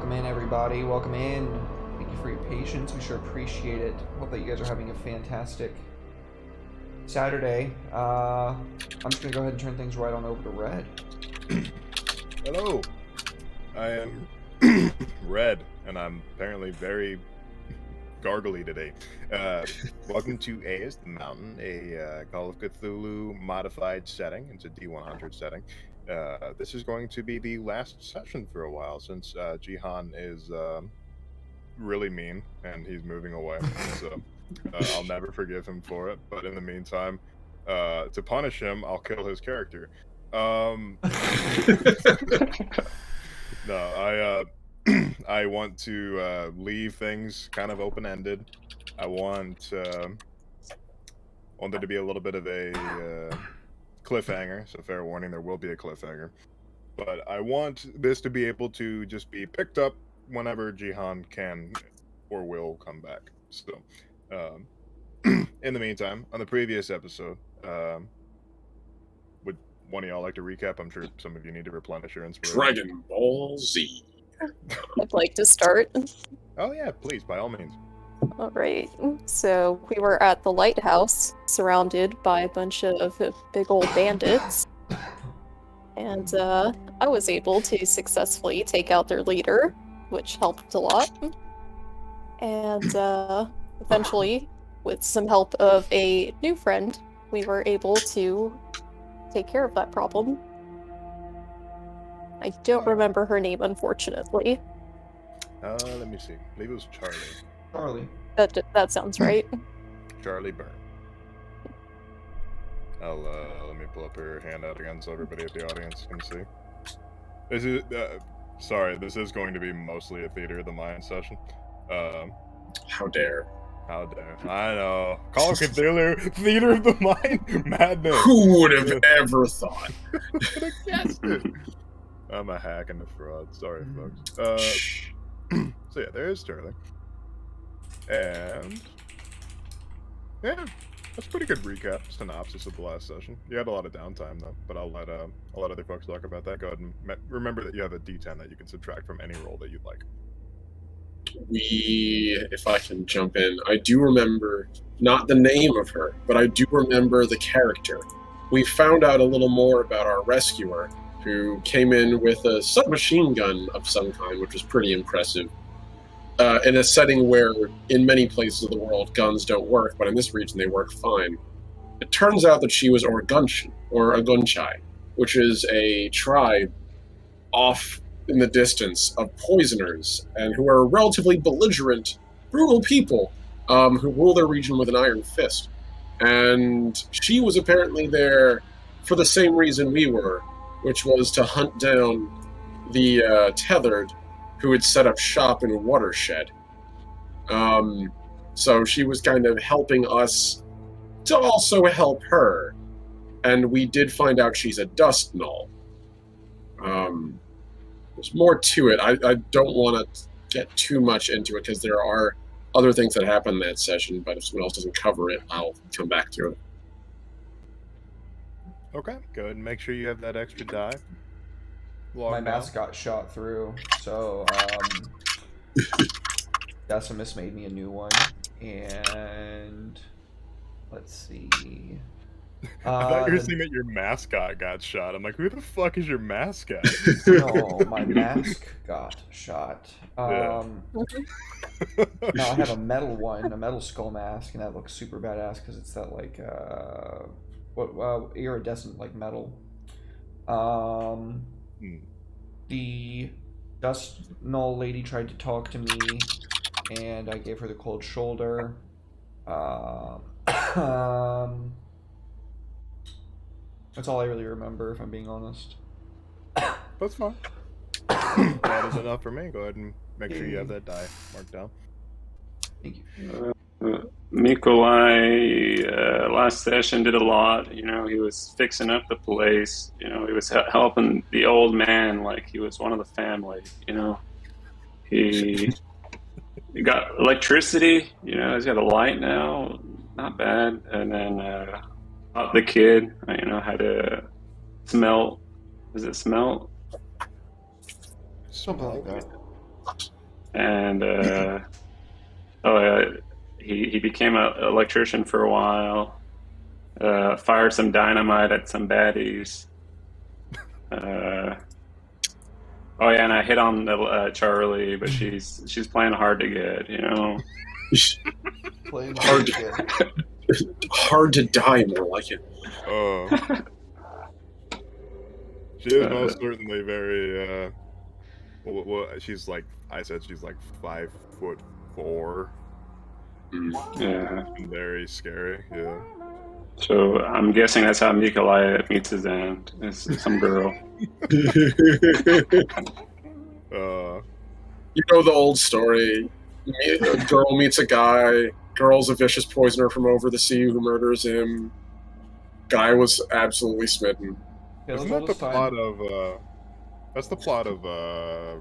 Welcome in, everybody. Welcome in. Thank you for your patience. We sure appreciate it. Hope that you guys are having a fantastic Saturday. I'm just going to go ahead and turn things right on over to Red. Hello. I am Red, and I'm apparently very gargly today. Welcome to AEUS the Mountain, a Call of Cthulhu modified setting. It's a d100 setting. This is going to be the last session for a while, since Jihan is really mean, and he's moving away. So I'll never forgive him for it. But in the meantime, to punish him, I'll kill his character. No, I want to leave things kind of open-ended. I want there to be a little bit of a cliffhanger, so fair warning, there will be a cliffhanger. But I want this to be able to just be picked up whenever Jihan can or will come back. So, in the meantime, on the previous episode, would one of y'all like to recap? I'm sure some of you need to replenish your inspiration. Dragon Ball Z. I'd like to start. Oh yeah, please, by all means. All right. So we were at the lighthouse, surrounded by a bunch of big old bandits. And I was able to successfully take out their leader, which helped a lot. And eventually, with some help of a new friend, we were able to take care of that problem. I don't remember her name, unfortunately. Let me see. I believe it was Charlie. Charlie. That sounds right. Charlie Byrne. I'll let me pull up her handout again so everybody at the audience can see. This is sorry, this is going to be mostly a Theater of the Mind session. How dare. How dare. I know. Call of Cthulhu, Theater of the Mind, madness. Who would have ever thought? Who could have guessed it? I'm a hack and a fraud. Sorry, folks. So yeah, there's Charlie. And yeah, that's a pretty good recap, synopsis of the last session. You had a lot of downtime though, but I'll let other folks talk about that. Go ahead and remember that you have a D10 that you can subtract from any roll that you'd like. If I can jump in, I do remember, not the name of her, but I do remember the character. We found out a little more about our rescuer, who came in with a submachine gun of some kind, which was pretty impressive. In a setting where, in many places of the world, guns don't work, but in this region they work fine. It turns out that she was Orgunchen, or Agunchai, which is a tribe off in the distance of poisoners, and who are relatively belligerent, brutal people, who rule their region with an iron fist. And she was apparently there for the same reason we were, which was to hunt down the tethered who had set up shop in a watershed. So she was kind of helping us to also help her. And we did find out she's a dust null. There's more to it. I don't want to get too much into it because there are other things that happen in that session, but if someone else doesn't cover it, I'll come back to it. Okay, go ahead and make sure you have that extra die. My mask got shot through, so Decimus made me a new one, and let's see. I thought you were saying that your mascot got shot. I'm like, who the fuck is your mascot? No, my mask got shot. No, I have a metal one, a metal skull mask, and that looks super badass because it's that like iridescent like metal. The dust null lady tried to talk to me, and I gave her the cold shoulder. That's all I really remember, if I'm being honest. That's fine. That is enough for me. Go ahead and make sure you have that die marked down. Thank you. Nikolai, last session did a lot. You know, he was fixing up the place. You know, he was helping the old man like he was one of the family. You know, he got electricity. You know, he's got a light now. Not bad. And then the kid, you know, had to smelt. Is it smelt? Something like that. and he became an electrician for a while. Fired some dynamite at some baddies. Oh yeah, and I hit on Charlie, but she's playing hard to get, you know. Playing Hard hard to- Hard to die, more like it. She is most certainly very. Well, she's like I said, she's like 5'4". Yeah. And very scary. Yeah. So I'm guessing that's how Nikolai meets his end. Is some girl. You know the old story. A girl meets a guy. Girl's a vicious poisoner from over the sea who murders him. Guy was absolutely smitten. Yeah, Isn't that the plot of? That's the plot of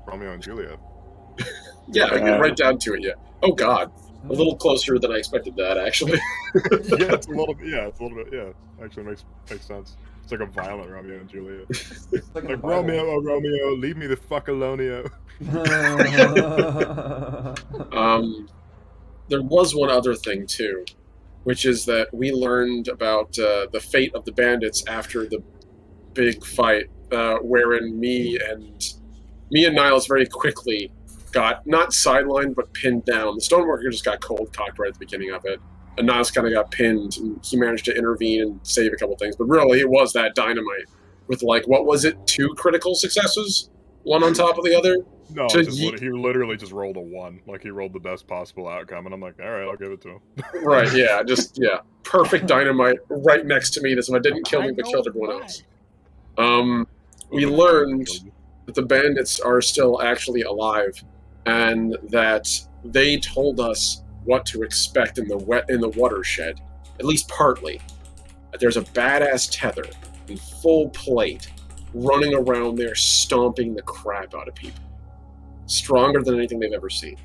Romeo and Juliet. Yeah, I get right down to it. Yeah. Oh God, a little closer than I expected that actually. Yeah, it's a little bit. Yeah, actually makes sense. It's like a violent Romeo and Juliet. like Like Romeo, oh Romeo, leave me the fuck alone. There was one other thing too, which is that we learned about the fate of the bandits after the big fight, wherein me and Niles very quickly got not sidelined but pinned down. The stoneworker just got cold cocked right at the beginning of it, and Niles kind of got pinned, and he managed to intervene and save a couple things. But really, it was that dynamite with like what was it, 2 critical successes, one on top of the other. No, he literally just rolled a 1. Like he rolled the best possible outcome, and I'm like, all right, I'll give it to him. Right? Yeah, perfect dynamite right next to me. That's what didn't kill me, but killed everyone else. We learned that the bandits are still actually alive, and that they told us what to expect in the watershed, at least partly. That there's a badass tether in full plate running around there, stomping the crap out of people, stronger than anything they've ever seen.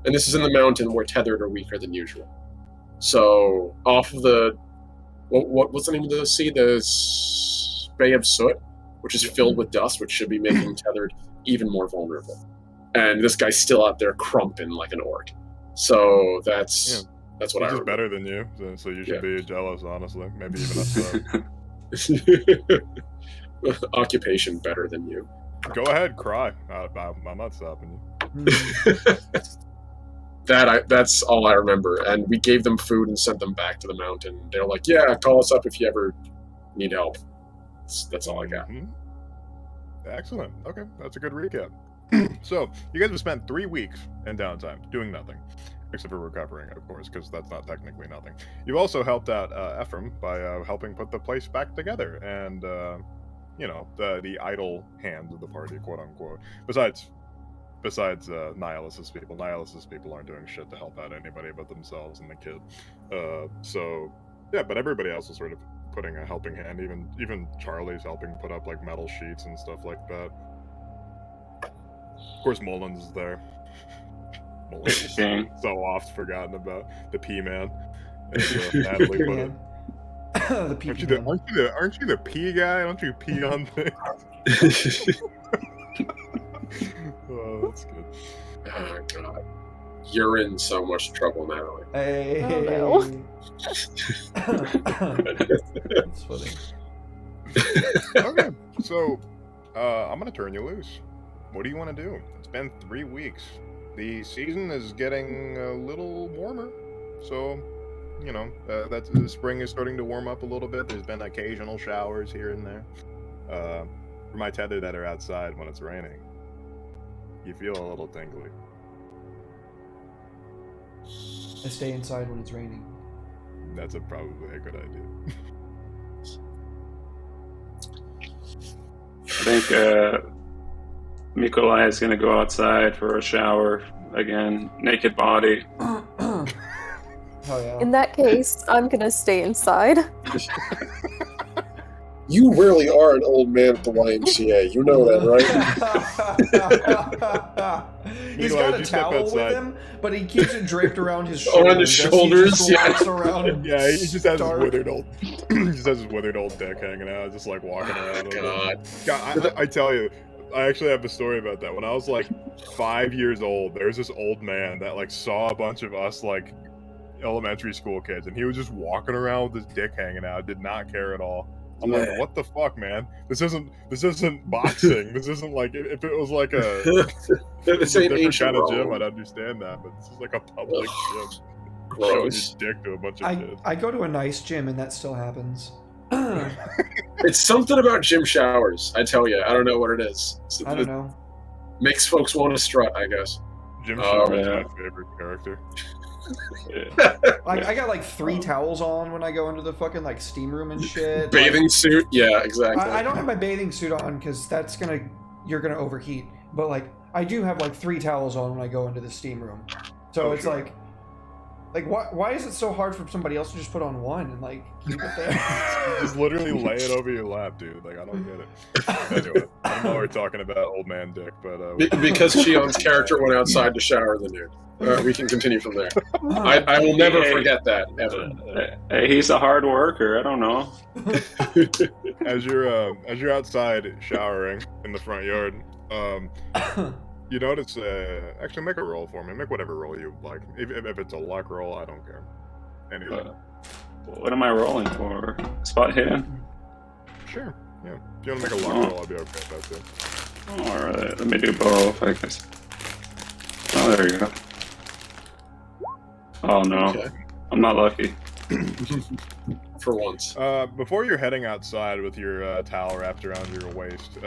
And this is in the mountain where tethered are weaker than usual. So off of the what's the name of the sea? The Bay of Soot, which is filled with dust, which should be making tethered even more vulnerable. And this guy's still out there crumping like an orc. So that's what He's I just remember. better than you, so you should be jealous, honestly. Maybe even upset. Occupation better than you. Go ahead, cry. I'm not stopping you. That's all I remember. And we gave them food and sent them back to the mountain. They're like, yeah, call us up if you ever need help. That's all I got. Mm-hmm. Excellent. Okay, that's a good recap. So, you guys have spent 3 weeks in downtime, doing nothing. Except for recovering, of course, because that's not technically nothing. You've also helped out Ephraim by helping put the place back together, and, the idle hands of the party, quote-unquote. Besides Nihilus's people. Nihilus's people aren't doing shit to help out anybody but themselves and the kid. But everybody else is sort of putting a helping hand. Even Charlie's helping put up, like, metal sheets and stuff like that. Of course, Mullins is there. Mullins is so oft forgotten about. The P-Man. Natalie put it. The P Aren't you the P guy? Don't you pee on things? Oh, that's good. Oh, God. You're in so much trouble now. Hey. Oh, no. That's funny. Okay, so I'm gonna turn you loose. What do you want to do? It's been 3 weeks. The season is getting a little warmer, so the spring is starting to warm up a little bit. There's been occasional showers here and there. For my tether that are outside when it's raining, you feel a little tingly. I stay inside when it's raining. That's probably a good idea. I think Nikolai is going to go outside for a shower again, naked body. Oh yeah. In that case, I'm gonna stay inside. You really are an old man at the YMCA. You know that, right? He's got a towel with him, but he keeps it draped around his shoulders. On his shoulders, he just around. Yeah, he just has his withered old. He just has his withered old dick hanging out, just like walking around. God. God, I tell you, I actually have a story about that. When I was like 5 years old, there's this old man that like saw a bunch of us like elementary school kids, and he was just walking around with his dick hanging out, did not care at all. I'm like, what the fuck, man? This isn't boxing. This isn't like if it was like a This ain't different ancient kind of gym, Rome. I'd understand that, but this is like a public gym. Gross. Showing your dick to a bunch of kids. I go to a nice gym and that still happens. It's something about gym showers, I tell you. I don't know what it is. I don't know. Makes folks want to strut, I guess. Jim Oh, Shore is yeah. my favorite character. I got like 3 towels on when I go into the fucking like steam room and shit. Bathing suit? Yeah, exactly. I don't have my bathing suit on because you're gonna overheat. But like I do have like 3 towels on when I go into the steam room. So it's sure. like why is it so hard for somebody else to just put on one and like keep it there? Just literally lay it over your lap, dude. Like, I don't get it. Anyway, I know we're talking about old man dick, but Because Shion's character went outside to shower the nude. We can continue from there. I will never forget that, ever. Hey, he's a hard worker. I don't know. as you're outside showering in the front yard, you notice. Actually, make a roll for me. Make whatever roll you like. If it's a luck roll, I don't care. Anyway. What am I rolling for? Spot hidden? Sure. Yeah. If you want to make a luck roll, I'll be okay with that too. Alright, let me do both, I guess. Oh, there you go. Oh no, Okay. I'm not lucky. For once. Before you're heading outside with your towel wrapped around your waist,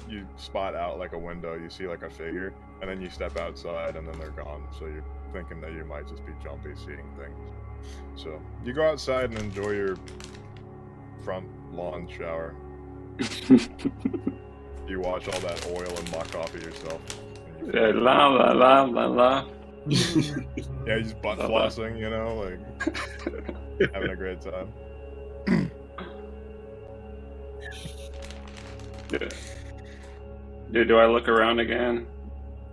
you spot out like a window. You see like a figure, and then you step outside, and then they're gone. So you're thinking that you might just be jumpy seeing things. So you go outside and enjoy your front lawn shower. You watch all that oil and muck off of yourself. And you La la la la la. yeah, you're just butt flossing, you know, like having a great time. Yeah. Do I look around again?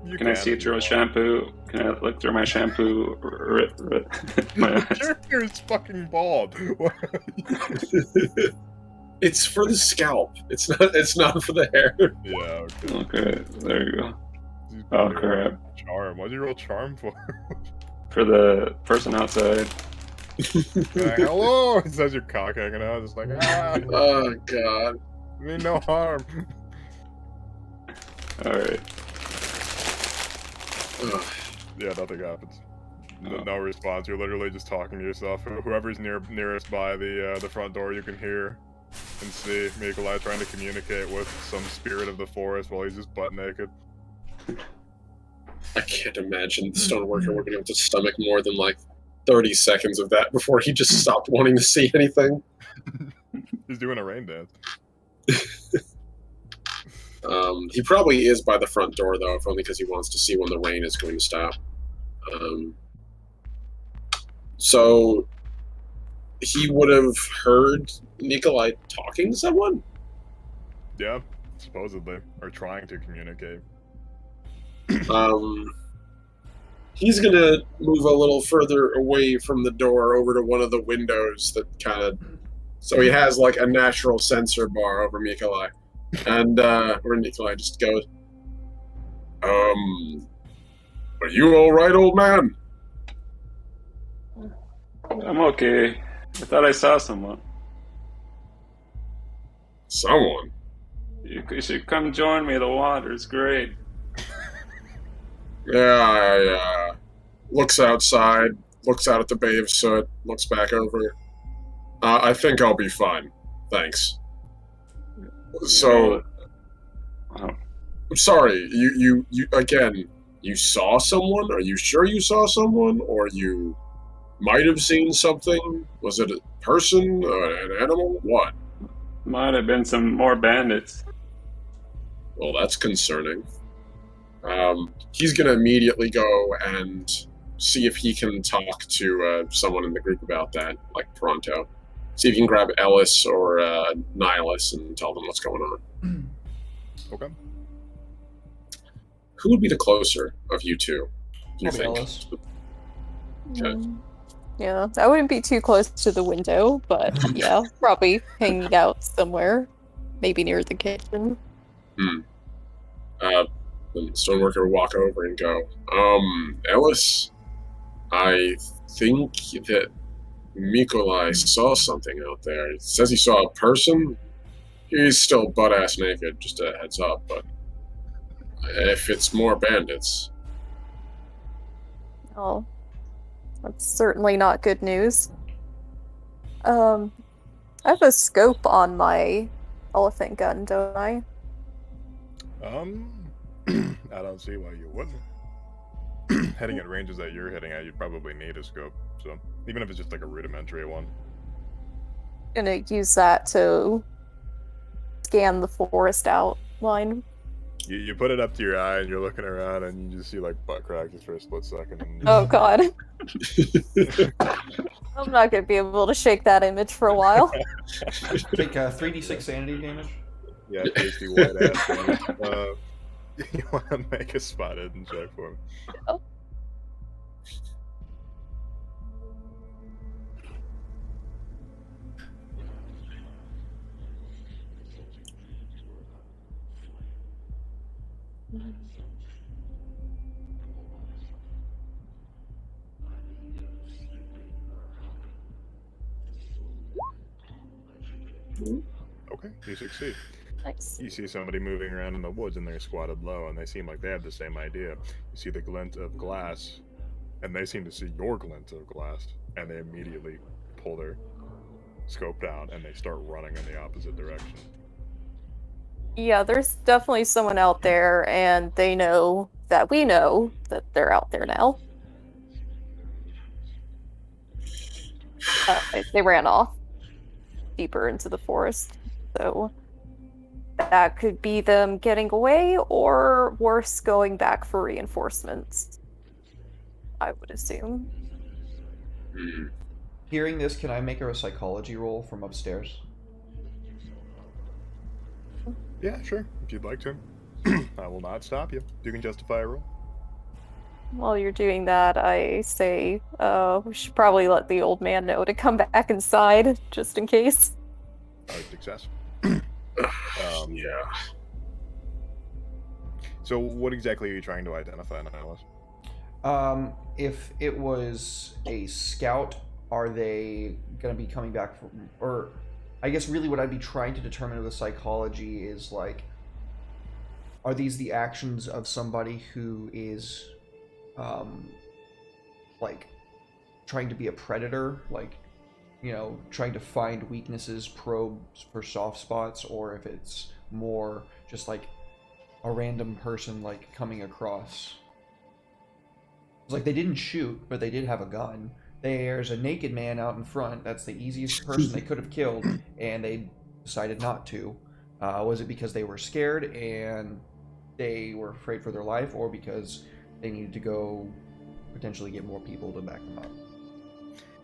You Can I see through a shampoo? Can I look through my shampoo? Your hair is fucking bald. It's for the scalp. It's not for the hair. Yeah, okay. Okay, there you go. He's Oh, probably crap. rolling Charm. What'd you roll charm for? For the person outside. Like, hello! It says your cock hanging out. It's like, Oh, God. mean no harm. Alright. Ugh. Yeah, nothing happens. No response. You're literally just talking to yourself. Whoever's nearest by the front door, you can hear and see Mikolai trying to communicate with some spirit of the forest while he's just butt naked. I can't imagine the stoneworker would be able to stomach more than like 30 seconds of that before he just stopped wanting to see anything. He's doing a rain dance. He probably is by the front door, though, if only because he wants to see when the rain is going to stop. So he would have heard Nikolai talking to someone? Yeah, supposedly. Or trying to communicate. He's gonna move a little further away from the door over to one of the windows that kind of... So he has, like, a natural sensor bar over Nikolai. And, where Nikolai just goes, are you alright, old man? I'm okay. I thought I saw someone. Someone? You should come join me. The water's great. Yeah, looks outside, looks out at the bay of soot, looks back over. I think I'll be fine. Thanks. So, I'm sorry, you again, you saw someone? Are you sure you saw someone? Or you might have seen something? Was it a person, an animal? What? Might have been some more bandits. Well, that's concerning. He's gonna immediately go and see if he can talk to someone in the group about that, like pronto. See if he can grab Ellis or Nihilus and tell them what's going on. Okay. Who would be the closer of you two, do you think? Ellis. Okay. Yeah, I wouldn't be too close to the window, but yeah, probably hanging out somewhere, maybe near the kitchen. The stoneworker will walk over and go, Ellis, I think that Mikolai saw something out there. He says he saw a person. He's still butt-ass naked, just a heads up, but if it's more bandits... Oh, that's certainly not good news. I have a scope on my elephant gun, don't I? I don't see why you wouldn't. Heading at ranges that you're hitting at, you'd probably need a scope. So even if it's just like a rudimentary one. Gonna use that to scan the forest outline. You put it up to your eye and you're looking around and you just see like butt cracks just for a split second. And Oh god. I'm not gonna be able to shake that image for a while. Take 3d6 sanity damage. Yeah, tasty white ass. You want to make a spot hidden check for me? Oh. Okay, you succeed. Nice. You see somebody moving around in the woods and they're squatted low and they seem like they have the same idea. You see the glint of glass and they seem to see your glint of glass and they immediately pull their scope down and they start running in the opposite direction. Yeah, there's definitely someone out there, and they know that we know that they're out there now. They ran off deeper into the forest, so that could be them getting away, or worse, going back for reinforcements, I would assume. Hearing this, can I make her a psychology roll from upstairs? Yeah, sure. If you'd like to. I will not stop you. You can justify a roll. While you're doing that, I say, we should probably let the old man know to come back inside, just in case. Success. Yeah. So what exactly are you trying to identify, Nihilus? If it was a scout, are they going to be coming back from, or I guess really what I'd be trying to determine with the psychology is like, are these the actions of somebody who is like trying to be a predator, like, you know, trying to find weaknesses, probes for soft spots, or if it's more just like a random person like coming across. It's like they didn't shoot, but they did have a gun. There's a naked man out in front. That's the easiest person they could have killed, and they decided not to. Was it because they were scared and they were afraid for their life, or because they needed to go potentially get more people to back them up?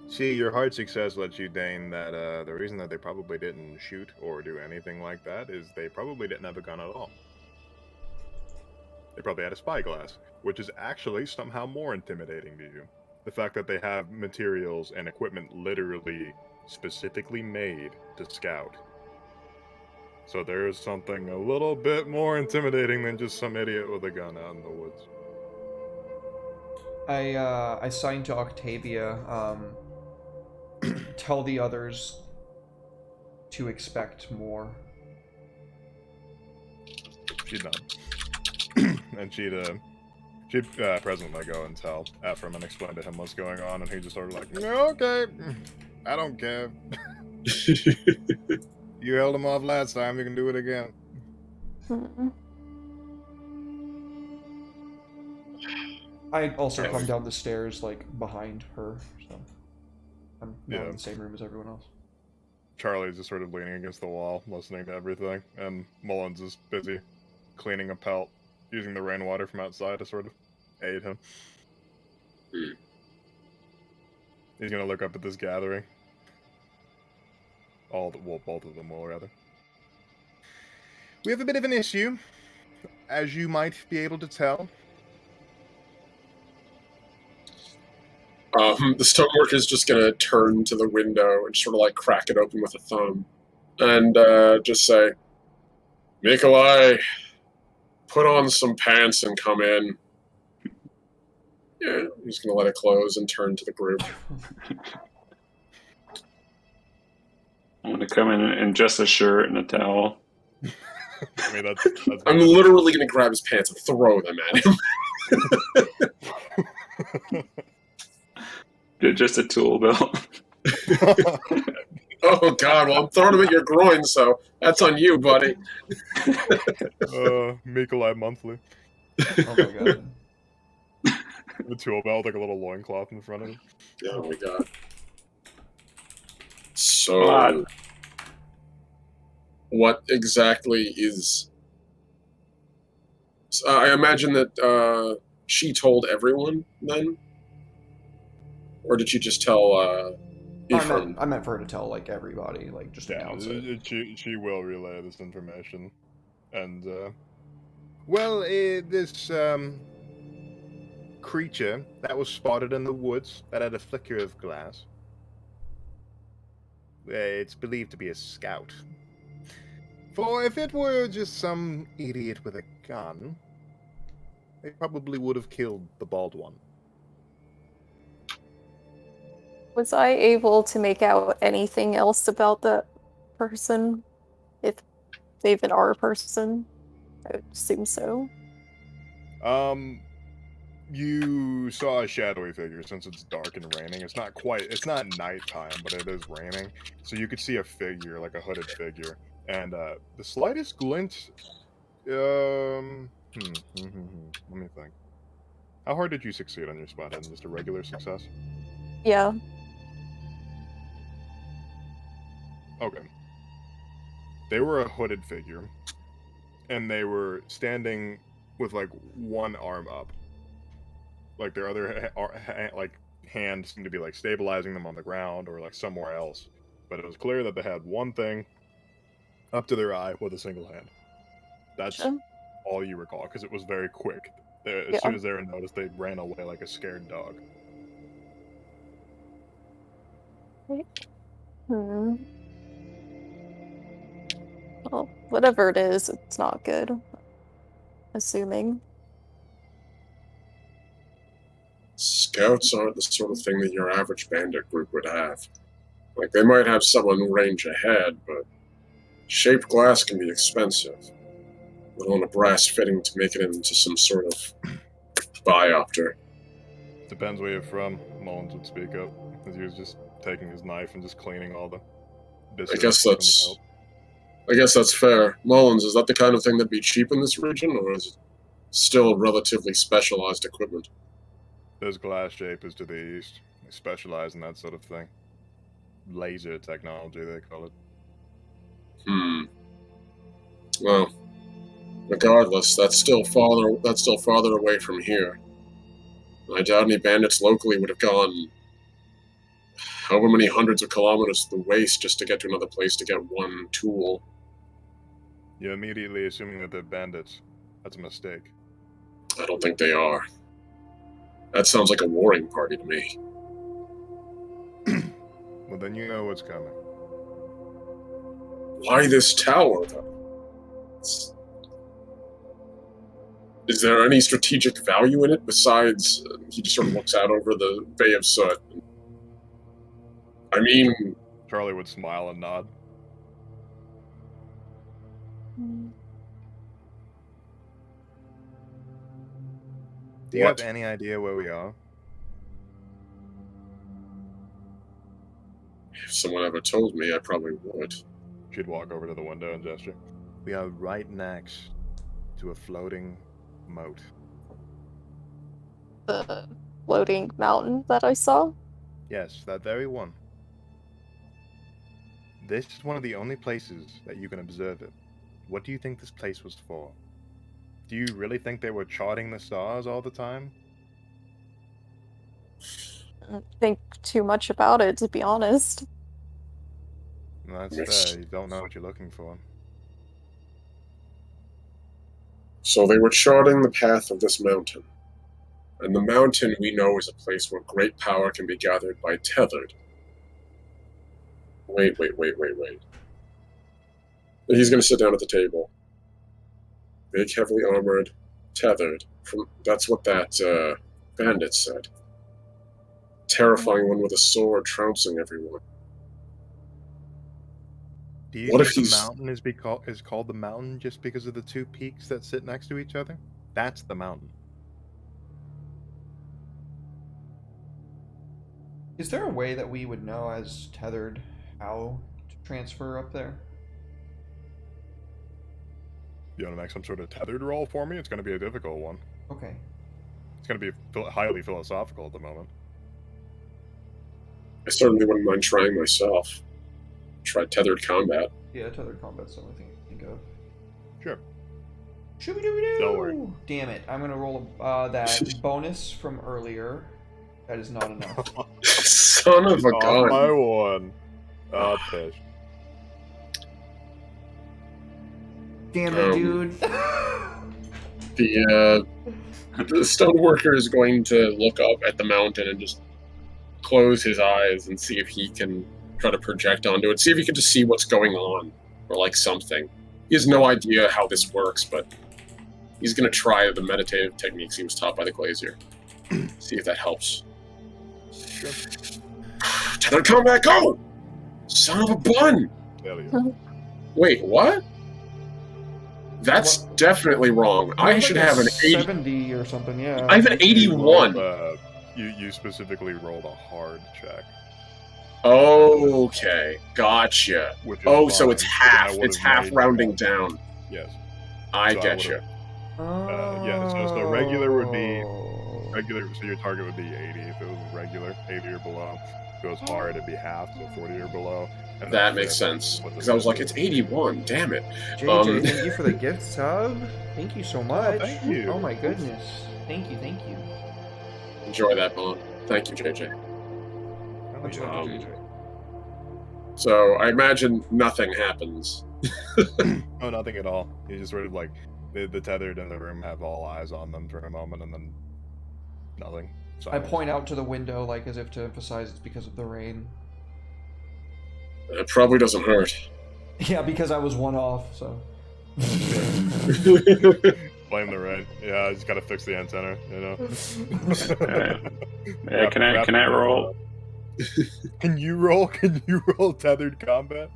See, your hard success lets you deign that the reason that they probably didn't shoot or do anything like that is they probably didn't have a gun at all. They probably had a spyglass, which is actually somehow more intimidating to you. The fact that they have materials and equipment literally specifically made to scout. So there's something a little bit more intimidating than just some idiot with a gun out in the woods. I signed to Octavia, tell the others to expect more. She'd nod. And she'd presently go and tell Ephraim and explain to him what's going on, and he just sort of like, okay, I don't care. You held him off last time, you can do it again. I also come down the stairs, like, behind her, so I'm not in the same room as everyone else. Charlie's just sort of leaning against the wall, listening to everything, and Mullins is busy cleaning a pelt, using the rainwater from outside to sort of aid him. He's gonna look up at this gathering. Both of them will, rather. We have a bit of an issue, as you might be able to tell. The stoneworker is just gonna turn to the window and sort of like crack it open with a thumb, and just say, "Mikolai, put on some pants and come in. Yeah, he's going to let it close and turn to the group. I'm gonna come in just a shirt and a towel. I mean, that's I'm literally going to grab his pants and throw them at him. Just a tool belt. Oh, God. Well, I'm throwing them at your groin, so that's on you, buddy. Mikolai Monthly. Oh my god. The tool belt, like a little loincloth in front of him. Oh, my God. So, What? what exactly is... I imagine that she told everyone, then? Or did she just tell Ephraim? I meant for her to tell like everybody, like just announce it. She will relay this information, and this creature that was spotted in the woods that had a flicker of glass. It's believed to be a scout. For if it were just some idiot with a gun, they probably would have killed the bald one. Was I able to make out anything else about that person? If they even are a person? I would assume so. You saw a shadowy figure since it's dark and raining. It's not nighttime, but it is raining. So you could see a figure, like a hooded figure. And the slightest glint, let me think. How hard did you succeed on your spot hidden? Just a regular success? Yeah. Okay. They were a hooded figure, and they were standing with like one arm up. Like their other hand seemed to be like stabilizing them on the ground or like somewhere else. But it was clear that they had one thing up to their eye with a single hand. That's all you recall, because it was very quick. As soon as they were noticed, they ran away like a scared dog. Well, whatever it is, it's not good. Assuming. Scouts aren't the sort of thing that your average bandit group would have. Like, they might have someone range ahead, but shaped glass can be expensive. Let alone a brass fitting to make it into some sort of biopter. Depends where you're from, Mullins would speak up, as he was just taking his knife and just cleaning all the I guess that's fair. Mullins, is that the kind of thing that'd be cheap in this region, or is it still relatively specialized equipment? This glass shape is to the east. They specialize in that sort of thing. Laser technology, they call it. Well, regardless, that's still farther away from here. I doubt any bandits locally would have gone however many hundreds of kilometers to the waste just to get to another place to get one tool. You're immediately assuming that they're bandits. That's a mistake. I don't think they are. That sounds like a warring party to me. Well, then you know what's coming. Why this tower, though? Is there any strategic value in it besides... he just sort of looks out over the Bay of Soot. I mean... Charlie would smile and nod. Do you have any idea where we are? If someone ever told me, I probably would. She'd walk over to the window and gesture. We are right next to a floating moat. The floating mountain that I saw? Yes, that very one. This is one of the only places that you can observe it. What do you think this place was for? Do you really think they were charting the stars all the time? I don't think too much about it, to be honest. That's fair. You don't know what you're looking for. So they were charting the path of this mountain. And the mountain, we know, is a place where great power can be gathered by tethered. Wait. He's going to sit down at the table. Big, heavily armored, tethered. That's what that bandit said. Terrifying one with a sword trouncing everyone. Do you What think if the he's- mountain is called the mountain just because of the two peaks that sit next to each other? That's the mountain. Is there a way that we would know as tethered how to transfer up there? You want to make some sort of tethered roll for me? It's going to be a difficult one. Okay. It's going to be highly philosophical at the moment. I certainly wouldn't mind trying myself. Try tethered combat. Yeah, tethered combat's the only thing I can think of. Sure. Shooby-dooby-doo! Don't worry. Damn it! I'm gonna roll that bonus from earlier. That is not enough. Son of a Off gun. my one. Oh, pish. Damn it, dude! The stoneworker is going to look up at the mountain and just close his eyes and see if he can try to project onto it. See if he can just see what's going on or like something. He has no idea how this works, but he's going to try the meditative techniques he was taught by the glazier. See if that helps. Sure. Tethered combat, go! Son of a bun! Hell yeah. Wait, what? That's definitely wrong. I should have an 80. 70 or something. Yeah. I have an 81. You specifically rolled a hard check. Okay, gotcha. Which is Oh, so fine, it's but half. I would've It's half made rounding that. down. Yes. I So I get you. Yeah, so regular would be Oh. regular. So your target would be 80 if it was regular, 80 or below. If it was hard, it'd be half, so 40 or below. And That then makes fifth sense. was the Because I was like, fifth. it's 81. Damn it. JJ, thank you for the gift sub. Thank you so much. thank you. Oh my goodness. Thank you, thank you. Enjoy that, Bone. Thank you, JJ. Hell Much yeah. love to JJ. So I imagine nothing happens. Oh, nothing at all. You just sort of like the tethered in the room have all eyes on them for a moment, and then nothing. I Silence. point out to the window, like as if to emphasize it's because of the rain. It probably doesn't hurt. Yeah, because I was one off, so. Blame the rain. Yeah, I just gotta fix the antenna, you know. Yeah, can I roll? Can you roll? Can you roll tethered combat?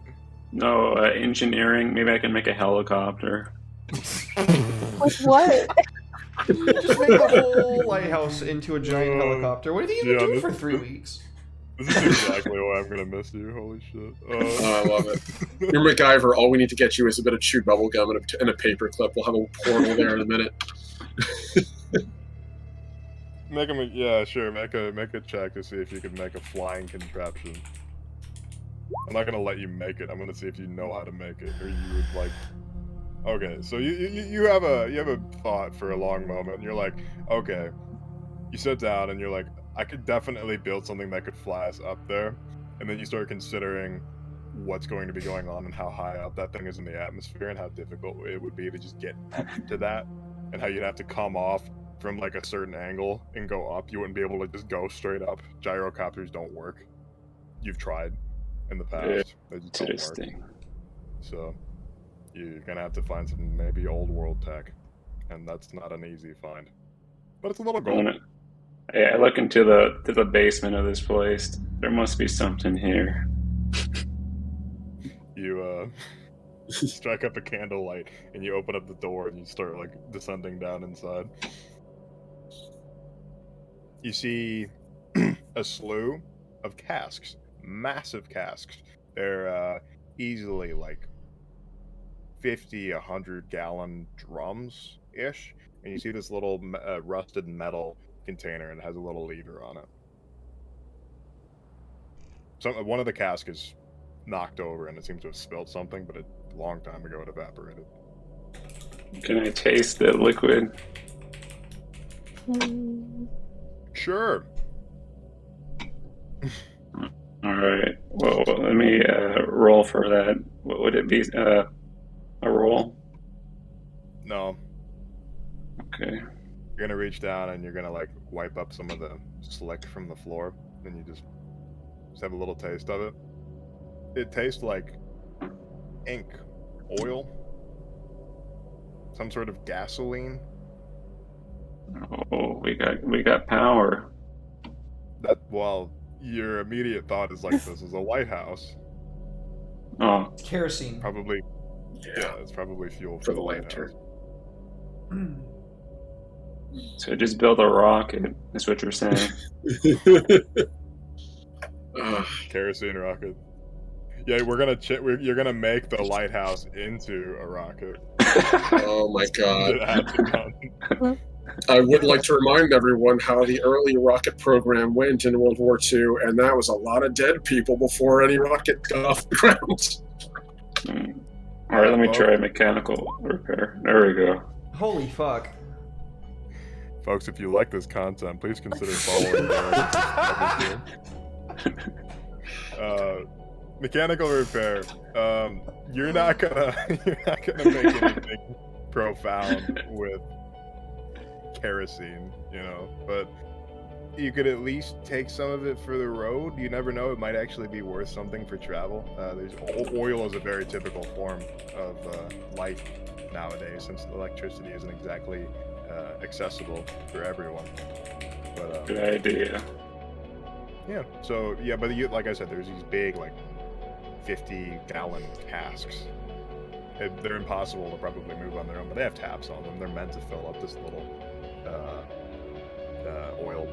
No, engineering. Maybe I can make a helicopter. Like what? Just make the whole lighthouse into a giant helicopter. What do you even Yeah, do this- for 3 weeks? This is exactly why I'm gonna miss you. Holy shit. Oh, I love it. You're MacGyver. All we need to get you is a bit of chewed bubble gum and a paper clip. We'll have a portal there in a minute. Make him. Yeah, sure. Make a check to see if you can make a flying contraption. I'm not gonna let you make it. I'm gonna see if you know how to make it, or you would like. Okay, so you have a thought for a long moment, and you're like, okay. You sit down and you're like, I could definitely build something that could fly us up there, and then you start considering what's going to be going on and how high up that thing is in the atmosphere and how difficult it would be to just get up to that, and how you'd have to come off from like a certain angle and go up. You wouldn't be able to just go straight up. Gyrocopters don't work. You've tried in the past. They just don't work. Interesting. So you're gonna have to find some maybe old world tech, and that's not an easy find. But it's a little goal. Yeah, I look into the basement of this place. There must be something here. You strike up a candlelight and you open up the door and you start like descending down inside. You see a slew of casks, massive casks. They're easily like 50, 100-gallon drums ish, and you see this little rusted metal container and it has a little lever on it. One of the casks is knocked over and it seems to have spilled something, but a long time ago it evaporated. Can I taste the liquid? Sure. All right. Well, let me roll for that. What would it be? A roll? No. Okay. You're gonna reach down and you're gonna like wipe up some of the slick from the floor, and you just have a little taste of it. It tastes like ink, oil. some sort of gasoline. Oh, we got power. That, well, your immediate thought is like, this is a lighthouse. Oh, Kerosene. Probably, yeah, it's probably fuel For for the the lantern. lighthouse. so just build a rocket. That's what you're saying. Kerosene rocket. Yeah, you're gonna make the lighthouse into a rocket. Oh my god. That had to come. I would like to remind everyone how the early rocket program went in World War II, and that was a lot of dead people before any rocket got off the ground. All right, let me Well, try mechanical repair. There we go. Holy fuck. folks, if you like this content, please consider following Derek. Mechanical repair. You're not gonna make anything profound with kerosene, you know, but you could at least take some of it for the road. You never know; it might actually be worth something for travel. Oil is a very typical form of light nowadays, since electricity isn't exactly accessible for everyone. But Good idea. yeah, so yeah, but like I said, there's these big, like 50-gallon casks. They're impossible to probably move on their own, but they have taps on them. They're meant to fill up this little oil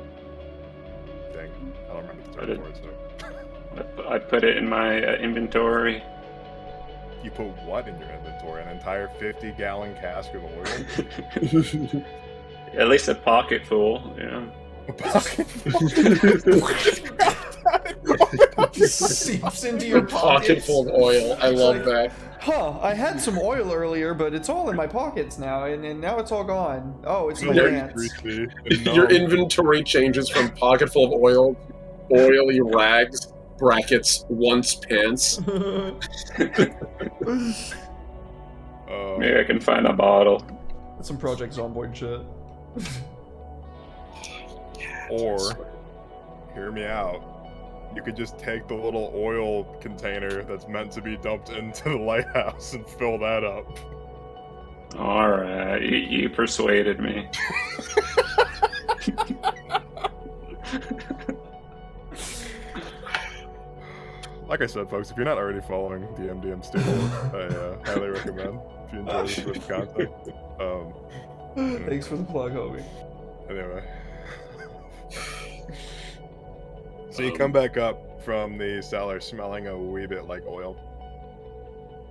thing. I don't remember the term for it, so. I put it in my inventory. You put what in your inventory? An entire 50-gallon cask of oil? At least a pocket full, you know. A pocket Seeps into your A pocket full of oil. I love that. Huh, I had some oil earlier, but it's all in my pockets now, and now it's all gone. Oh, it's my Your- pants. Your inventory changes from pocket full of oil, oily rags, brackets, once pants. Maybe I can find a bottle. That's some Project Zomboid shit. Or, hear me out, you could just take the little oil container that's meant to be dumped into the lighthouse and fill that up. All right, you persuaded me. Like I said, folks, if you're not already following the MDM studio, I highly recommend if you enjoy this sort of content. Thanks for the plug, homie. Anyway. So you come back up from the cellar smelling a wee bit like oil.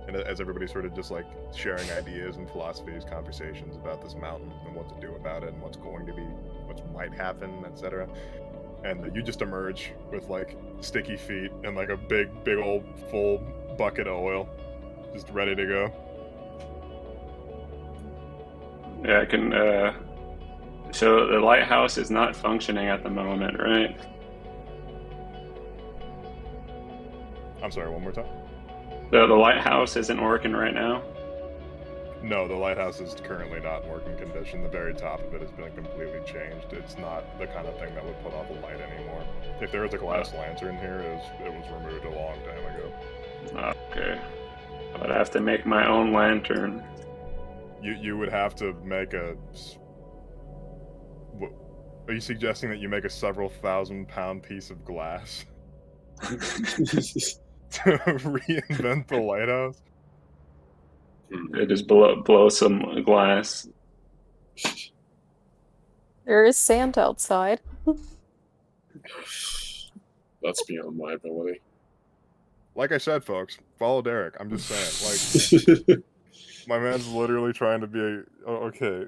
And as everybody's sort of just like sharing ideas and philosophies, conversations about this mountain and what to do about it and what's going to be, what might happen, etc. And you just emerge with like sticky feet and like a big old full bucket of oil, just ready to go. Yeah, I can. So the lighthouse is not functioning at the moment, right? I'm sorry, one more time? The lighthouse isn't working right now? No, the lighthouse is currently not in working condition. The very top of it has been completely changed. It's not the kind of thing that would put off a light anymore. If there was a glass lantern here, it was removed a long time ago. Okay. I'd have to make my own lantern. You would have to make a... What, are you suggesting that you make a several thousand-pound piece of glass to reinvent the lighthouse? It just blow some glass. There is sand outside. That's beyond my ability. Like I said, folks, follow Derek. I'm just saying. Like, my man's literally trying to be a... Oh, okay.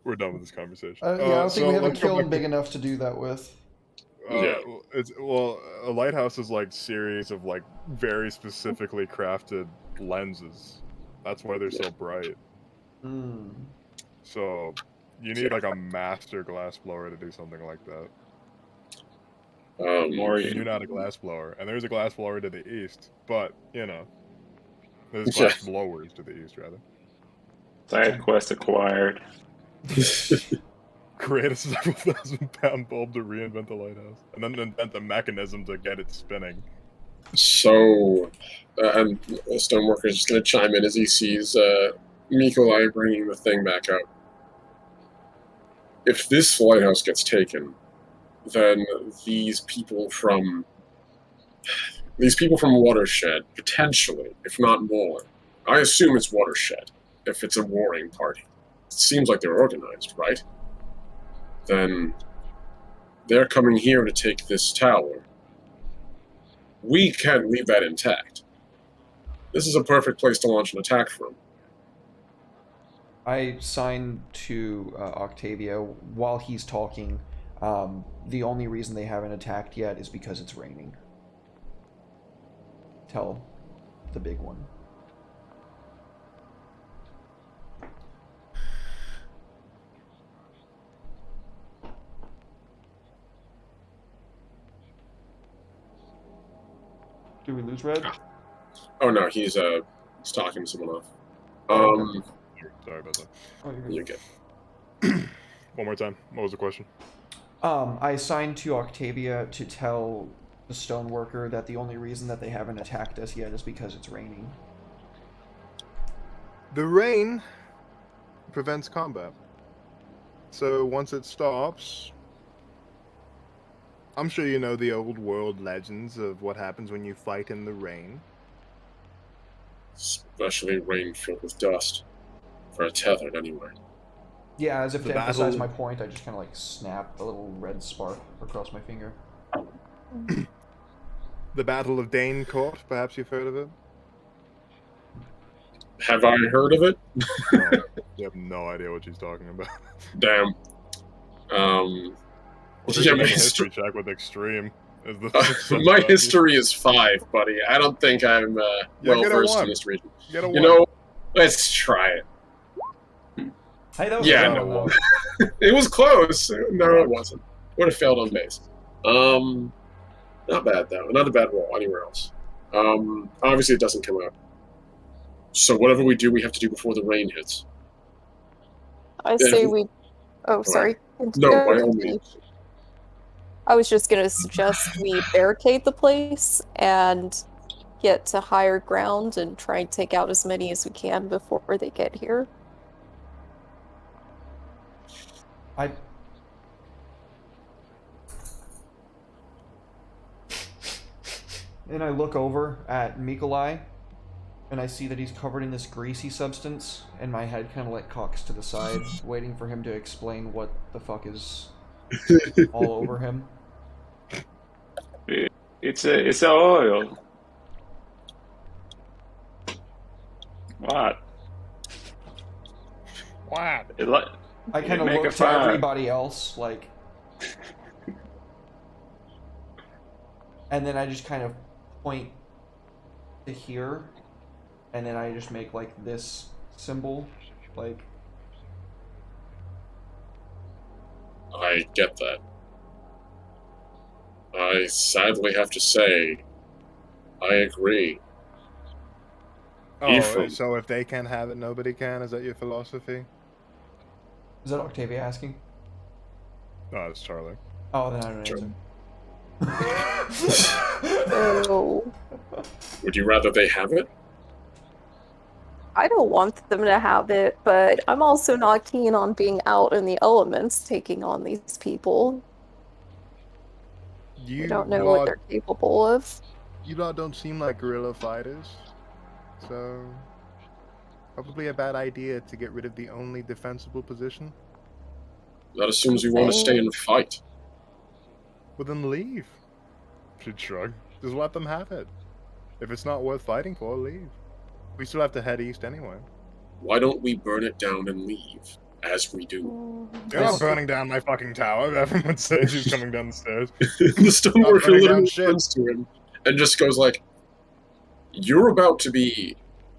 We're done with this conversation. Yeah, I don't think we have a let's go kiln back big enough to do that with. Yeah. Well, a lighthouse is like series of like very specifically crafted lenses. That's why they're so bright. Mm. So you need like a master glass blower to do something like that. You're not a glass blower, and there's a glass blower to the east, but you know, there's glass blowers to the east rather. Side quest acquired. Create a several thousand-pound bulb to reinvent the lighthouse, and then invent the mechanism to get it spinning. So, And the stoneworker is just going to chime in as he sees Mikolai bringing the thing back out. If this lighthouse gets taken, then these people from Watershed, potentially, if not more, I assume it's Watershed, if it's a warring party. It seems like they're organized, right? Then they're coming here to take this tower. We can't leave that intact. This is a perfect place to launch an attack from. I sign to Octavia while he's talking. The only reason they haven't attacked yet is because it's raining. Tell the big one. Do we lose Red? Oh no, he's talking to someone off. Sorry about that. Oh, You're good. One more time. What was the question? I assigned to Octavia to tell the stoneworker that the only reason that they haven't attacked us yet is because it's raining. The rain prevents combat. So once it stops, I'm sure you know the old world legends of what happens when you fight in the rain. Especially rain filled with dust. For a tethered, anyway. Yeah, as if The to emphasize battle- my point, I just kind of like snap a little red spark across my finger. The Battle of Dane Court, perhaps you've heard of it? Have I heard of it? No, you have no idea what she's talking about. Damn. Well, Yeah, my history history. check with extreme. Is the My history is 5, buddy. I don't think I'm well get a versed 1. in this region. Get a You one. know, let's try it. Hey, that was Yeah, a no. good one, though. It was close. No, it wasn't. Would have failed on base. Not bad though. Not a bad roll anywhere else. Obviously it doesn't come out. So whatever we do, we have to do before the rain hits. I say we. Oh, sorry. No, Go by all continue. means. I was just gonna suggest we barricade the place and get to higher ground and try and take out as many as we can before they get here. And I look over at Mikolai, and I see that he's covered in this greasy substance, and my head kind of like cocks to the side, waiting for him to explain what the fuck is all over him. It's a oil. What? What? It li- I kind of Make look a to fire. everybody else, like, and then I just kind of point to here, and then I just make like this symbol, like. I get that. I sadly have to say, I agree. Oh, Ephraim. so if they can't have it, nobody can? Is that your philosophy? Is that Octavia asking? No, it's Charlie. Oh, then I don't Sure. answer. So Would you rather they have it? I don't want them to have it, but I'm also not keen on being out in the elements taking on these people. You I don't know what they're capable of. You lot don't seem like guerrilla fighters, so probably a bad idea to get rid of the only defensible position. That assumes we want to stay and fight. Well, then leave. Should shrug. Just let them have it. If it's not worth fighting for, leave. We still have to head east anyway. Why don't we burn it down and leave, as we do? You're not burning down my fucking tower. Everyone says he's coming down the stairs. The stoneworker burning down literally shit. turns to him and just goes like, "You're about to be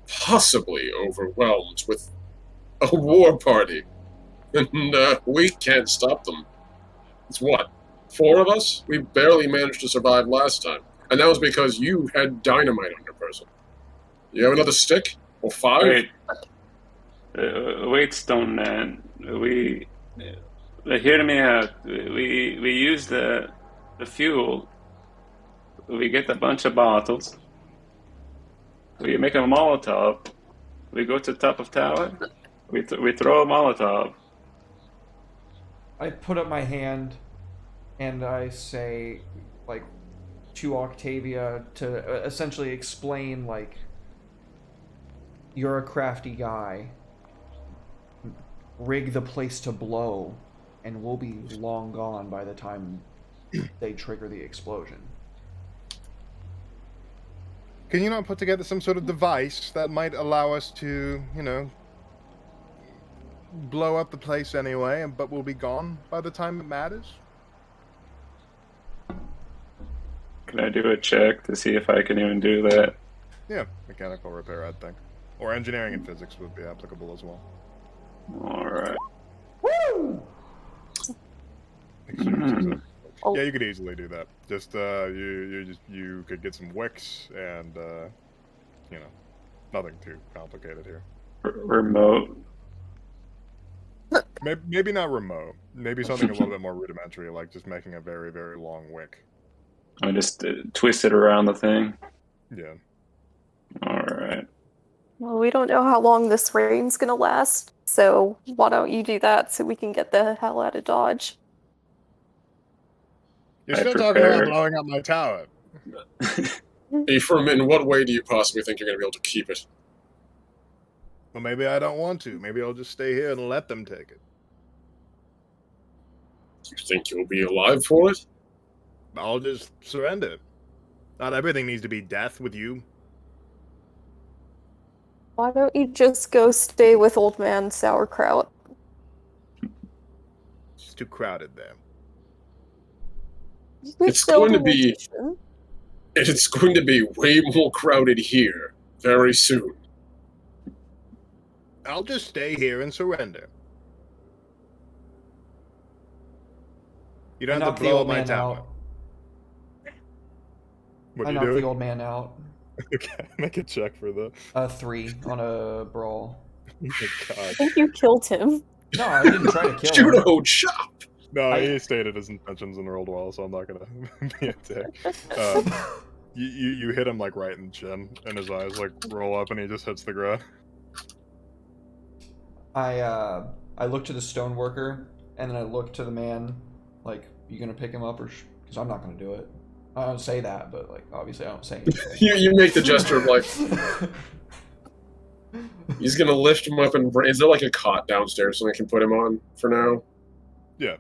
possibly overwhelmed with a war party, and we can't stop them. It's what? 4 of us? We barely managed to survive last time, and that was because you had dynamite on your person. You have another stick? Or 5? Wait. Wait, Stone Man. Hear me out. We use the fuel. We get a bunch of bottles. We make a Molotov. We go to the top of tower. We throw a Molotov. I put up my hand and I say, like, to Octavia to essentially explain, like, you're a crafty guy. Rig the place to blow, and we'll be long gone by the time they trigger the explosion. Can you not put together some sort of device that might allow us to, blow up the place anyway, but we'll be gone by the time it matters? Can I do a check to see if I can even do that? Yeah, mechanical repair, I'd think. Or engineering and physics would be applicable as well. All right. Woo! Yeah, you could easily do that. Just you could get some wicks and nothing too complicated here. Remote. Maybe not remote. Maybe something a little bit more rudimentary, like just making a very, very long wick. I just twist it around the thing. Yeah. All right. Well, we don't know how long this rain's gonna last, so why don't you do that so we can get the hell out of Dodge? You're I still talking about prepared. blowing up my tower. Ephraim, in what way do you possibly think you're going to be able to keep it? Well, maybe I don't want to. Maybe I'll just stay here and let them take it. You think you'll be alive for it? I'll just surrender. Not everything needs to be death with you. Why don't you just go stay with Old Man Sauerkraut? It's too crowded there. You could It's build going to an be- addition. It's going to be way more crowded here very soon. I'll just stay here and surrender. You don't I have knock to the blow old up my man tower. out. What I are you knock doing? the old man out. Okay, make a check for the. 3 on a brawl. Oh my God. I think you killed him. No, I didn't try to kill Shoot him. a chop! No, I- he stated his intentions and rolled well, so I'm not gonna be a dick. You hit him like right in the chin, and his eyes like roll up, and he just hits the ground. I look to the stoneworker, and then I look to the man, like, you gonna pick him up, or because I'm not gonna do it. I don't say that, but like obviously I don't say anything. You make the gesture of like, he's going to lift him up and is there like a cot downstairs so I can put him on for now? Yeah.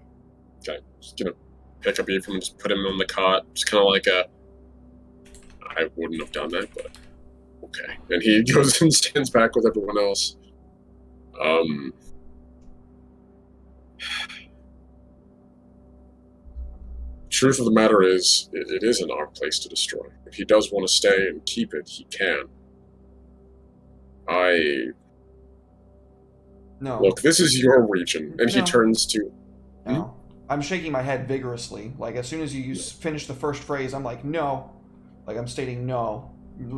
Okay, just going to pick up Ephraim and just put him on the cot. Just kind of like I wouldn't have done that, but okay. And he goes and stands back with everyone else. Truth of the matter is, it isn't our place to destroy. If he does want to stay and keep it, he can. No. Look, this is your region. And he No. turns to... No. I'm shaking my head vigorously. Like, as soon as you finish the first phrase, I'm like, no. Like, I'm stating no.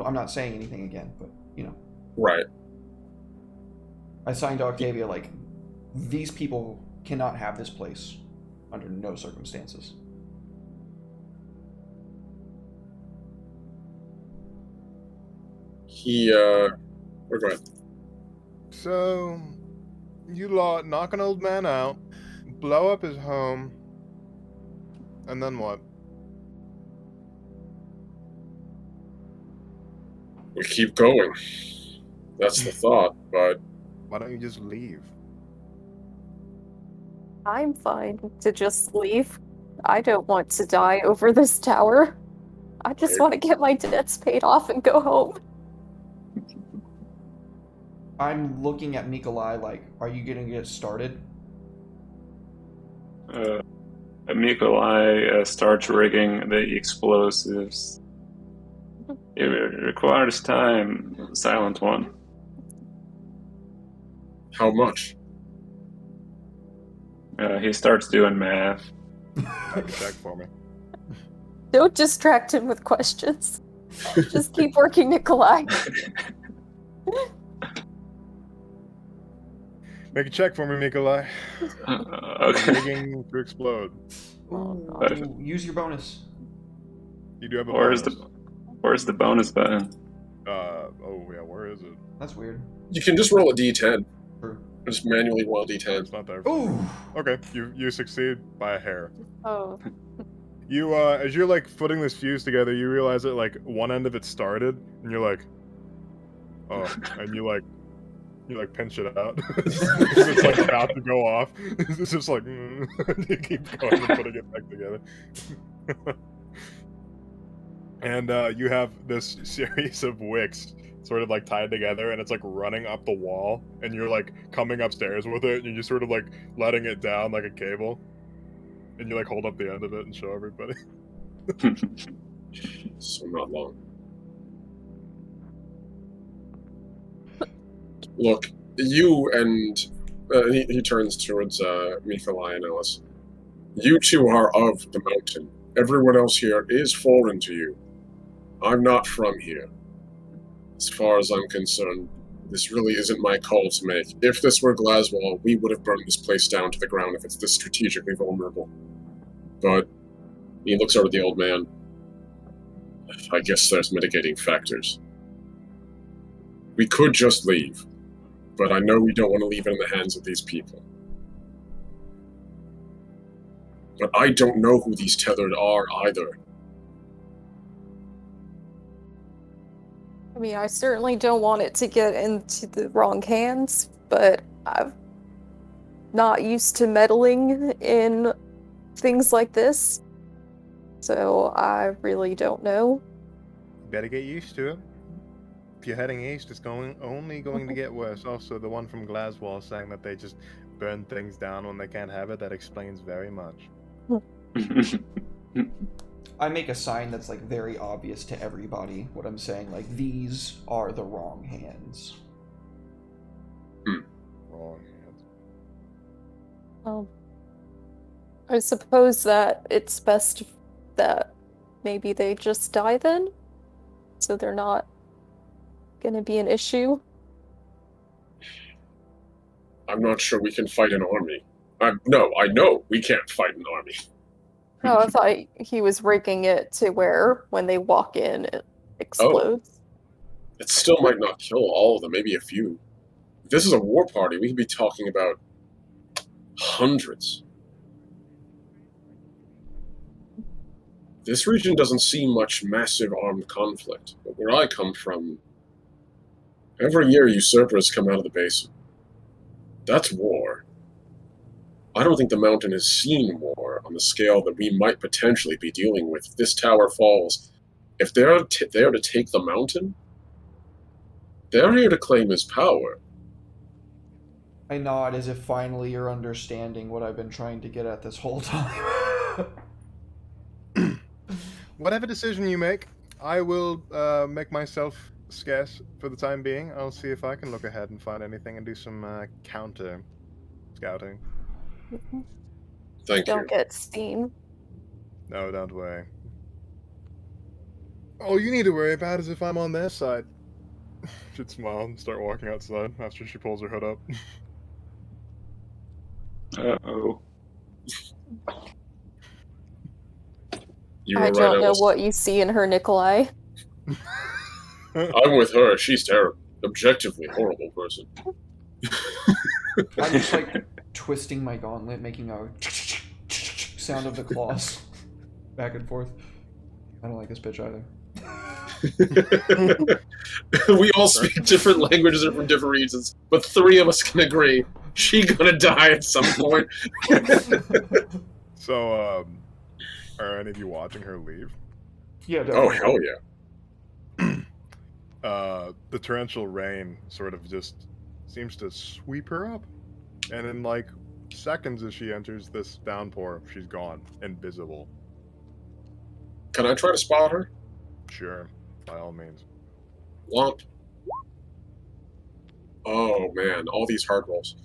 I'm not saying anything again, but, Right. I signed to Octavia, like, these people cannot have this place under no circumstances. Go ahead. So, you lot knock an old man out, blow up his home, and then what? We keep going. That's the thought, but Why don't you just leave? I'm fine to just leave. I don't want to die over this tower. I just want to get my debts paid off and go home. I'm looking at Nikolai like, are you going to get started? Nikolai starts rigging the explosives. It requires time, Silent One. how much? He starts doing math. Make a check for me. Don't distract him with questions. Just keep working, Nikolai. Make a check for me, Nikolai. Okay. Rigging to explode. Ooh, use your bonus. You do have a Where's bonus. the bonus button? Oh yeah, where is it? That's weird. You can just roll a d10. True. Just manually roll a d10. It's not there. Ooh. Okay, you succeed by a hair. Oh, You as you're like putting this fuse together, you realize that like one end of it started, and you're like, oh, and you pinch it out. It's like about to go off. It's just like you keep going and putting it back together. And you have this series of wicks sort of like tied together, and it's like running up the wall, and you're like coming upstairs with it, and you're just sort of like letting it down like a cable, and you like hold up the end of it and show everybody. So not long. Look, you and he turns towards Mifalai and Alice. You two are of the mountain. Everyone else here is foreign to you. I'm not from here. As far as I'm concerned, this really isn't my call to make. If this were Glaswell, we would have burned this place down to the ground if it's this strategically vulnerable. But he looks over at the old man. I guess there's mitigating factors. We could just leave, but I know we don't want to leave it in the hands of these people. But I don't know who these tethered are either. I mean, I certainly don't want it to get into the wrong hands, but I'm not used to meddling in things like this, so I really don't know. Better get used to it. If you're heading east, it's only going to get worse. Also, the one from Glaswell saying that they just burn things down when they can't have it, that explains very much. I make a sign that's like very obvious to everybody what I'm saying. Like, these are the wrong hands. Wrong hands. Well, I suppose that it's best that maybe they just die then, so they're not gonna be an issue. I'm not sure we can fight an army. I know we can't fight an army. No, I thought he was rigging it to where when they walk in, it explodes. It still might not kill all of them, maybe a few. If this is a war party, we could be talking about hundreds. This region doesn't see much massive armed conflict, but where I come from, every year usurpers come out of the basin. That's war. I don't think the mountain has seen war on the scale that we might potentially be dealing with. If this tower falls, if they're there to take the mountain, they're here to claim his power. I nod as if finally you're understanding what I've been trying to get at this whole time. Whatever decision you make, I will make myself scarce for the time being. I'll see if I can look ahead and find anything and do some counter scouting. Thank you. Don't get seen. No, don't worry. All you need to worry about is if I'm on their side. She'd smile and start walking outside after she pulls her hood up. Uh-oh. You were I right, don't know Alice. what you see in her, Nikolai. I'm with her. She's terrible. Objectively horrible person. I'm just like twisting my gauntlet, making a sound of the claws back and forth. I don't like this bitch either. We all speak different languages and from different reasons, but three of us can agree she gonna die at some point. So, are any of you watching her leave? Yeah, Oh, definitely. hell yeah. The torrential rain sort of just seems to sweep her up. And in like seconds as she enters this downpour, she's gone. Invisible. Can I try to spot her? Sure, by all means. Womp. Oh man, all these hard rolls.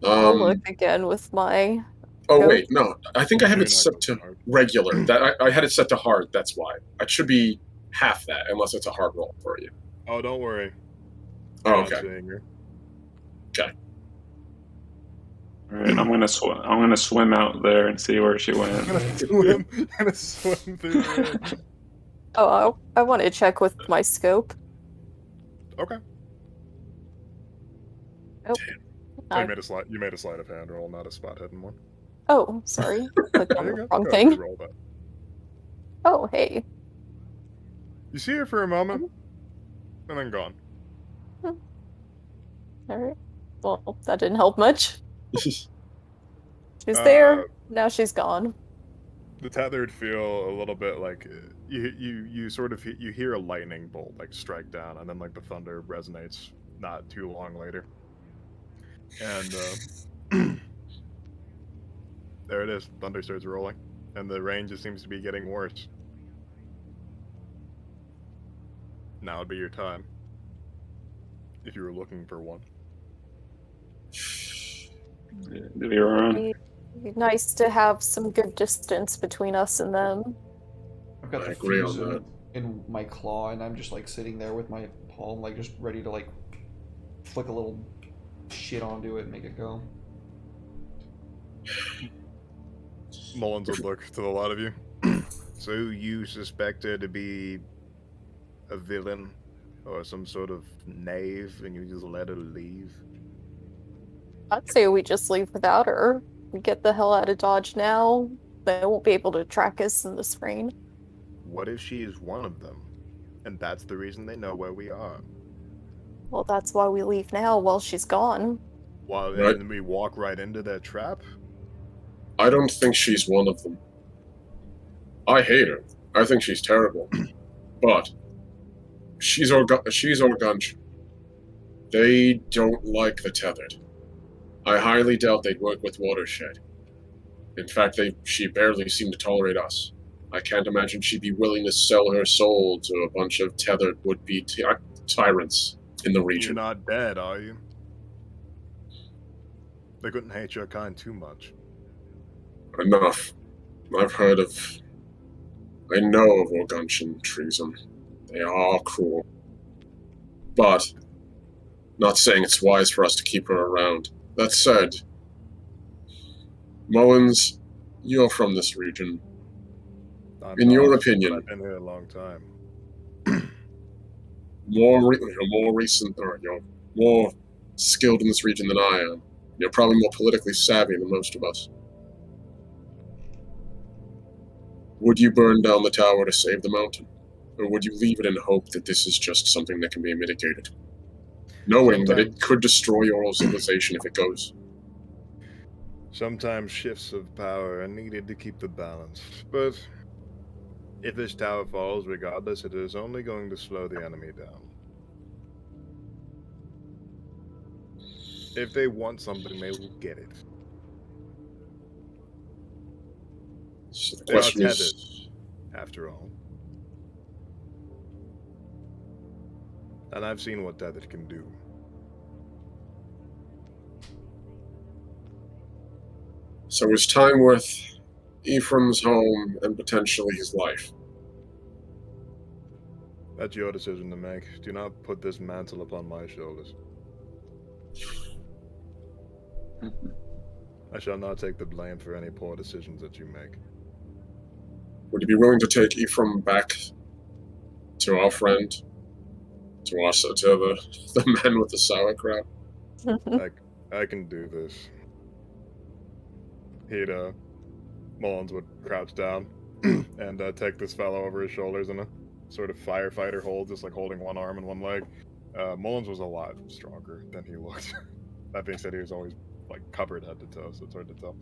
I'll look again with my... Oh wait, no. I think I have You're it not set going to hard. regular. That I had it set to hard, that's why. It should be half that, unless it's a hard roll for you. Oh, don't worry. Oh, I'm not okay. seeing her. All right, I'm gonna swim out there and see where she went. Gonna swim through the rain. Oh, I want to check with my scope. Okay. Oh, Oh, you made a sleight of hand roll, not a spot hidden one. oh, sorry. Clicked on There you the go. wrong Go ahead, thing. re-roll that. Oh, hey. You see her for a moment, Mm-hmm. and then gone. All right. Well, that didn't help much. She's Uh, there. Now she's gone. the tethered feel a little bit like you sort of you hear a lightning bolt like strike down, and then like the thunder resonates not too long later, and there it is. Thunder starts rolling, and the rain just seems to be getting worse. Now would be your time if you were looking for one. Do we run? It'd be nice to have some good distance between us and them. I've got I the agree on fuse that. in my claw, and I'm just like sitting there with my palm, like just ready to like flick a little shit onto it and make it go. Mullins would look to the lot of you. So you suspect her to be a villain or some sort of knave, and you just let her leave? I'd say we just leave without her. We get the hell out of Dodge now. They won't be able to track us in this rain. What if she is one of them, and that's the reason they know where we are? Well, that's why we leave now while she's gone. Well, Right. and we walk right into their trap? I don't think she's one of them. I hate her. I think she's terrible. But she's Orgunch. They don't like the tethered. I highly doubt they'd work with Watershed. In fact, she barely seemed to tolerate us. I can't imagine she'd be willing to sell her soul to a bunch of tethered would-be tyrants in the You're region. not dead, are you? They couldn't hate your kind too much. Enough. I know of Orguntian treason. They are cruel. But, not saying it's wise for us to keep her around. That said, Mullins, you're from this region. I'm In your not, opinion, but I've been here a long time. you're more skilled in this region than I am. You're probably more politically savvy than most of us. Would you burn down the tower to save the mountain? Or would you leave it in hope that this is just something that can be mitigated? Knowing that it could destroy your whole civilization if it goes. Sometimes shifts of power are needed to keep the balance, but if this tower falls, regardless, it is only going to slow the enemy down. If they want something, they will get it. So the They are question tethered, is, after all. And I've seen what tethered can do. so is time worth Ephraim's home and potentially his life? That's your decision to make. Do not put this mantle upon my shoulders. I shall not take the blame for any poor decisions that you make. Would you be willing to take Ephraim back to our friend? To the man with the sauerkraut? I can do this. Mullins would crouch down and take this fellow over his shoulders in a sort of firefighter hold, just like holding one arm and one leg. Mullins was a lot stronger than he looked. That being said, he was always like covered head to toe, so it's hard to tell.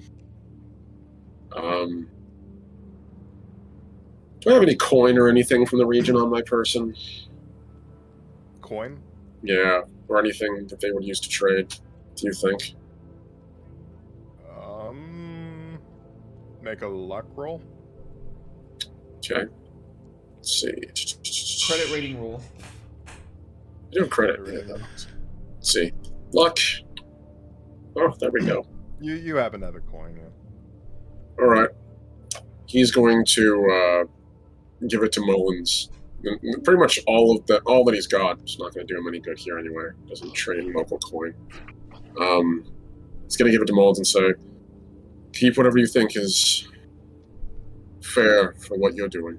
Do I have any coin or anything from the region on my person? Coin? Yeah, or anything that they would use to trade, do you think? Make a luck roll. Okay. Let's see. Credit rating rule. I do credit. Let's see. Luck. Oh, there we go. You happen to have a coin, yeah. Alright. He's going to give it to Mullins. Pretty much all that he's got is not going to do him any good here anyway. Doesn't trade local coin. He's going to give it to Mullins and say, keep whatever you think is fair for what you're doing.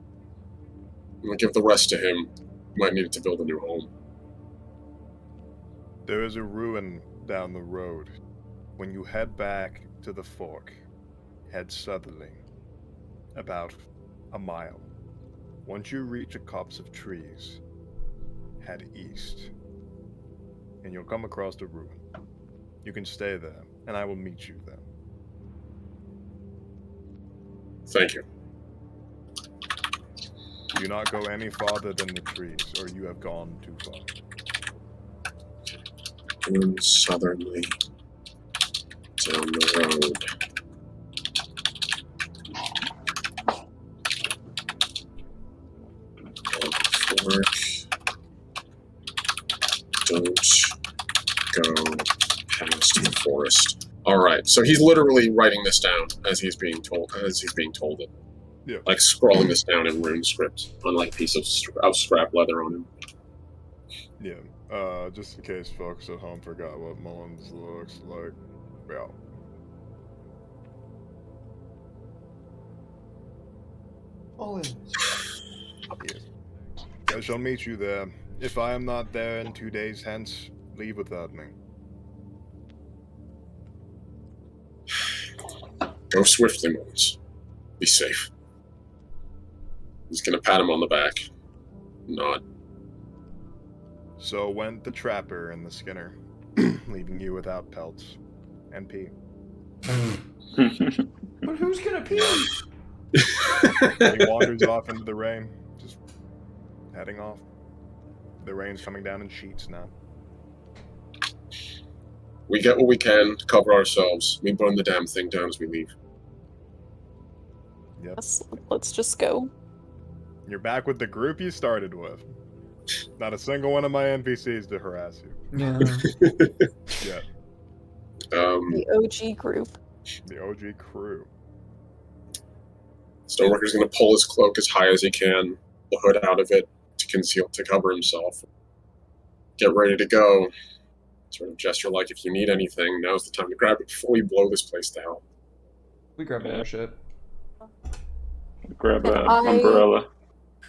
I'm going to give the rest to him. Might need it to build a new home. There is a ruin down the road. When you head back to the fork, head southerly, about a mile. Once you reach a copse of trees, head east, and you'll come across the ruin. You can stay there, and I will meet you there. Thank you. Do not go any farther than the trees, or you have gone too far. Turn southerly down the road. Fork. Don't go past the forest. All right, so he's literally writing this down as he's being told it. Yeah. Like scrolling this down in rune script on like a piece of scrap leather on him. Yeah. Just in case folks at home forgot what Mullins looks like. Yeah. Mullins. Yes. I shall meet you there. If I am not there in 2 days hence, leave without me. Go swiftly, Mullins. Be safe. He's gonna pat him on the back. Nod. So went the trapper and the skinner, leaving you without pelts and pee. But who's gonna pee? He wanders off into the rain, just heading off. The rain's coming down in sheets now. We get what we can to cover ourselves. We burn the damn thing down as we leave. Yep. Let's just go. You're back with the group you started with. Not a single one of my NPCs to harass you. Yeah. Yet. The OG group. The OG crew. Stoneworker's gonna pull his cloak as high as he can, the hood out of it to cover himself. Get ready to go. Sort of gesture like, if you need anything, now's the time to grab it before we blow this place down. We grabbed our shit. Grab an I- umbrella.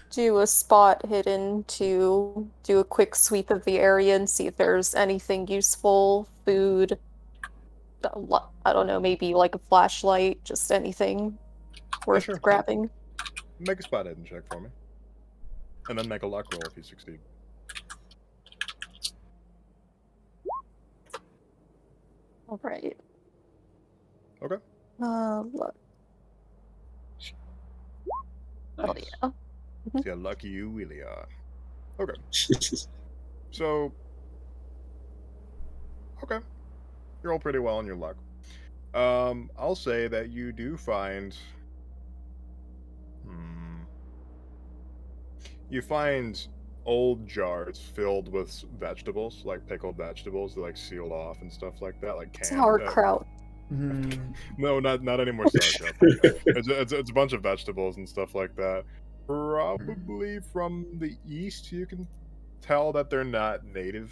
Do a spot hidden to do a quick sweep of the area and see if there's anything useful, food, I don't know, maybe like a flashlight, just anything worth sure. grabbing. Make a spot hidden check for me. And then make a luck roll if you succeed. All right. Okay. Look. Oh Nice. yeah. See how lucky you really are. Okay. So, okay. You roll pretty well on your luck. I'll say that you do find... You find old jars filled with vegetables, like pickled vegetables, like sealed off and stuff like that, like canned. Sauerkraut. No, not anymore sauerkraut. It's a bunch of vegetables and stuff like that. Probably from the east, you can tell that they're not native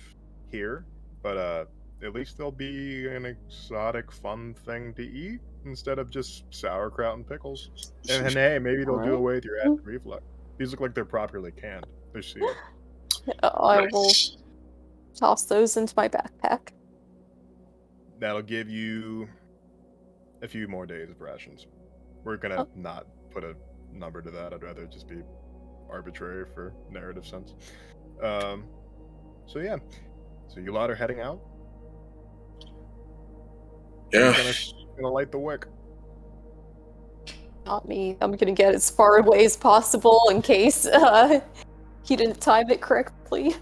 here, but at least they'll be an exotic, fun thing to eat instead of just sauerkraut and pickles. And hey, maybe they'll do away with your acid reflux. These look like they're properly canned. They're sealed. I will toss those into my backpack. That'll give you a few more days of rations. We're gonna not put a number to that. I'd rather it just be arbitrary for narrative sense. So yeah. So you lot are heading out. Yeah. Gonna light the wick. Not me. I'm gonna get as far away as possible in case he didn't time it correctly.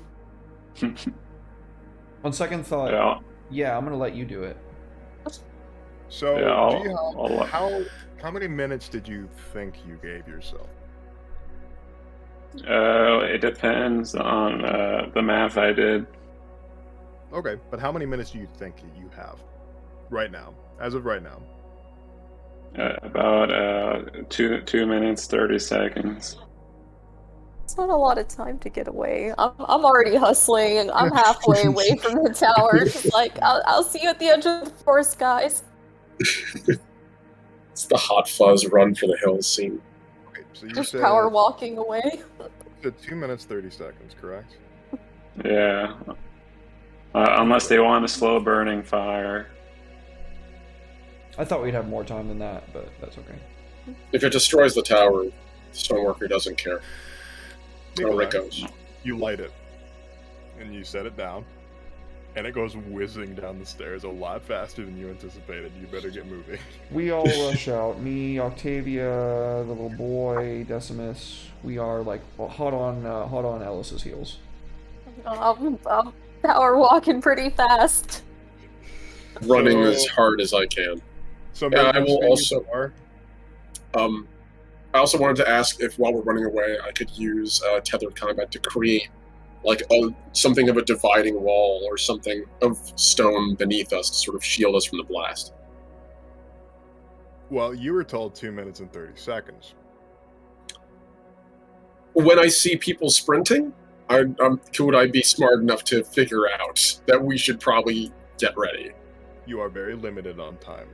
On second thought, yeah, I'm gonna let you do it. So, Yeah, how many minutes did you think you gave yourself? It depends on the math I did. Okay, but how many minutes do you think you have right now, as of right now? About 2 minutes 30 seconds. It's not a lot of time to get away. I'm already hustling, and I'm halfway away from the tower. Just like, I'll see you at the edge of the forest, guys. It's the hot fuzz run for the hills scene. Okay, so you Just said power walking away. 2 minutes 30 seconds, correct? Yeah. Unless they want a slow burning fire. I thought we'd have more time than that, but that's okay. If it destroys the tower, the stoneworker doesn't care. Nikolai, It goes. you light it, and you set it down, and it goes whizzing down the stairs a lot faster than you anticipated. You better get moving. We all rush out. Me, Octavia, the little boy, Decimus. We are like hot on Ellis's heels. I'm power walking pretty fast. Running as hard as I can. So I will also. Are. I also wanted to ask if, while we're running away, I could use tethered combat to create like something of a dividing wall or something of stone beneath us to sort of shield us from the blast. Well, you were told 2 minutes and 30 seconds. When I see people sprinting, could I be smart enough to figure out that we should probably get ready? You are very limited on time.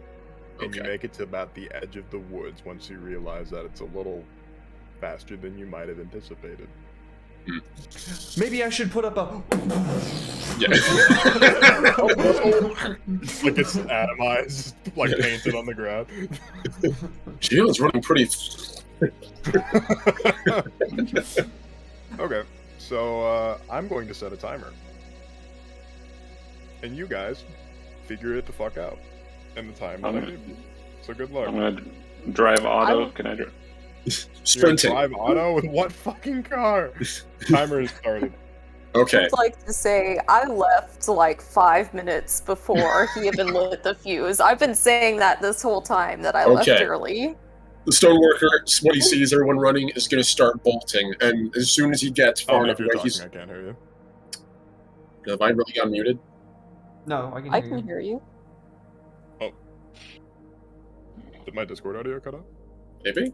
And you Okay. make it to about the edge of the woods once you realize that it's a little faster than you might have anticipated. Maybe I should put up a. Yeah. Like it's atomized, like painted on the ground. Gio's running pretty. Okay, so I'm going to set a timer. And you guys figure it the fuck out. And the time that I give you. So good luck. I'm gonna drive auto. Can I drive? Sprinting. Drive auto with what fucking car? Timer is started. Okay. I'd like to say I left like 5 minutes before he even lit the fuse. I've been saying that this whole time that I left Okay. early. The stoneworker, when he sees everyone running, is going to start bolting, and as soon as he gets far enough If you're away, talking, he's. I can't hear you. Have I really got muted? No, I can I hear can you. hear you. Did my Discord audio cut out? Maybe.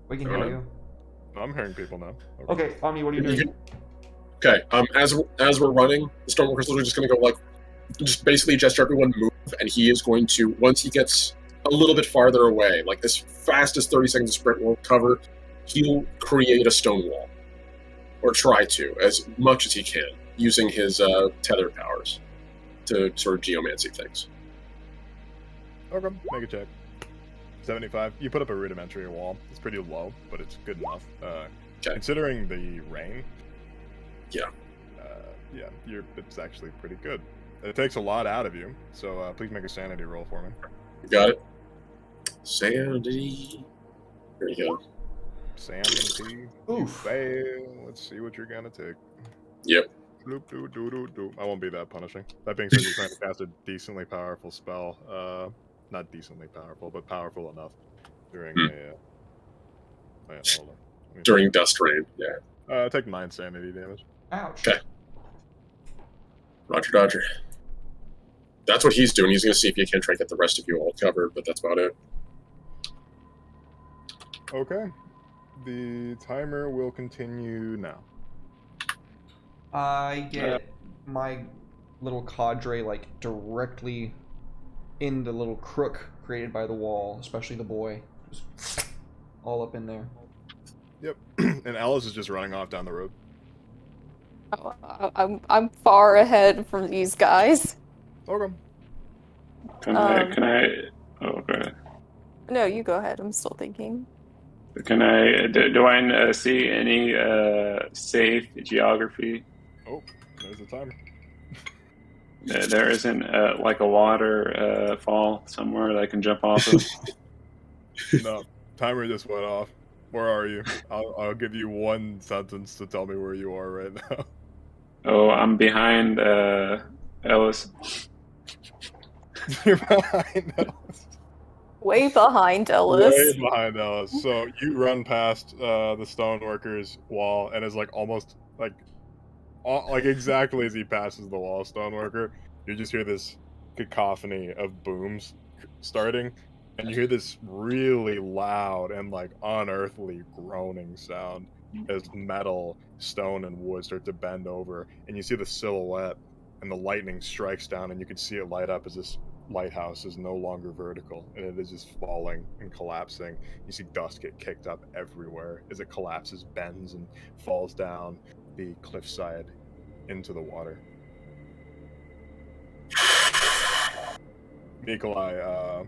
We can hear you. No, I'm hearing people now. Okay, Omni, what are you doing? Okay. As we're running, the stoneworker's literally just going to go like, just basically gesture everyone move, and he is going to, once he gets a little bit farther away, like as fast as 30 seconds of sprint will cover, he'll create a stone wall, or try to, as much as he can, using his tether powers to sort of geomancy things. Okay, make a check. 75. You put up a rudimentary wall. It's pretty low, but it's good enough. Considering the rain. Yeah. It's actually pretty good. It takes a lot out of you, so please make a sanity roll for me. You got it? Sanity. There you go. Sanity. Oof. Fail. Let's see what you're gonna take. Yep. Bloop, doo, doo, doo, doo. I won't be that punishing. That being said, you're trying to cast a decently powerful spell. Not decently powerful, but powerful enough during a. Hold on. During dust rain, yeah. Take 9 sanity damage. Ouch. Okay. Roger, Dodger. That's what he's doing. He's going to see if he can try to get the rest of you all covered, but that's about it. Okay. The timer will continue now. I get my little cadre like directly in the little crook created by the wall, especially the boy. Just all up in there. Yep. And Alice is just running off down the road. I'm far ahead from these guys. Okay. Can I? Oh, okay. No, you go ahead. I'm still thinking. Can I? Do I see any safe geography? Oh, there's the timer. There isn't like a water fall somewhere that I can jump off of. No, timer just went off. Where are you? I'll give you one sentence to tell me where you are right now. Oh, I'm behind Ellis. You're behind Ellis. Way behind Ellis. Way behind Ellis. So you run past the stoneworker's wall, and it's like almost like exactly as he passes the wall, stoneworker, you just hear this cacophony of booms starting, and you hear this really loud and like unearthly groaning sound as metal, stone, and wood start to bend over, and you see the silhouette, and the lightning strikes down, and you can see it light up as this lighthouse is no longer vertical, and it is just falling and collapsing. You see dust get kicked up everywhere as it collapses, bends, and falls down the cliffside into the water. Nikolai,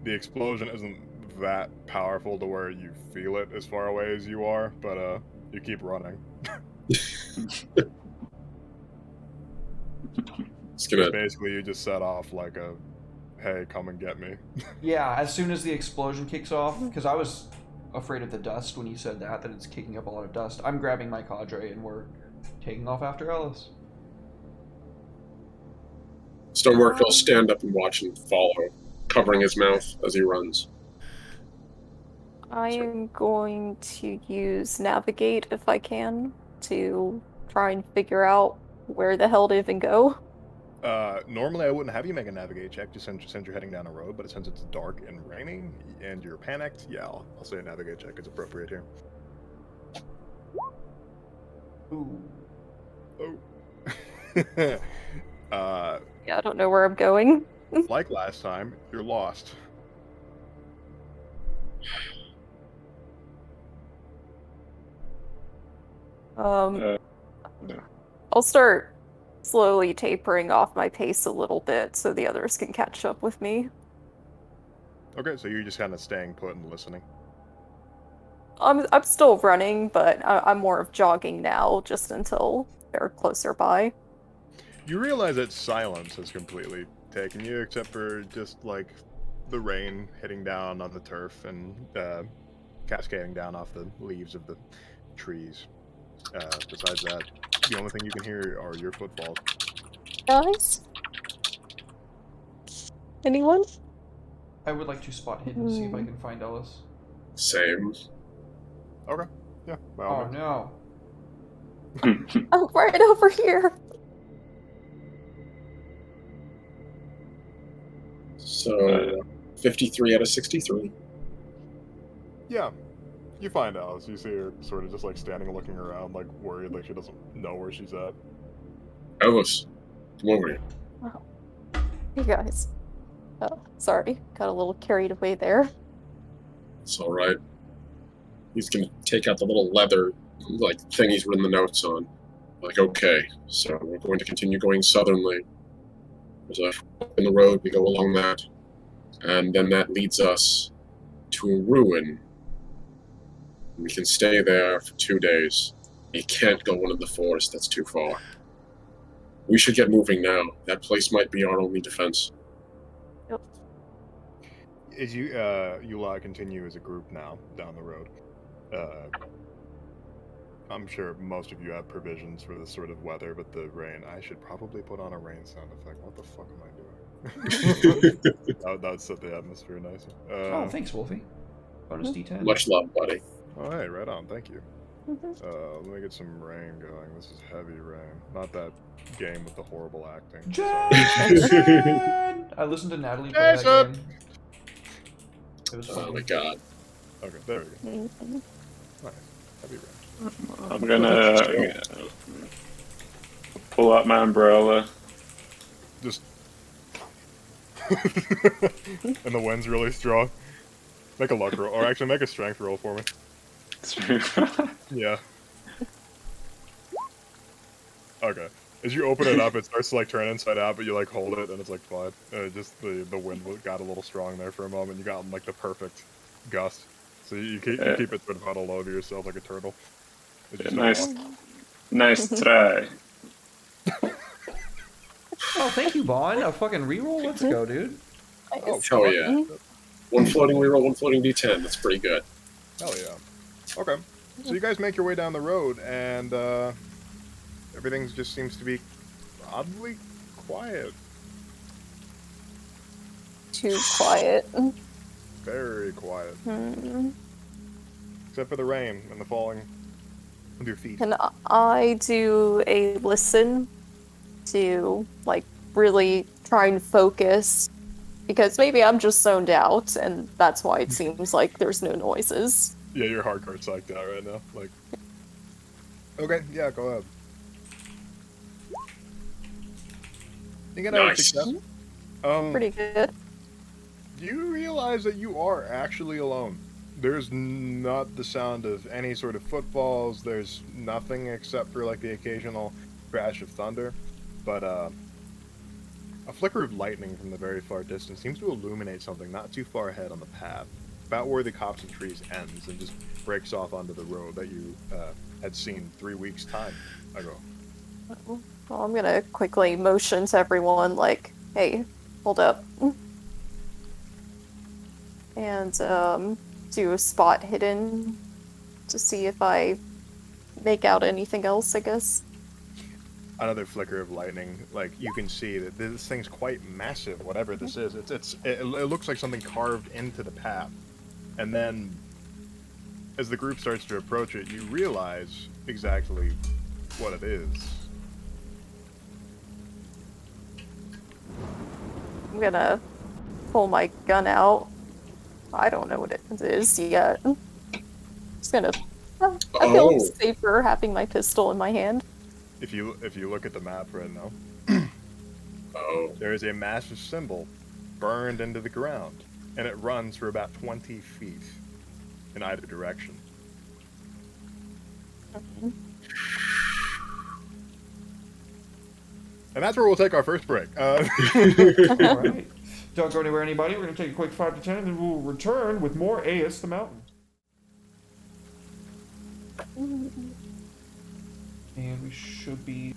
the explosion isn't that powerful to where you feel it as far away as you are, but you keep running. It's gonna. Basically, you just set off like a, hey, come and get me. Yeah, as soon as the explosion kicks off, because I was afraid of the dust when you said that it's kicking up a lot of dust. I'm grabbing my cadre and we're taking off after Ellis. Stonework will stand up and watch and follow, covering his mouth as he runs. I am going to use navigate if I can to try and figure out where the hell to even go. Normally I wouldn't have you make a navigate check just since you're heading down a road, but since it's dark and raining and you're panicked, yeah, I'll say a navigate check is appropriate here. Ooh. Oh. Yeah, I don't know where I'm going. Like last time, you're lost. No. I'll start slowly tapering off my pace a little bit so the others can catch up with me. Okay, so you're just kind of staying put and listening. I'm still running, but I'm more of jogging now, just until they're closer by. You realize that silence has completely taken you, except for just like the rain hitting down on the turf and cascading down off the leaves of the trees. Besides that, the only thing you can hear are your footfalls. Guys? Anyone? I would like to spot hidden to see if I can find Ellis. Same. Okay, yeah. By all Oh means. no. I'm right over here. So, 53 out of 63. Yeah. You find Alice. You see her sort of just like standing looking around, like worried, like she doesn't know where she's at. Ellis, come over here. You guys. Oh, sorry. Got a little carried away there. It's all right. He's gonna take out the little leather like thing he's written the notes on. Like, okay, so we're going to continue going southernly. There's a fork in the road. We go along that, and then that leads us to a ruin. We can stay there for 2 days. You can't go into the forest. That's too far. We should get moving now. That place might be our only defense. Yep. As you lot continue as a group now down the road, I'm sure most of you have provisions for this sort of weather, but the rain, I should probably put on a rain sound effect. What the fuck am I doing? that would set the atmosphere nicer. Oh, thanks, Wolfie. Bonus D10. Much love, buddy. Oh, hey, right on. Thank you. Mhm. Let me get some rain going. This is heavy rain. Not that game with the horrible acting. Jason! I listened to Natalie play that Jason! game. It was Oh fun. my god. Okay, there we go. Mhm. Nice. Heavy rain. I'm gonna pull out my umbrella. Just... and the wind's really strong. Make a luck roll, or actually make a strength roll for me. Yeah. Okay. As you open it up, it starts to like turn inside out, but you like hold it and it's like fine. Just the wind got a little strong there for a moment. You got like the perfect gust, so you keep it sort of huddled over yourself like a turtle. Nice, nice try. Oh, thank you, Bond. A fucking reroll? Let's go, dude. Oh, Oh yeah. One floating reroll, one floating d10. That's pretty good. Hell yeah. Okay. So you guys make your way down the road, and everything just seems to be oddly quiet. Too quiet. Very quiet. Hmm. Except for the rain and the falling of your feet. Can I do a listen to, like, really try and focus? Because maybe I'm just zoned out, and that's why it seems like there's no noises. Yeah, you're hardcore psyched out right now. Like, okay, yeah, go ahead. You get out of Nice. success. Pretty good. You realize that you are actually alone. There's not the sound of any sort of footfalls. There's nothing except for like the occasional crash of thunder. But A flicker of lightning from the very far distance seems to illuminate something not too far ahead on the path, about where the copse and trees ends, and just breaks off onto the road that you had seen 3 weeks' time ago. Well, I'm gonna quickly motion to everyone, like, hey, hold up. And do a spot hidden to see if I make out anything else, I guess. Another flicker of lightning. Like, you can see that this thing's quite massive, whatever this is. It looks like something carved into the path. And then, as the group starts to approach it, you realize exactly what it is. I'm gonna pull my gun out. I don't know what it is yet. Just gonna. I feel Oh. safer having my pistol in my hand. If you look at the map right now, Oh. there is a massive symbol burned into the ground, and it runs for about 20 feet in either direction. And that's where we'll take our first break. All right. Don't go anywhere, anybody. We're going to take a quick 5 to 10, and then we'll return with more AEUS the Mountain. And we should be...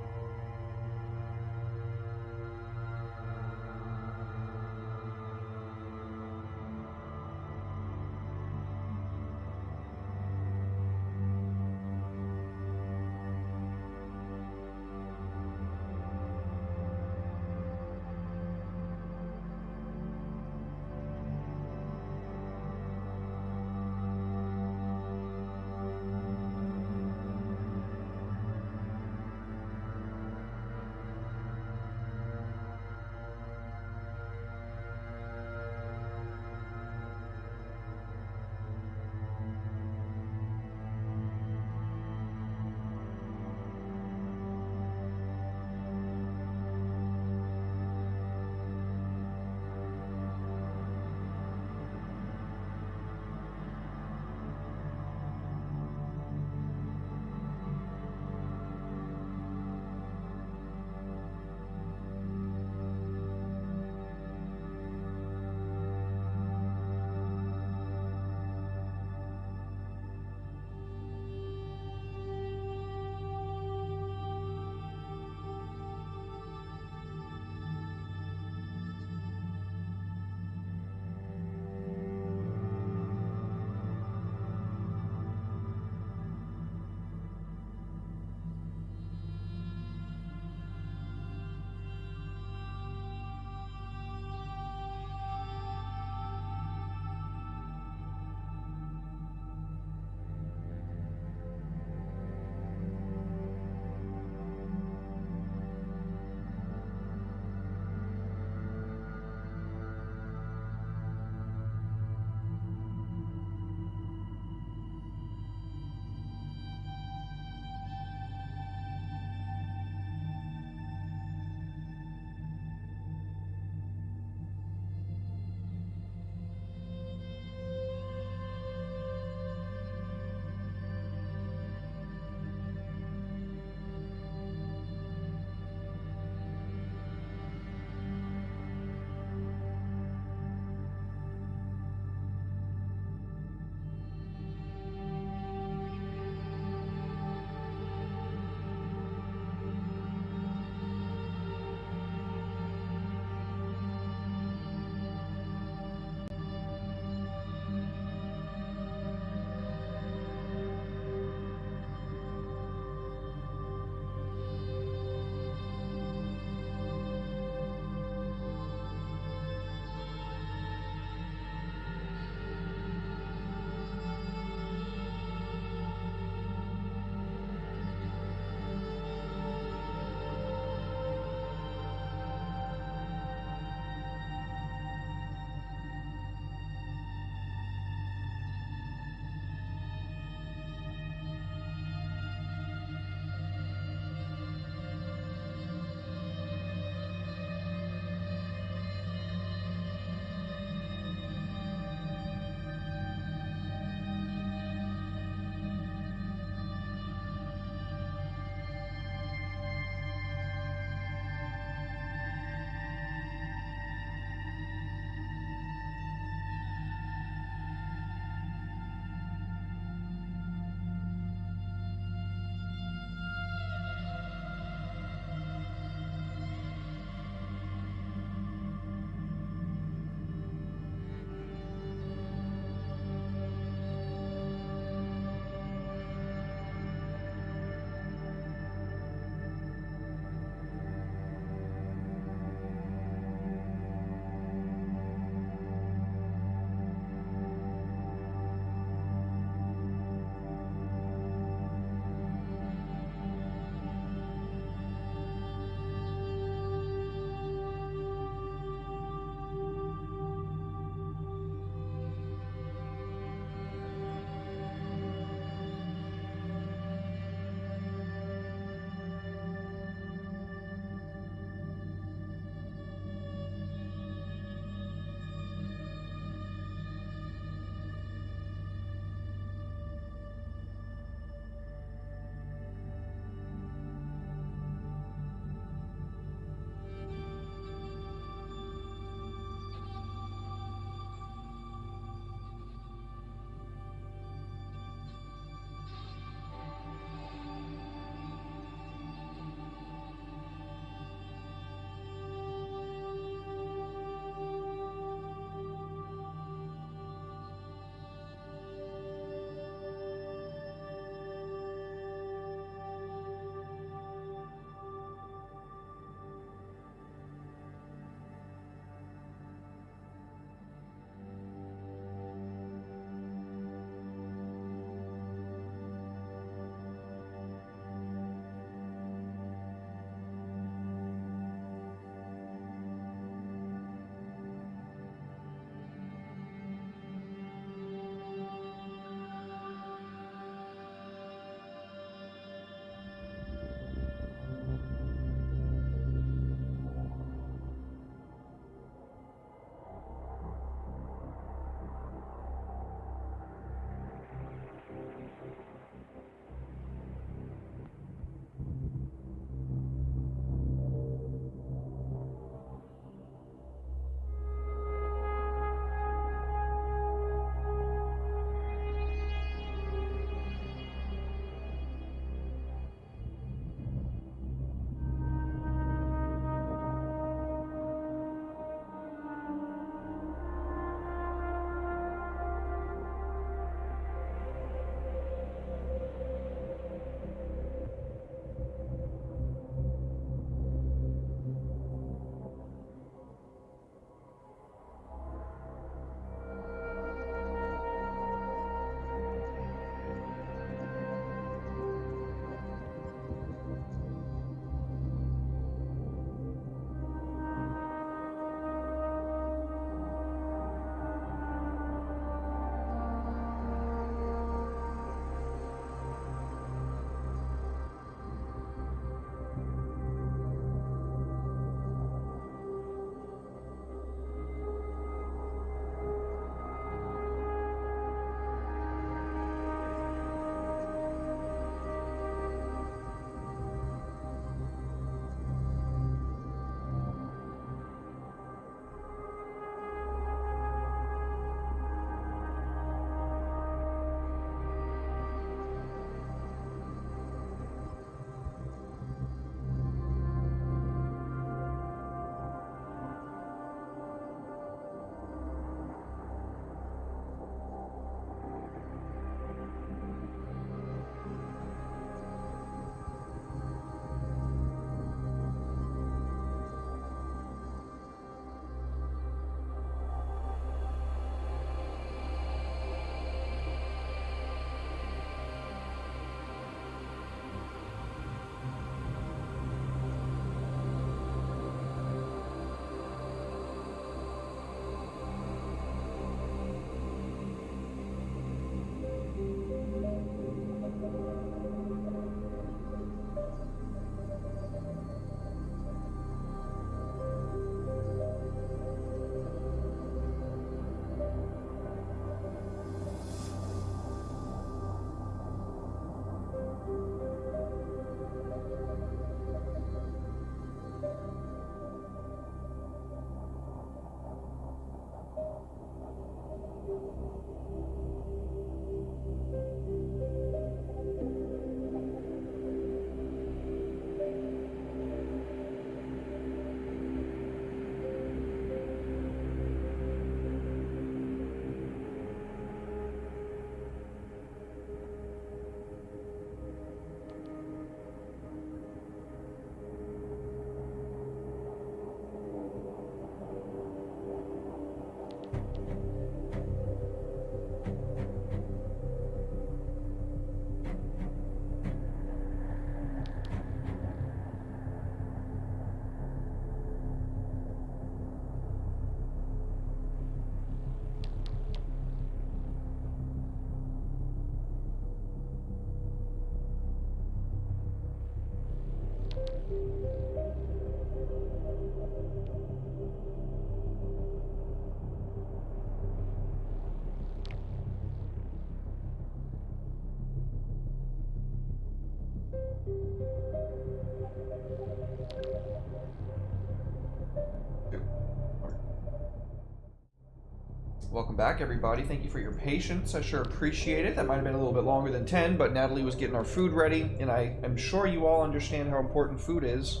Welcome back, everybody. Thank you for your patience. I sure appreciate it. That might have been a little bit longer than 10, but Natalie was getting our food ready, and I am sure you all understand how important food is.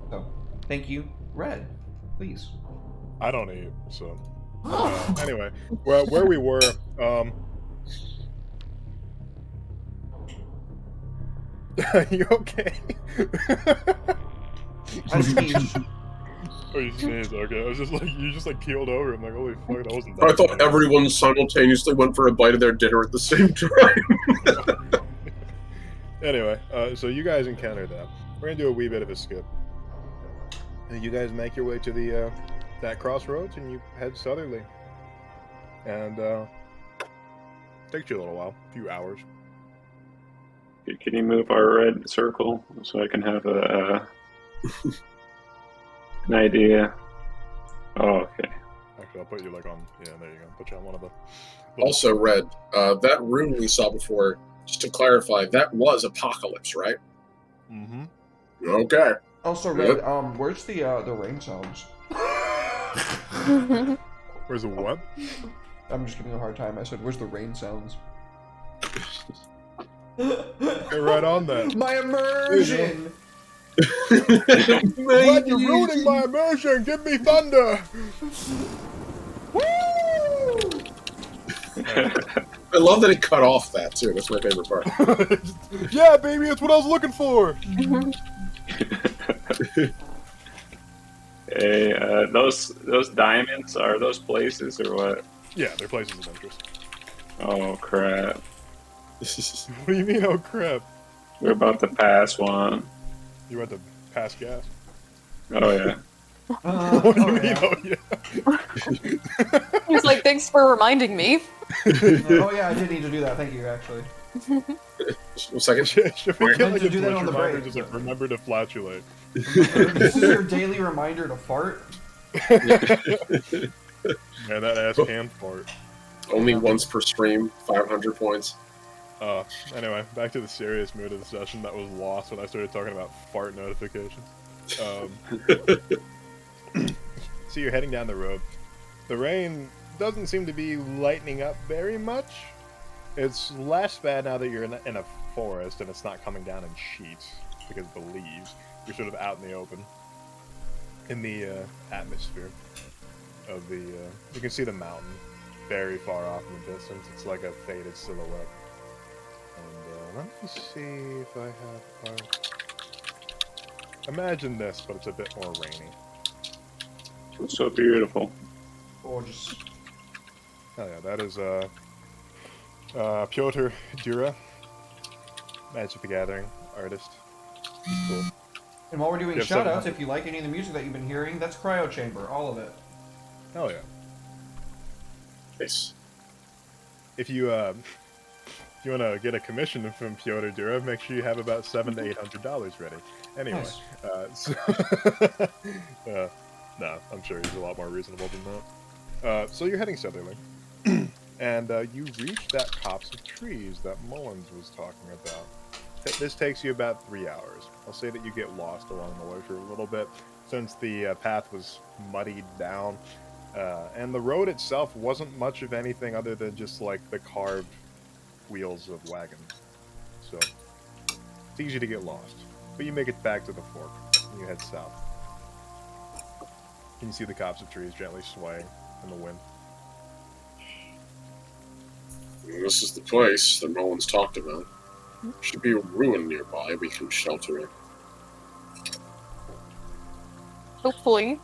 So, thank you. Red, please. I don't eat, so... anyway, well, where we were, you okay? I sneezed. Oh, you sneezed, okay. I was just like, you just like keeled over. I'm like, holy fuck, that wasn't I that thought bad. everyone simultaneously went for a bite of their dinner at the same time. Anyway, so you guys encountered that. We're gonna do a wee bit of a skip. And you guys make your way to the, that crossroads, and you head southerly. And, takes you a little while, a few hours. Can you move our red circle so I can have an idea? Oh, okay. Actually, I'll put you like on, yeah, there you go. Put you on one of the... Also, Red, that rune we saw before, just to clarify, that was Apocalypse, right? Mm-hmm. Okay. Also, Red, where's the rain sounds? Where's the what? I'm just giving you a hard time. I said, where's the rain sounds? Get right on that. My immersion! What? You're ruining my immersion! Give me thunder! I love that it cut off that, too. That's my favorite part. Yeah, baby, that's what I was looking for! Hey, those diamonds, are those places or what? Yeah, they're places of interest. Oh crap. What do you mean, oh crap? We're about to pass one. You went to pass gas? Oh yeah. What do you mean, oh yeah? He's like, thanks for reminding me. Oh yeah, I did need to do that. Thank you, actually. 1 second. Should we We're get meant like to a do that push on the reminder, break, just like but- remember to flatulate? This is your daily reminder to fart? Man, that ass can fart. Only once per stream, 500 points. Anyway, back to the serious mood of the session that was lost when I started talking about fart notifications. So you're heading down the road. The rain doesn't seem to be lightening up very much. It's less bad now that you're in a forest and it's not coming down in sheets because of the leaves. You're sort of out in the open, in the atmosphere of the. You can see the mountain very far off in the distance. It's like a faded silhouette. And let me see if I have art. Imagine this, but it's a bit more rainy. It's so beautiful. Gorgeous. Oh yeah, that is Piotr Dura, Magic the Gathering artist. He's cool. And while we're doing You have shoutouts, 700. if you like any of the music that you've been hearing, that's Cryo Chamber, all of it. Oh yeah. Nice. If you want to get a commission from Piotr Dura, make sure you have about $700 to $800 ready. Anyway, Nice. no, I'm sure he's a lot more reasonable than that. So you're heading southerly, and you reach that copse of trees that Mullins was talking about. This takes you about 3 hours. I'll say that you get lost along the way for a little bit, since the path was muddied down. And the road itself wasn't much of anything other than just like the carved wheels of wagons. So it's easy to get lost. But you make it back to the fork and you head south. You can see the copse of trees gently swaying in the wind. This is the place that Roland's talked about. Should be a ruin nearby we can shelter it. Hopefully.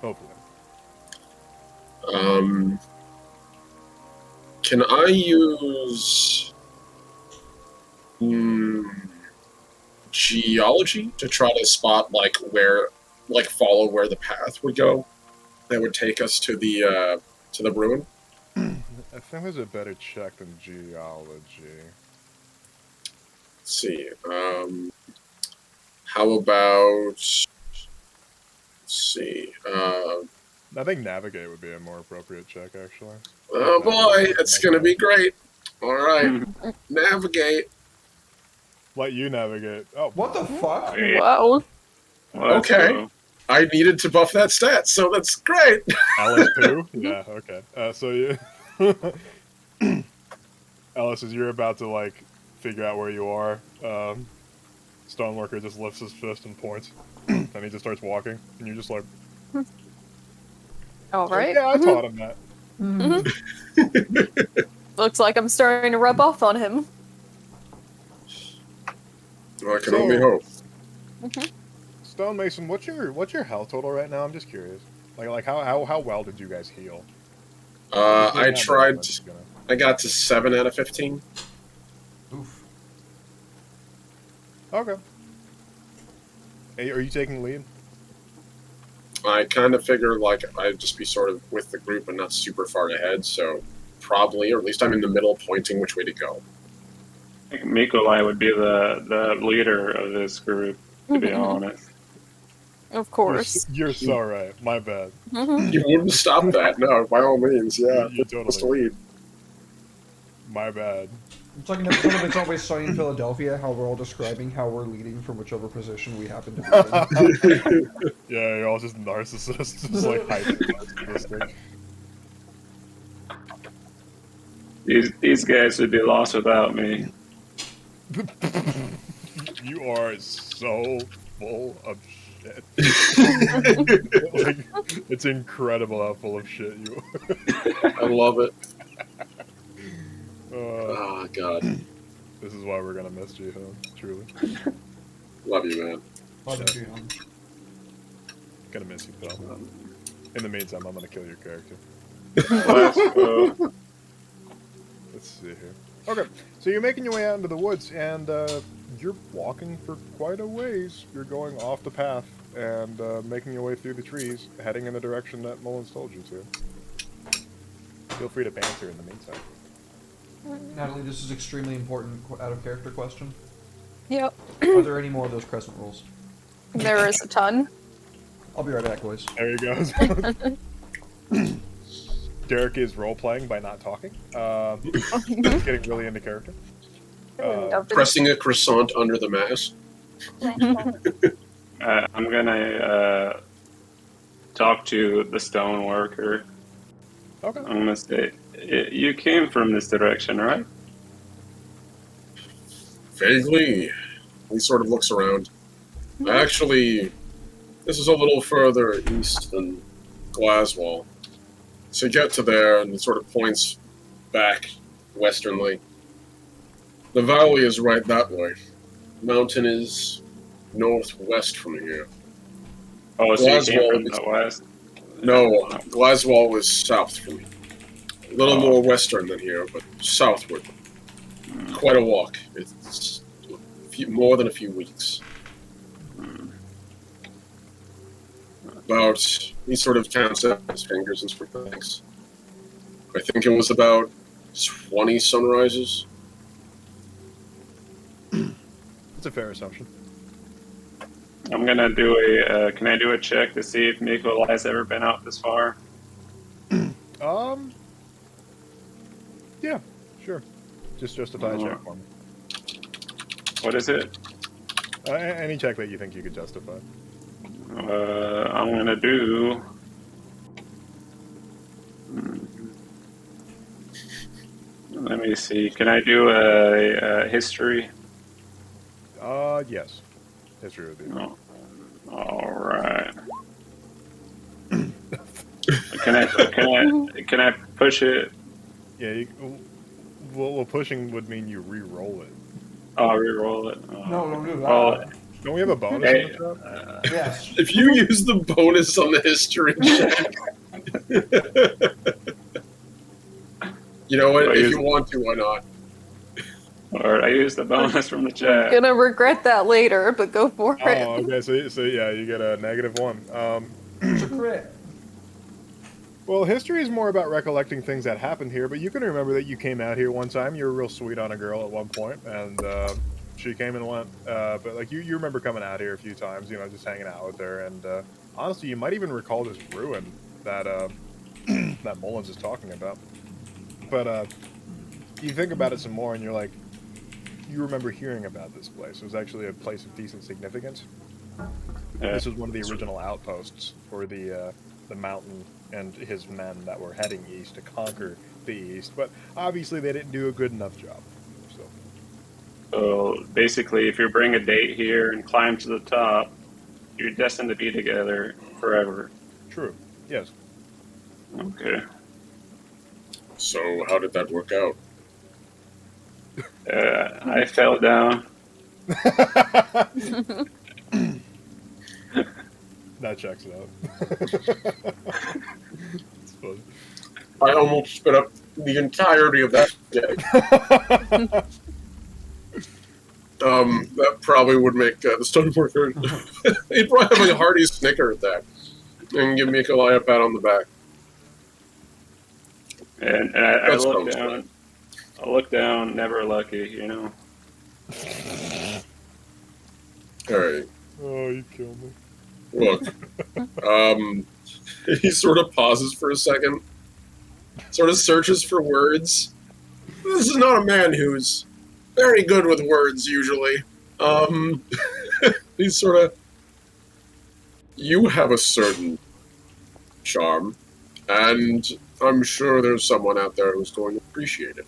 Hopefully. Can I use geology to try to spot follow where the path would go that would take us to the ruin? I think there's a better check than geology. Let's see. How about? Let's see. I think navigate would be a more appropriate check, actually. Oh boy, it's gonna be great. All right, navigate. Let you navigate. Oh, What the fuck? Wow. Well, Okay. I needed to buff that stat, so that's great. LS2? Yeah, okay. So you... Ellis, as you're about to, like, figure out where you are, Stoneworker just lifts his fist and points. And he just starts walking. And you're just like... All right. Yeah, I taught him that. Looks like I'm starting to rub off on him. Well, I can only hope. Stonemason, what's your health total right now? I'm just curious. Like how well did you guys heal? I tried. I got to 7 out of 15. Oof. Okay. Hey, are you taking the lead? I kind of figured like I'd just be sort of with the group and not super far ahead, so probably, or at least I'm in the middle, pointing which way to go. I think Mikolai would be the leader of this group, to be honest. Of course. You're so right. My bad. You wouldn't stop that, no. By all means, yeah. You Just totally. lead. My bad. It's like an episode of It's Always Sunny in Philadelphia, how we're all describing how we're leading from whichever position we happen to be in. Yeah, you're all just narcissists, just like hyper narcissistic. These guys would be lost without me. You are so full of shit. Like, it's incredible how full of shit you are. I love it. Uh, Oh, God. this is why we're gonna miss you, huh? Truly. Love you, man. Love you, Jim. Gonna miss you, pal. In the meantime, I'm gonna kill your character. Let's go. Let's see here. Okay, so you're making your way out into the woods, and you're walking for quite a ways. You're going off the path and making your way through the trees, heading in the direction that Mullins told you to. Feel free to banter in the meantime. Natalie, this is extremely important out of character question. Yep. Are there any more of those crescent rolls? There is a ton. I'll be right back, boys. There he goes. Derek is role-playing by not talking. Getting really into character. Pressing a croissant under the mask. I'm gonna talk to the stoneworker. Okay. I'm gonna say, you came from this direction, right? Vaguely. He sort of looks around. Actually, this is a little further east than Glaswell. So you get to there, and it sort of points back westernly. The valley is right that way. The mountain is northwest from here. Oh, so you came Glaswell from is- the west? No, Glaswell is south from here. A little more western than here, but southward. Quite a walk. It's more than a few weeks. About, he sort of counts out his fingers and sort of thinks. I think it was about 20 sunrises. That's a fair assumption. I'm gonna do a. Can I do a check to see if Mikolai's ever been out this far? Yeah, sure. Just justify a check for me. What is it? Any check that you think you could justify. I'm gonna do Let me see. Can I do a history? Yes. History would be. No. All right. Can I push it? Yeah. Well, pushing would mean you re-roll it. I'll re-roll it. No, don't do that. Well, Don't we have a bonus hey, in the trap? Yes. If you use the bonus on the history check, you know what? Well, If use- you want to, why not? or I used the bonus from the I'm chat. gonna regret that later, but go for it. Oh, okay. So yeah, you get a -1. It's a crit. Well, history is more about recollecting things that happened here, but you can remember that you came out here one time. You were real sweet on a girl at one point, and she came and went. But like you remember coming out here a few times, you know, just hanging out with her. And honestly, you might even recall this ruin that that Mullins is talking about. But you think about it some more, and you're like, you remember hearing about this place. It was actually a place of decent significance. This was one of the original outposts for the mountain and his men that were heading east to conquer the east, but obviously they didn't do a good enough job. So basically, if you bring a date here and climb to the top, you're destined to be together forever. True. Yes. Okay. So, how did that work out? I fell down. That checks it out. It's fun. I almost spit up the entirety of that day. That probably would make the stoneworker. He'd probably have a hearty snicker at that, and give Nikolai a pat on the back. And I That look sounds down. good. I look down, never lucky, you know. All right. Oh, you killed me. Look, he sort of pauses for a second, sort of searches for words. This is not a man who's very good with words, usually. He's sort of... You have a certain charm, and I'm sure there's someone out there who's going to appreciate it.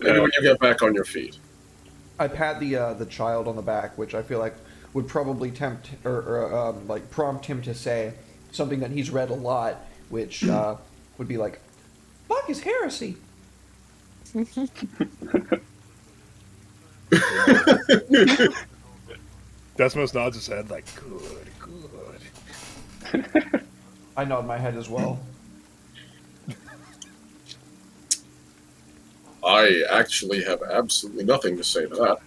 Maybe when you get back on your feet. I pat the child on the back, which I feel like would probably tempt or like prompt him to say something that he's read a lot, which would be like, "Fuck is heresy." Desmos nods his head like, good. I nod my head as well. I actually have absolutely nothing to say to that.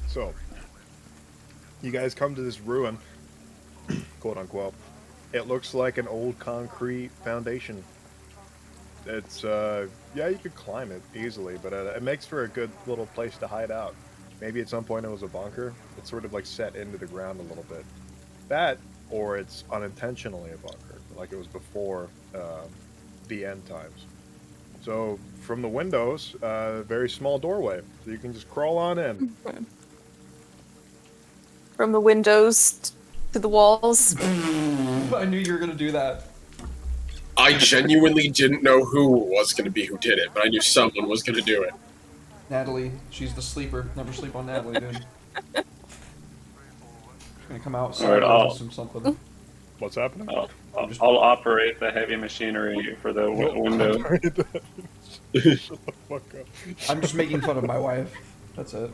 So, you guys come to this ruin, quote unquote. It looks like an old concrete foundation. It's, yeah, you could climb it easily, but it makes for a good little place to hide out. Maybe at some point it was a bunker. It's sort of like set into the ground a little bit. That, or it's unintentionally a bunker, like it was before the end times. So, from the windows, very small doorway, so you can just crawl on in. From the windows to the walls. I knew you were gonna do that. I genuinely didn't know who was going to be who did it, but I knew someone was going to do it. Natalie, she's the sleeper. Never sleep on Natalie, dude. She's gonna come out All right, I'll- from something. What's happening? I'll operate the heavy machinery for the window. Shut the fuck up. I'm just making fun of my wife. That's it.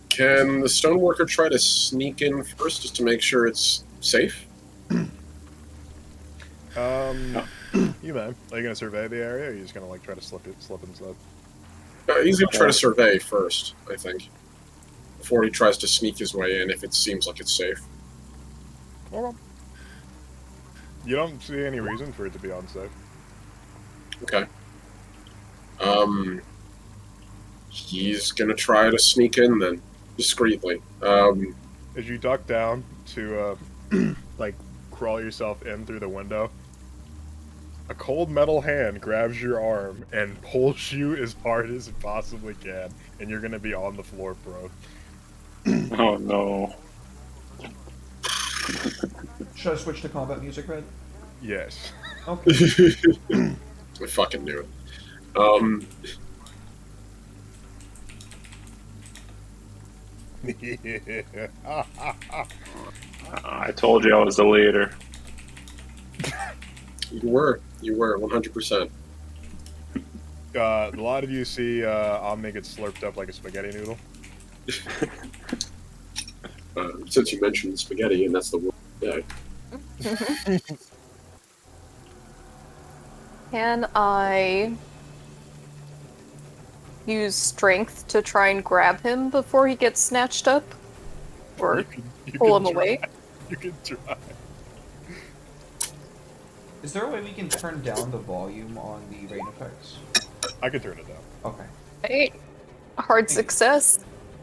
Can the stoneworker try to sneak in first just to make sure it's safe? You man, are you gonna survey the area, or are you just gonna like try to slip inside? He's going to try to survey first, I think, before he tries to sneak his way in if it seems like it's safe. Well, you don't see any reason for it to be unsafe. Okay. He's going to try to sneak in then, discreetly. As you duck down to like crawl yourself in through the window, a cold metal hand grabs your arm and pulls you as hard as it possibly can, and you're gonna be on the floor, bro. Oh no. Should I switch to combat music, Red? Yes. Okay. I fucking knew it. I told you I was the leader. You were 100%. A lot of you see Omni get slurped up like a spaghetti noodle. Since you mentioned spaghetti, and that's the word of the day. Can I use strength to try and grab him before he gets snatched up? Or You pull can him away? try. You can try. Is there a way we can turn down the volume on the rain effects? I can turn it down. Okay. Hey, hard success.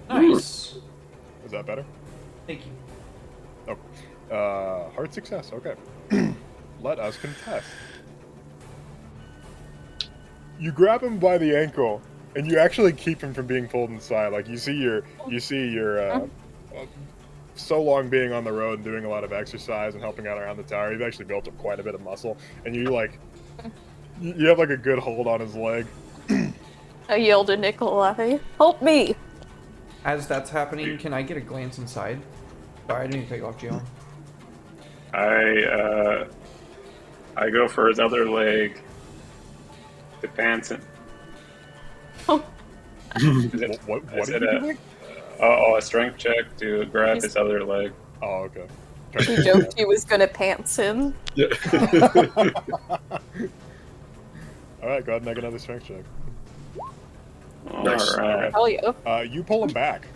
Nice. Is that better? Thank you. Hard success. Okay. Let us contest. You grab him by the ankle, and you actually keep him from being pulled inside. Like you see your so long being on the road and doing a lot of exercise and helping out around the tower. You've actually built up quite a bit of muscle, and you have like a good hold on his leg. I yelled at Nikolai, "Help me!" As that's happening, can I get a glance inside? Sorry, I didn't take off, Gian. I go for his other leg. The pants him. What Is are it you a- doing? a strength check to grab his other leg. Oh, okay. He joked he was gonna pants him. Yeah. All right, go ahead and make another strength check. Nice. Alright. Hell yeah. You pull him back.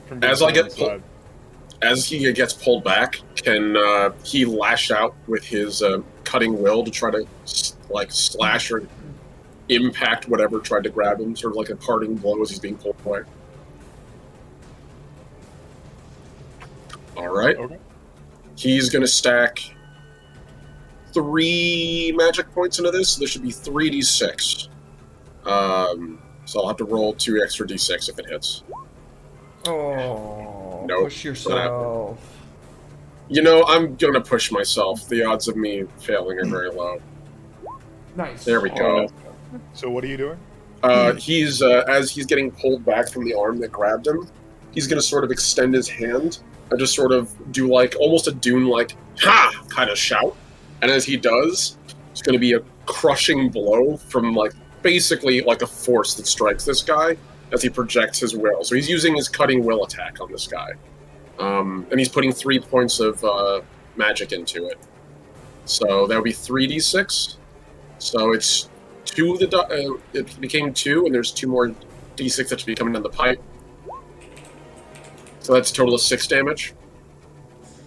From being As I pulled get inside. As he gets pulled back, can he lash out with his cutting will to try to slash or impact whatever tried to grab him, sort of like a parting blow as he's being pulled away? All right. Okay. He's going to stack 3 magic points into this, so there should be 3d6. So I'll have to roll 2 extra d6 if it hits. Oh, Nope. push yourself. You know, I'm going to push myself. The odds of me failing are very low. Nice. There we go. So what are you doing? He's as he's getting pulled back from the arm that grabbed him, he's going to sort of extend his hand and just sort of do like almost a Dune-like "ha" kind of shout. And as he does, it's going to be a crushing blow from like basically like a force that strikes this guy as he projects his will. So he's using his cutting will attack on this guy, and he's putting 3 points of magic into it. So that would be 3d6. So it's 2 of the it became 2, and there's 2 more d6 that should be coming down the pipe. So that's a total of 6 damage.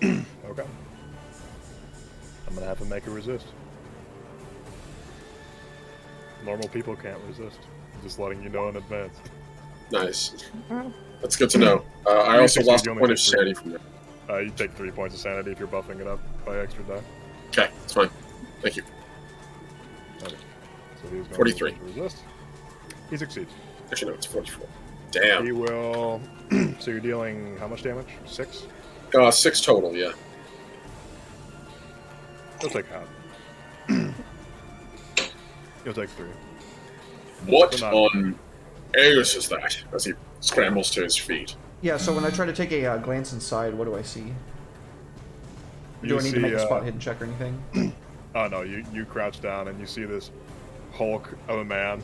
Okay. I'm gonna have to make a resist. Normal people can't resist. I'm just letting you know in advance. Nice. That's good to know. I also lost a You only point of take 3. sanity from there. You take 3 points of sanity if you're buffing it up by extra die. Okay, that's fine. Thank you. Okay. So he's going 43. to resist. He succeeds. Actually, no, it's 44. Damn. He will. So you're dealing how much damage? 6? 6 total, yeah. He'll take half. He'll take 3. What So not- on AEUS is that? As he scrambles to his feet. Yeah, so when I try to take a glance inside, what do I see? Do I need to make a spot hidden check or anything? Oh no, you crouch down and you see this hulk of a man.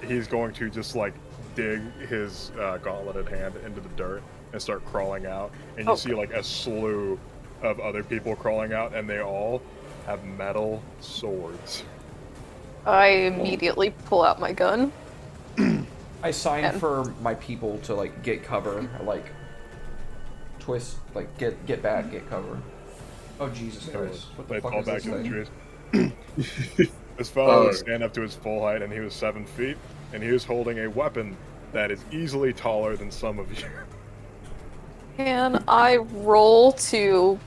He's going to just like dig his gauntleted hand into the dirt and start crawling out. And you see like a slew of other people crawling out, and they all have metal swords. I immediately pull out my gun. I sign for my people to like get cover, like twist, like get back, get cover. Oh Jesus Christ! What the They fuck fall is back this in the thing? trees. This fellow was stand up to his full height, and he was 7 feet, and he was holding a weapon that is easily taller than some of you. Can I roll to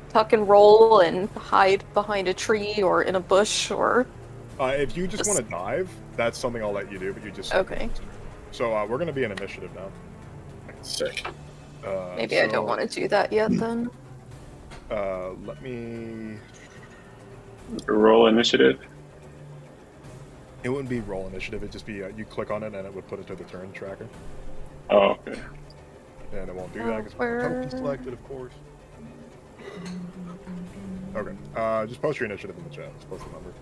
tuck and roll and hide behind a tree or in a bush or... If you just want to dive, that's something I'll let you do, but you just... Okay. So we're going to be in initiative now. Sick. Maybe I don't want to do that yet then. Let me... Roll initiative. It wouldn't be roll initiative, it'd just be, you click on it and it would put it to the turn tracker. Oh, okay. And it won't do that because Where- token selected, of course. Okay, just post your initiative in the chat. Just post the number.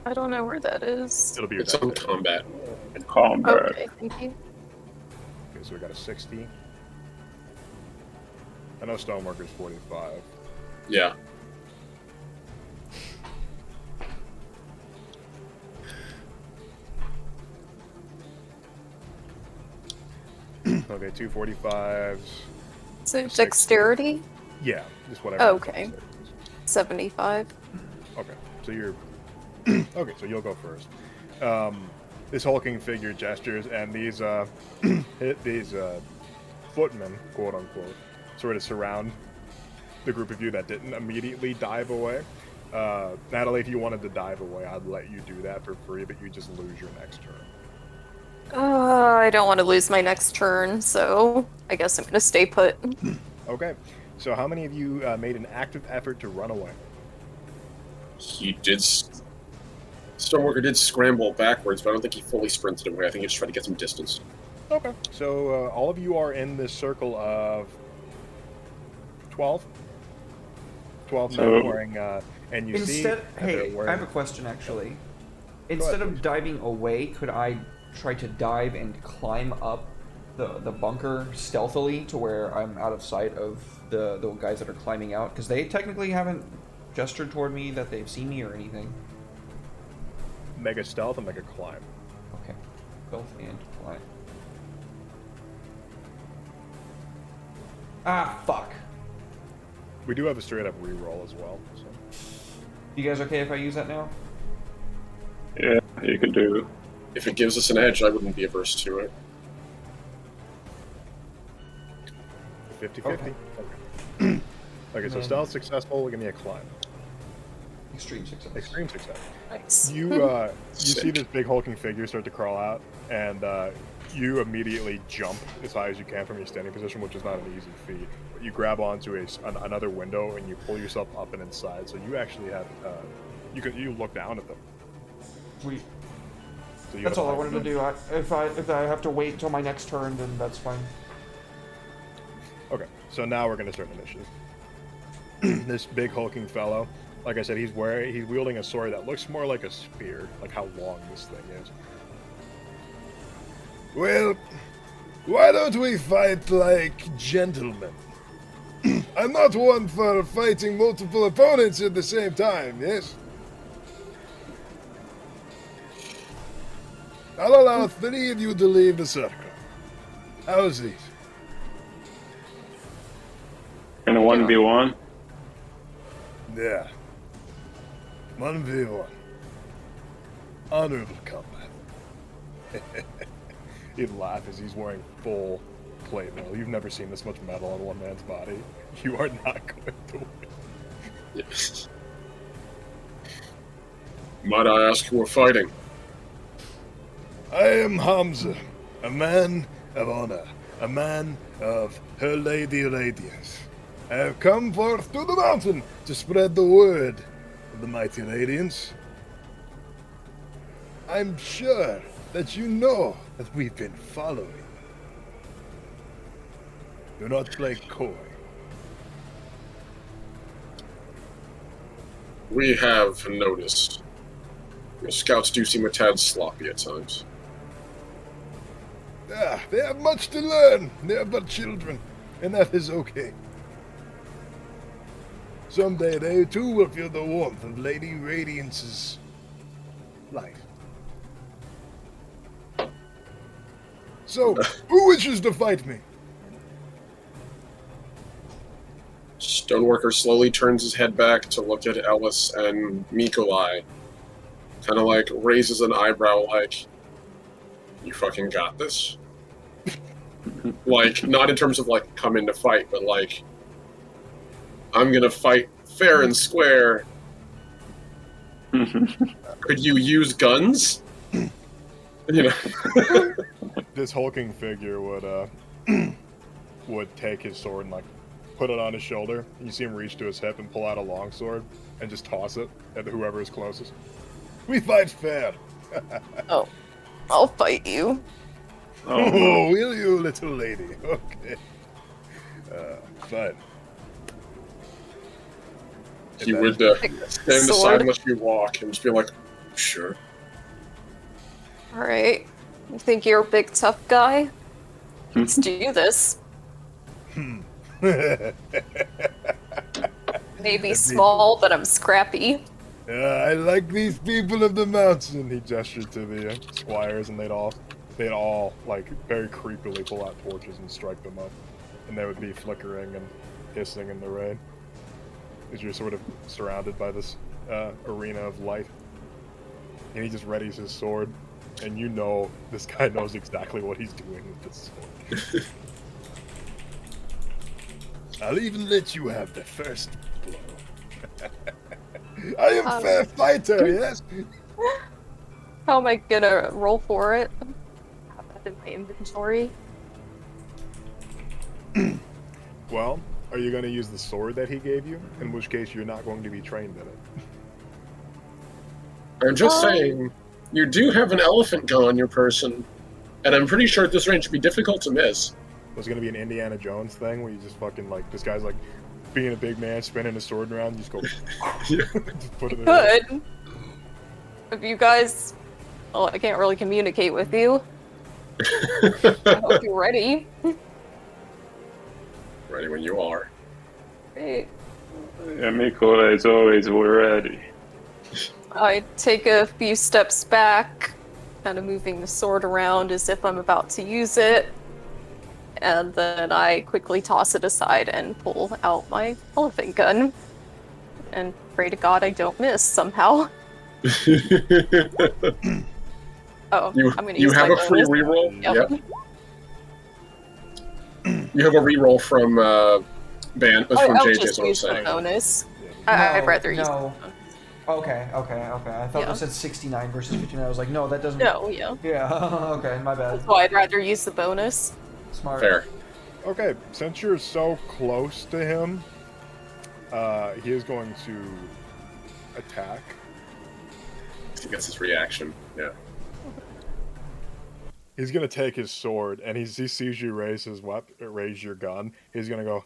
I don't know where that is. It'll be your It's on deck. combat. Combat. Okay, thank you. Okay, so we got a 60. I know Stoneworker's 45. Yeah. Okay, 245s. So 60. dexterity, Yeah, just whatever. Oh, okay. 75. Okay, so you're... okay, so you'll go first. This hulking figure gestures, and these these footmen, quote unquote, sort of surround the group of you that didn't immediately dive away. Natalie, if you wanted to dive away, I'd let you do that for free, but you just lose your next turn. I don't want to lose my next turn, so I guess I'm gonna stay put. Okay, so how many of you made an active effort to run away? He did. Stoneworker did scramble backwards, but I don't think he fully sprinted away. I think he just tried to get some distance. Okay. So all of you are in this circle of 12. 12 So- men wearing, and you see... Instead, that they're hey, wearing- I have a question actually. Instead of diving away, could I try to dive and climb up the bunker stealthily to where I'm out of sight of the guys that are climbing out? Because they technically haven't gestured toward me that they've seen me or anything. Mega stealth and mega climb. Okay, stealth and climb. Ah, fuck. We do have a straight up reroll as well. So. You guys okay if I use that now? Yeah, you can do. If it gives us an edge, I wouldn't be averse to it. 50-50. Okay. Okay, so Man. stealth successful, give me a climb. Extreme success. Extreme success. Nice. You see Sick. this big hulking figure start to crawl out, and you immediately jump as high as you can from your standing position, which is not an easy feat. But you grab onto another window and you pull yourself up and inside. So you actually have you look down at them. Sweet. So you That's have all I a- wanted to do. If I have to wait until my next turn, then that's fine. Okay, so now we're gonna start initiative. This big hulking fellow, like I said, he's wielding a sword that looks more like a spear, like how long this thing is. Well, why don't we fight like gentlemen? I'm not one for fighting multiple opponents at the same time, yes? I'll allow 3 of you to leave the circle. How's this? In a 1v1. Yeah. 1v1. Honorable combat. He'd laugh as he's wearing full plate mail. You've never seen this much metal on one man's body. You are not going to win. Yes. Might I ask who we're fighting? I am Hamza, a man of honor, a man of Her Lady Radiance. I have come forth to the mountain to spread the word of the mighty Radiance. I'm sure that you know that we've been following. Do not play coy. We have noticed. Your scouts do seem a tad sloppy at times. Ah, they have much to learn. They are but children, and that is okay. Someday they too will feel the warmth of Lady Radiance's light. So, who wishes to fight me? Stoneworker slowly turns his head back to look at Ellis and Mikolai. Kind of like raises an eyebrow like, you fucking got this? Like, not in terms of like, come in to fight, but like, I'm gonna fight fair and square. Could you use guns? You know. This hulking figure would would take his sword and like put it on his shoulder. And you see him reach to his hip and pull out a longsword and just toss it at whoever is closest. We fight fair. Oh, I'll fight you. Oh, no. Oh, will you, little lady? Okay. Fine. He And would then- stand aside Sword. and let you walk and just be like, sure. All right. You think you're a big tough guy? Let's do this. Maybe small, but I'm scrappy. I like these people of the mountain. He gestured to the squires, and they'd all like very creepily pull out torches and strike them up, and they would be flickering and hissing in the rain. As you're sort of surrounded by this arena of light, and he just readies his sword, and you know this guy knows exactly what he's doing with this sword. I'll even let you have the first blow. I am fair fighter, yes? How am I gonna roll for it? Have that in my inventory. Well, are you going to use the sword that he gave you? In which case, you're not going to be trained in it. I'm just saying, you do have an elephant gun on your person, and I'm pretty sure at this range it'd be difficult to miss. There's going to be an Indiana Jones thing where you just fucking like this guy's like being a big man, spinning his sword around, you just go. Just put it in there. Good. If you guys, well, I can't really communicate with you. I hope you're ready. Ready when you are. Great. Yeah, Mikola is always ready. I take a few steps back, kind of moving the sword around as if I'm about to use it. And then I quickly toss it aside and pull out my elephant gun. And pray to God I don't miss somehow. Oh, You, I'm gonna you use have my a free bonus. reroll? Yep. Yep. You have a reroll from Ban from I'll JJ, just is what I'm use the saying. bonus. No, I'd rather use no. the bonus. Okay. I thought Yeah. it said 69 versus 59. I was like, no, that doesn't. No, yeah. Yeah. Okay, my bad. That's why I'd rather use the bonus. Smart. Fair. Okay, since you're so close to him, he is going to attack. He gets his reaction. Yeah. He's gonna take his sword, and he sees you raise raise your gun. He's gonna go,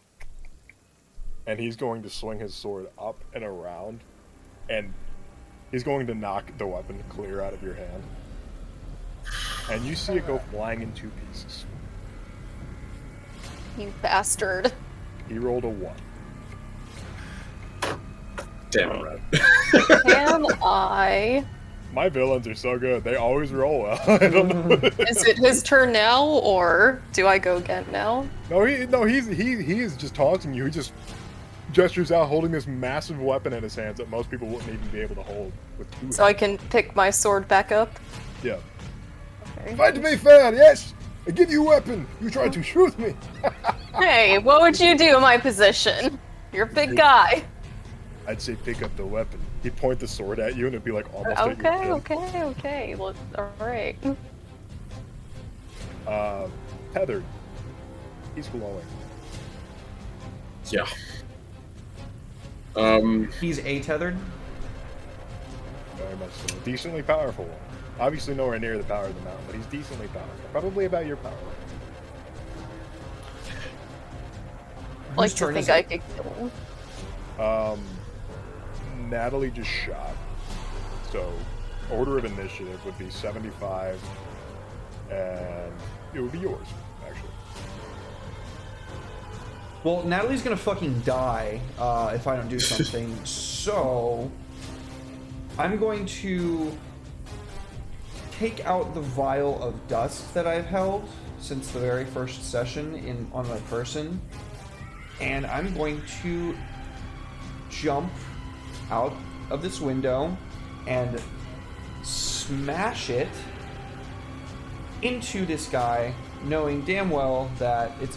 and he's going to swing his sword up and around, and he's going to knock the weapon clear out of your hand. And you see it go flying in 2 pieces. You bastard. He rolled a 1. Damn it, Red. Can I? My villains are so good; they always roll well. I don't know. Is it his turn now, or do I go again now? He is just taunting you. He just gestures out, holding this massive weapon in his hands that most people wouldn't even be able to hold with 2 So I can pick my sword back up? Yeah. Okay. Fight me fair, yes? I give you a weapon. You try to shoot me. Hey, what would you do in my position? You're a big guy. I'd say pick up the weapon. He'd point the sword at you, and it'd be like almost at your chin. Okay. Well, alright. Tethered. He's glowing. Yeah. He's A-tethered. Very much so. Decently powerful one. Obviously nowhere near the power of the mountain, but he's decently powerful. Probably about your power. Like Whose to turn think is I it? could kill him. Natalie just shot. So, order of initiative would be 75, and it would be yours, actually. Well, Natalie's gonna fucking die if I don't do something. So I'm going to take out the vial of dust that I've held since the very first session on my person, and I'm going to jump out of this window and smash it into this guy, knowing damn well that it's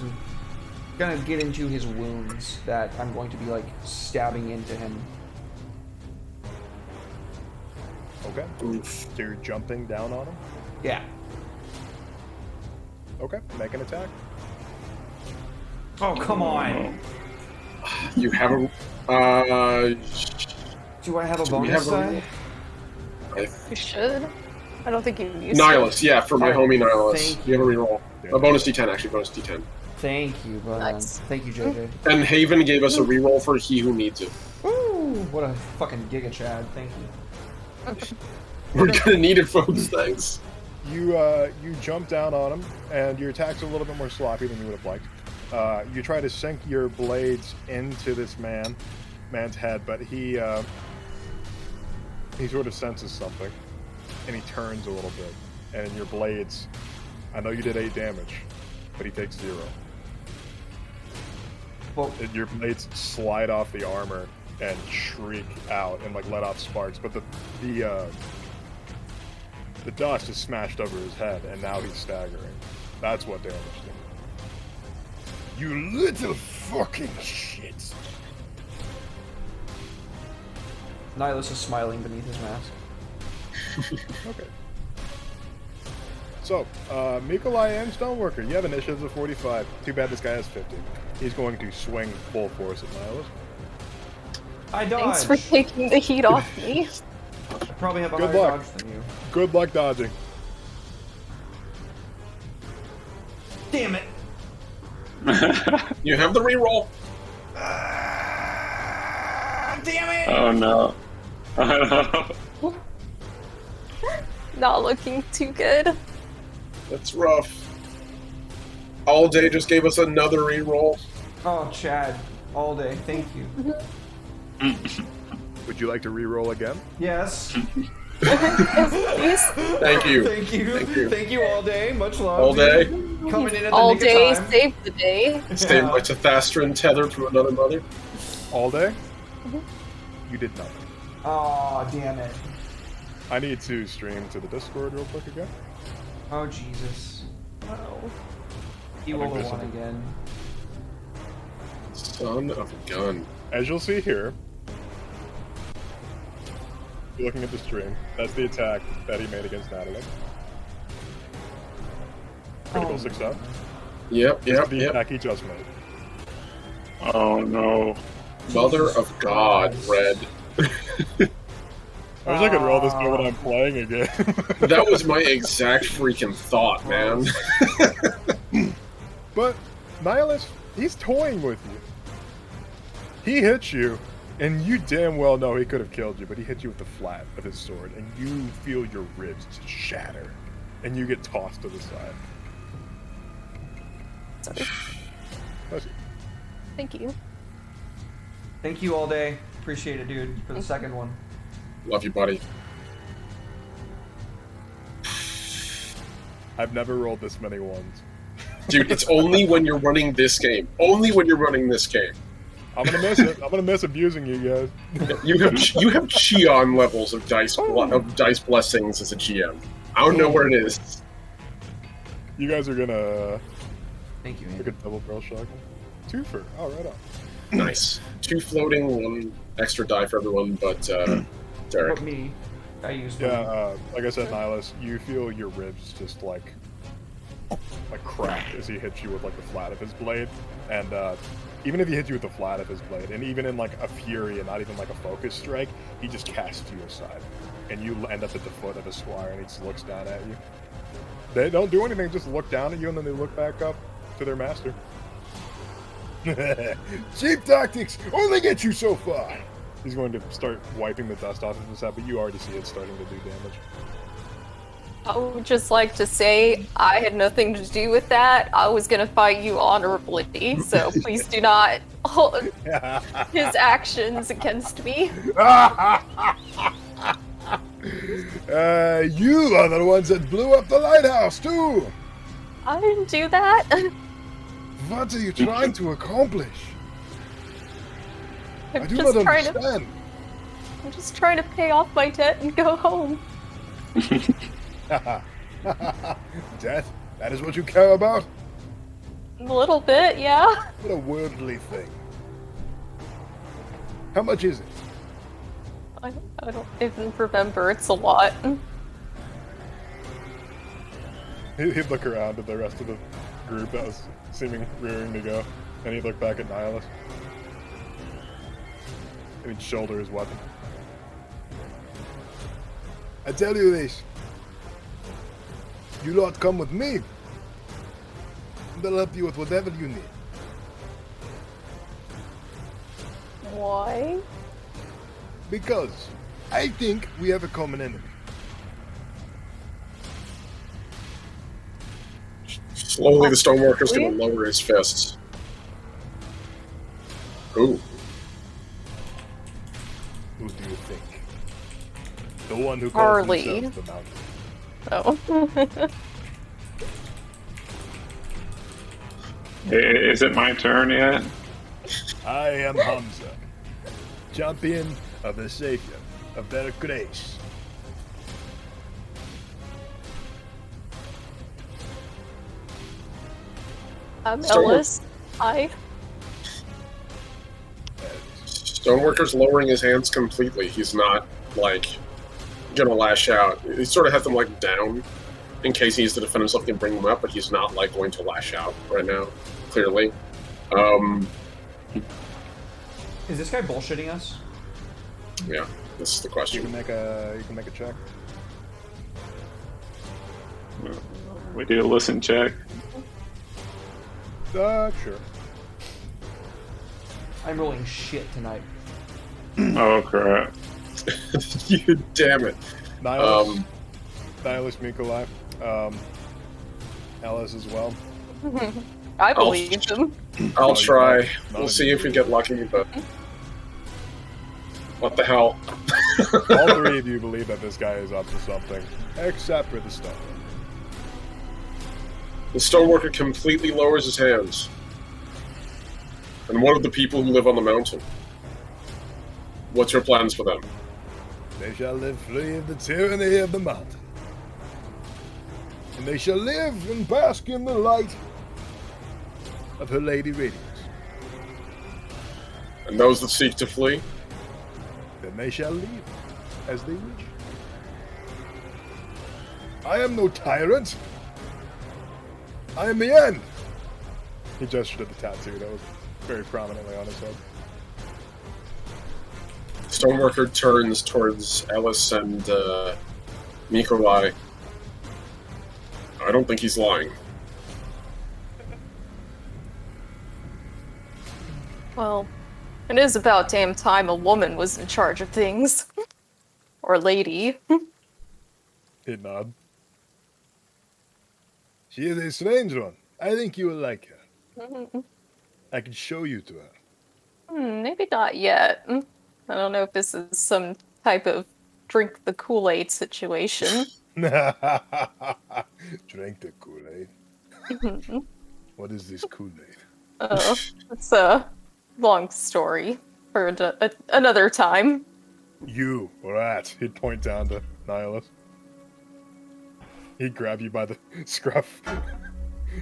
gonna get into his wounds, that I'm going to be like stabbing into him. Okay. Oof. So you're jumping down on him? Yeah. Okay. Make an attack. Oh, come on. You have a. Do I have a Do we bonus have a die? You should. I don't think you used Nihilus, yeah, for my Oh, homie Nihilus. thank You have a reroll. Yeah. A bonus D10, actually, bonus D10. Thank you, bud. Nice. Thank you, JJ. And Haven gave us a reroll for He Who Needs It. Woo! What a fucking giga Chad. Thank you. We're gonna need it, folks. Thanks. You jump down on him, and your attack's a little bit more sloppy than you would have liked. You try to sink your blades into this man's head, but he sort of senses something, and he turns a little bit. And your blades, I know you did 8 damage, but he takes 0. Well, And your blades slide off the armor and shriek out and like let off sparks, but the dust is smashed over his head, and now he's staggering. That's what damaged him. You little fucking shit. Nihilus is smiling beneath his mask. Okay. So, Mikolai and Stoneworker, you have initiatives of 45. Too bad this guy has 50. He's going to swing full force at Nihilus. I dodged. Thanks for taking the heat off me. I probably have a Good higher luck. dodge than you. Good luck dodging. Damn it! You have the reroll. Damn it! Oh no. Oh no. Not looking too good. That's rough. All Day just gave us another reroll. Oh, Chad. All day. Thank you. Would you like to re-roll again? Yes. Yes, please. Thank you. Thank you. Thank you. Thank you, All Day. Much love. All Day. Coming in at the All nick day, of time. save the day. Stay my Thastran tethered to another mother. All day? You did nothing. Aw, damn it. I need to stream to the Discord real quick again. Oh, Jesus. Oh. He I will think the this one will be- again. Son of a gun. As you'll see here, you're looking at the stream. That's the attack that he made against Natalie. Critical Oh, success. Yep, This is yep, the yep. attack he just made. Oh no. Mother of God, Red. I wish I could roll this game when I'm playing again. That was my exact freaking thought, man. But Nihilus, he's toying with you. He hits you, and you damn well know he could have killed you, but he hit you with the flat of his sword, and you feel your ribs shatter, and you get tossed to the side. Sorry. Bless you. Thank you. Thank you, All Day. Appreciate it, dude, for the second one. Love you, buddy. I've never rolled this many ones. Dude, it's only when you're running this game. Only when you're running this game. I'm gonna miss it. I'm gonna miss abusing you guys. You have Cheon levels of dice blessings as a GM. I don't know where it is. You guys are gonna Thank you, take a Andrew. double barrel shotgun. Twofer. Oh, right on. Nice. 2 floating, 1 extra die for everyone, but Derek. But me, I used Yeah, like I said, Nihilus, you feel your ribs just like crack as he hits you with like the flat of his blade, and even if he hits you with the flat of his blade, and even in like a fury and not even like a focus strike, he just casts you aside, and you end up at the foot of a squire, and he just looks down at you. They don't do anything, just look down at you, and then they look back up to their master. Cheap tactics only get you so far. He's going to start wiping the dust off of his head, but you already see it starting to do damage. I would just like to say I had nothing to do with that. I was gonna fight you honorably, so please do not hold his actions against me. You are the ones that blew up the lighthouse, too. I didn't do that. What are you trying to accomplish? I I'm do just not trying to. understand. I'm just trying to pay off my debt and go home. Death? That is what you care about? A little bit, yeah. What a worldly thing. How much is it? I don't even remember. It's a lot. He'd look around at the rest of the group that was seeming rearing to go, and he'd look back at Nihilus. He'd shoulder his weapon. I tell you this. You lot come with me. And they'll help you with whatever you need. Why? Because I think we have a common enemy. Slowly, the stoneworker's going to lower his fists. Ooh. Who do you think? The one who calls Harley. himself the mountain. Oh. Is it my turn yet? I am Hamza, champion of the Savior of their grace. I'm Stonework- Ellis. Hi. Stoneworker's lowering his hands completely. He's not, like, gonna lash out. He sort of has them, like, down in case he needs to defend himself and bring them up, but he's not, like, going to lash out right now, clearly. Is this guy bullshitting us? Yeah, this is the You question. can make a check. We do a listen check. Sure. I'm rolling shit tonight. Oh crap! You damn it. Nihilus, Nikolai, Alice as well. I believe him. I'll Oh, try. none We'll of see you if we get lucky, but... What the hell? All three of you believe that this guy is up to something, except for the stone. The stoneworker completely lowers his hands. And what of the people who live on the mountain? What's your plans for them? They shall live free of the tyranny of the mountain. And they shall live and bask in the light of her lady radiance. And those that seek to flee? Then they shall leave as they wish. I am no tyrant. I am the end. He gestured at the tattoo that was very prominently on his head. Stoneworker turns towards Ellis and Nikolai. I don't think he's lying. Well, it is about damn time a woman was in charge of things. Or lady. He'd nod. She is a strange one. I think you will like her. I can show you to her. Maybe not yet. I don't know if this is some type of drink the Kool-Aid situation. Drink the Kool-Aid. What is this Kool-Aid? It's a long story for another time. You, rat. He'd point down to Nihilus. He'd grab you by the scruff. And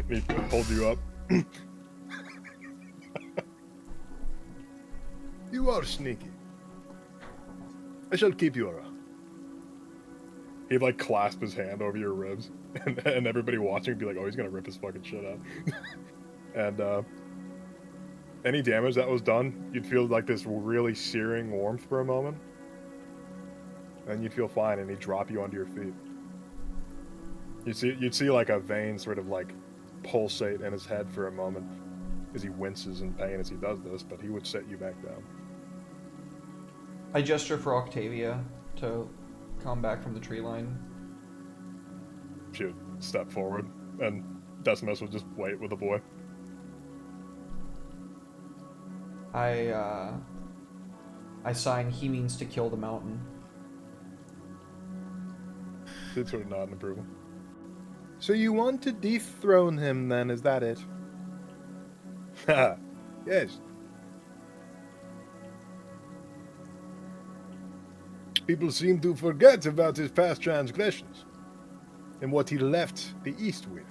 he'd hold you up. You are sneaky. I shall keep you around. He'd like clasp his hand over your ribs, and everybody watching would be like, "Oh, he's gonna rip his fucking shit out." And any damage that was done, you'd feel like this really searing warmth for a moment, and you'd feel fine, and he'd drop you onto your feet. You'd see like a vein sort of like pulsate in his head for a moment as he winces in pain as he does this, but he would set you back down. I gesture for Octavia to come back from the tree line. She would step forward, and Decimus would just wait with the boy. I sign he means to kill the mountain. She'd sort of nod in approval. So you want to dethrone him then, is that it? Ha! Yes. People seem to forget about his past transgressions and what he left the East with.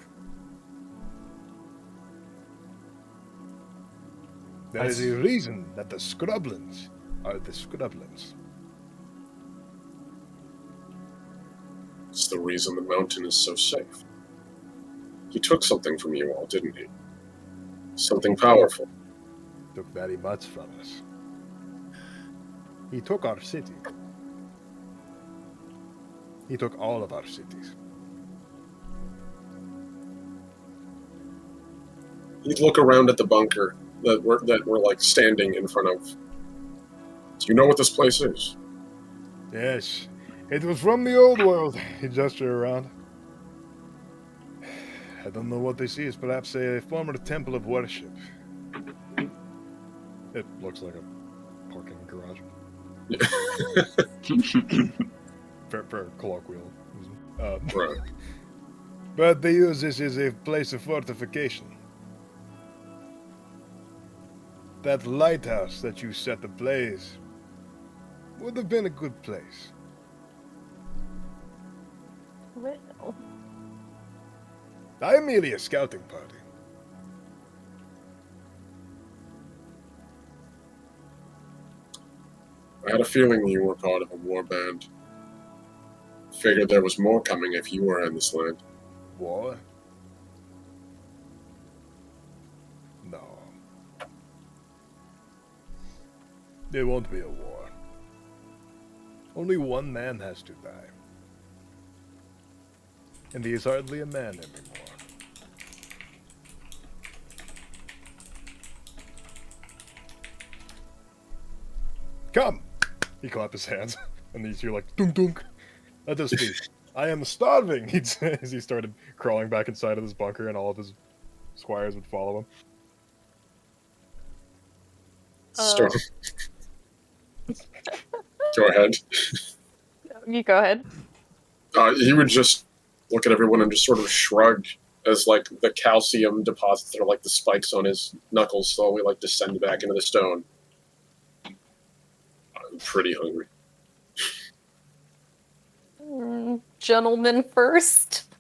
There is a reason that the Scrublands are the Scrublands. It's the reason the mountain is so safe. He took something from you all, didn't he? Something powerful. Took very much from us. He took our city. He took all of our cities. He'd look around at the bunker that we're like standing in front of. Do you know what this place is? Yes, it was from the old world. He gestured around. I don't know what this is. Perhaps a former temple of worship. It looks like a parking garage. For colloquial. Right. But they use this as a place of fortification. That lighthouse that you set ablaze would have been a good place. Well, I am merely a scouting party. I had a feeling you were part of a war band. Figured there was more coming if you were in this land. War? No. There won't be a war. Only one man has to die. And he is hardly a man anymore. Come! He clapped his hands, and these you're like, dunk dunk. Let us speak. I am starving, he'd say as he started crawling back inside of this bunker, and all of his squires would follow him. So, go ahead. you go ahead. He would just look at everyone and just sort of shrug as like the calcium deposits that are like the spikes on his knuckles slowly like descend back into the stone. I'm pretty hungry. Gentleman first.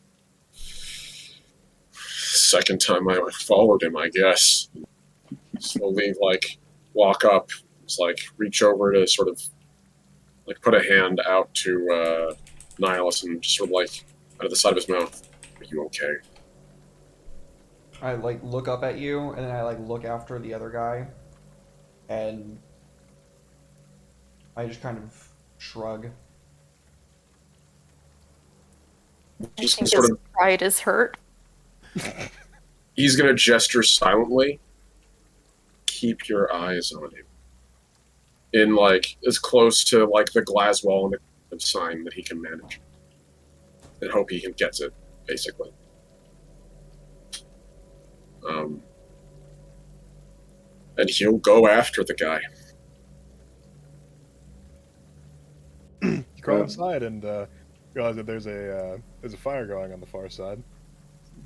Second time I followed him, I guess. Slowly, like, walk up. Just, like, reach over to sort of, like, put a hand out to Nihilus and just sort of, like, out of the side of his mouth. Are you okay? I like look up at you, and then I like look after the other guy, and I just kind of shrug. I Just think sort his of, pride is hurt. he's gonna gesture silently. Keep your eyes on him. In, like, as close to, like, the glass wall and the sign that he can manage. And hope he gets it, basically. And he'll go after the guy. You crawl inside and realize that there's a fire going on the far side.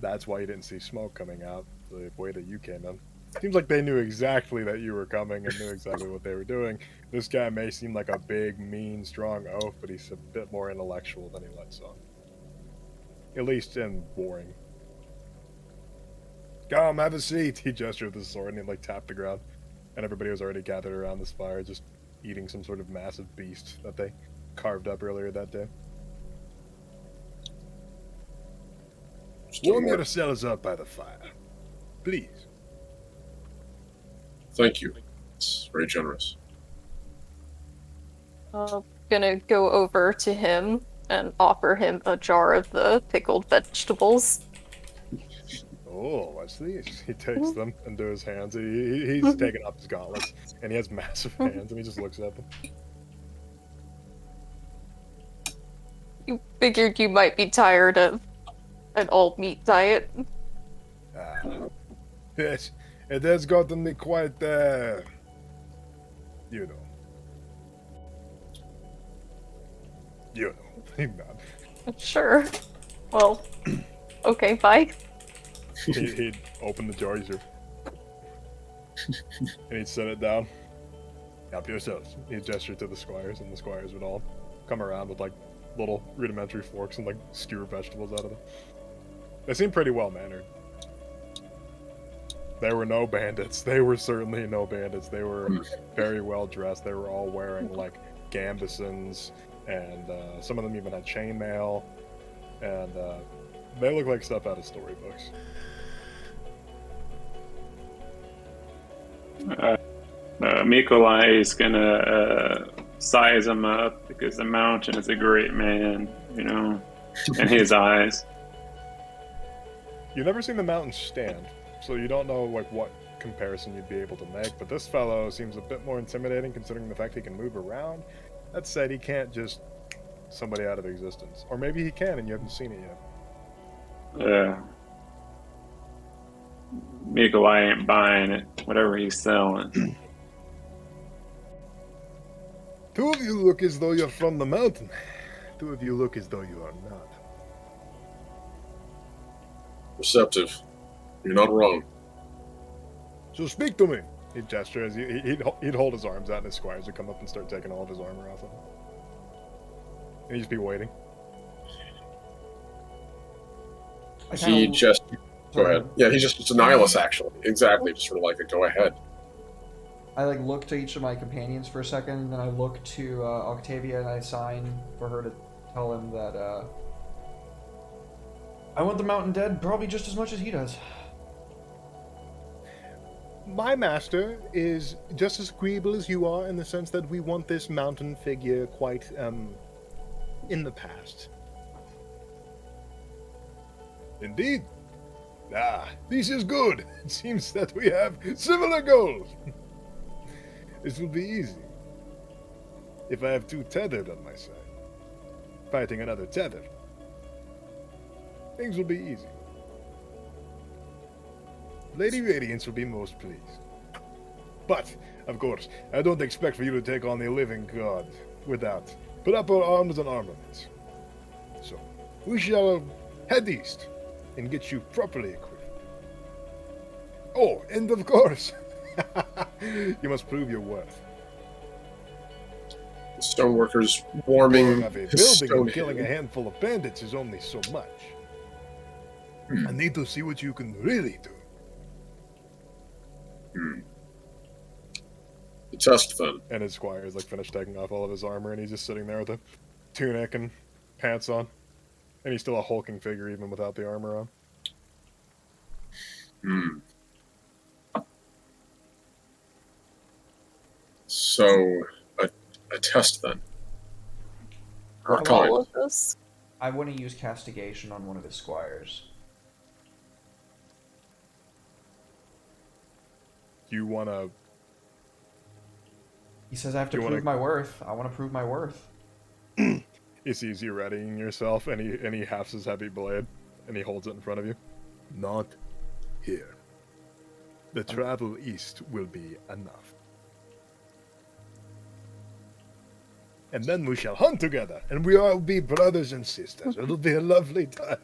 That's why you didn't see smoke coming out the way that you came in. Seems like they knew exactly that you were coming and knew exactly what they were doing. This guy may seem like a big, mean, strong oaf, but he's a bit more intellectual than he lets on. At least in warring. Come, have a seat! He gestured with his sword and he like tapped the ground. And everybody was already gathered around this fire, just eating some sort of massive beast that they carved up earlier that day. Warm yourselves up by the fire. Please. Thank you. It's very generous. I'm gonna go over to him and offer him a jar of the pickled vegetables. Oh, what's these? He takes them into his hands. He's taken off his gauntlets, and he has massive hands, and he just looks at them. You figured you might be tired of an all-meat diet. Yes, it has gotten me quite, you know. You know. Sure. Well, okay, bye. He'd open the jar, and he'd set it down. Help yourselves. He'd gesture to the squires, and the squires would all come around with like little rudimentary forks and like skewer vegetables out of them. They seemed pretty well mannered. There were no bandits. They were certainly no bandits. They were very well dressed. They were all wearing like gambesons, and some of them even had chainmail, and they look like stuff out of storybooks. Mikolai is gonna size him up because the mountain is a great man, you know, in his eyes. You've never seen the mountain stand, so you don't know like what comparison you'd be able to make, but this fellow seems a bit more intimidating considering the fact he can move around. That said, he can't just somebody out of existence. Or maybe he can and you haven't seen it yet. Yeah. Miko, I ain't buying it. Whatever he's selling. Two of you look as though you're from the mountain. Two of you look as though you are not. Receptive. You're not wrong. So speak to me. He'd gesture as he'd hold his arms out and his squires would come up and start taking all of his armor off him. And he'd just be waiting. He just... Go ahead. Yeah, he's just... It's a nihilist, actually. Exactly. Just sort of like a go ahead. I like look to each of my companions for a second, and then I look to Octavia and I sign for her to tell him that I want the mountain dead probably just as much as he does. My master is just as agreeable as you are in the sense that we want this mountain figure quite in the past. Indeed. Ah, this is good. It seems that we have similar goals. This will be easy. If I have two tethered on my side, fighting another tethered, things will be easy. Lady Radiance will be most pleased. But, of course, I don't expect for you to take on the living god without proper arms and armaments. So, we shall head east and get you properly equipped. Oh, and of course, you must prove your worth. The stoneworkers warming Of a his building stone and killing a hand. handful of bandits is only so much. I need to see what you can really do. The test, then. And his squires like finished taking off all of his armor and he's just sitting there with a tunic and pants on. And he's still a hulking figure even without the armor on. So, a test, then. Of What all kind? of this. I want to use castigation on one of his squires. You wanna He says I have to You wanna- prove my worth. I want to prove my worth. he sees you readying yourself and he halves his heavy blade and he holds it in front of you. Not here. The travel east will be enough. And then we shall hunt together, and we all be brothers and sisters. It'll be a lovely time.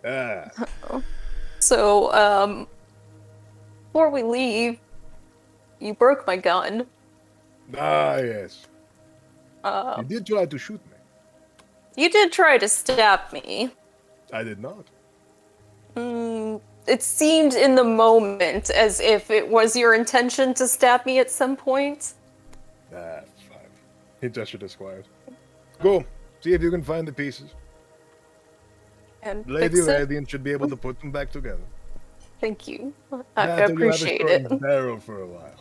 Ah, So, before we leave, you broke my gun. yes. Uh, You did try to shoot me. you did try to stab me. I did not. It seemed in the moment as if it was your intention to stab me at some point. Ah, fine. He gestured to squires. Go. See if you can find the pieces. And Lady fix it. Radiant should be able to put them back together. Thank you. I After you have a appreciate strong it. barrel for a while.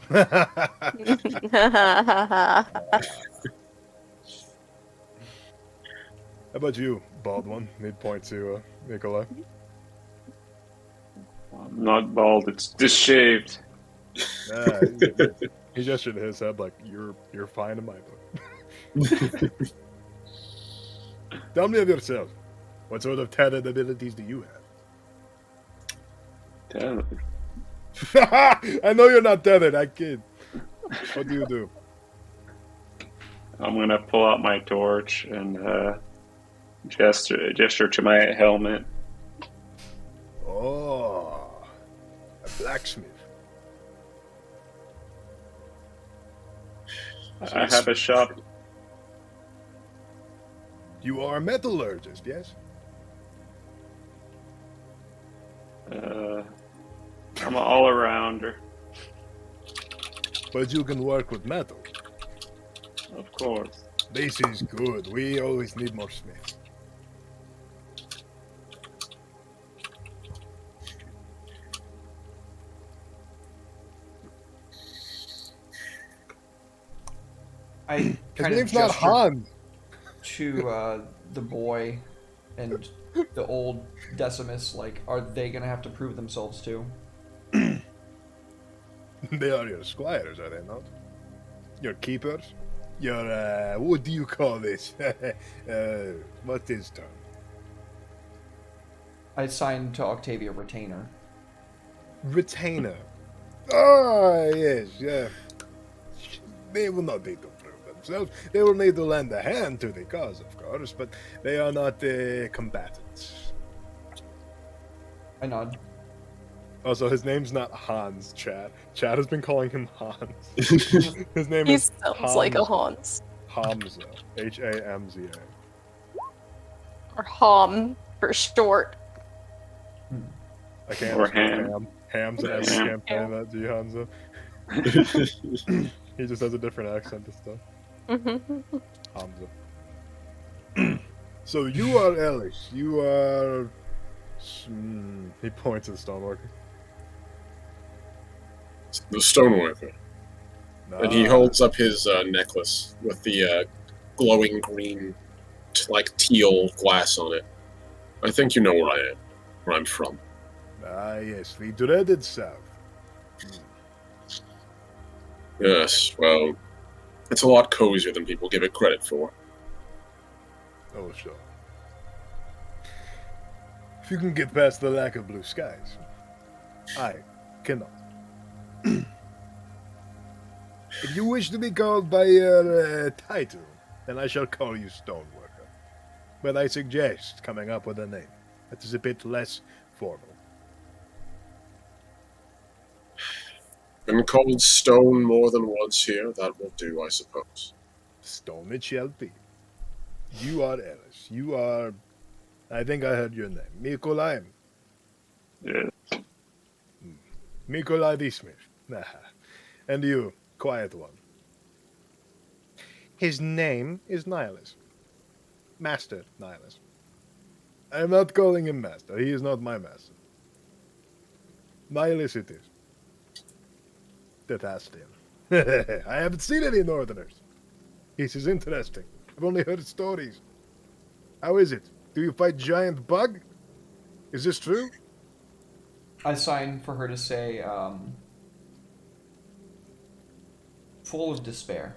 How about you, bald one? He'd point to Nikolai. I'm not bald, it's disshaved. Ah, he gestured his head like you're fine in my book. Tell me of yourself. What sort of tethered abilities do you have? Damn it. I know you're not tethered, I kid. What do you do? I'm gonna pull out my torch and gesture to my helmet. Oh, a blacksmith. I have a shop. You are a metallurgist, yes? I'm an all-arounder, But you can work with metal. of course. This is good. We always need more smiths. I His kind of name's not gesture Han. to the boy and the old Decimus. Like, are they gonna have to prove themselves too? They are your squires, are they not? Your keepers? Your, what do you call this? What is term? I signed to Octavia retainer. Retainer. Ah, yes, yeah. They will not need to prove themselves. They will need to lend a hand to the cause, of course, but they are not combatants. I nod. Also, his name's not Hans, Chad. Chad has been calling him Hans. His name He is sounds like a Hamza. Hans. Hamza. Hamza. Or Hom for short. I can't Or spell Ham. Hamza, I Ham. can't say that to you, Hamza. He just has a different accent and stuff. Hamza. So you are Ellis. You are... He points at the stoneworker. The stoneworker. And he Ah, holds up his necklace with the glowing green, like teal glass on it. I think you know where I am, where I'm from. yes, the dreaded South. Yes, well, it's a lot cozier than people give it credit for. Oh, sure. If you can get past the lack of blue skies, I cannot. If you wish to be called by your title, then I shall call you Stoneworker. But I suggest coming up with a name that is a bit less formal. Been called stone more than once here. That will do, I suppose. Stone it shall be. You are Ellis. You are... I think I heard your name. Mikolai. Yeah. Mikolai the Smith. And you, quiet one. His name is Nihilus. Master Nihilus. I am not calling him master. He is not my master. Nihilus it is. Tetastian. I haven't seen any Northerners. This is interesting. I've only heard stories. How is it? Do you fight giant bug? Is this true? I sign for her to say, full of despair.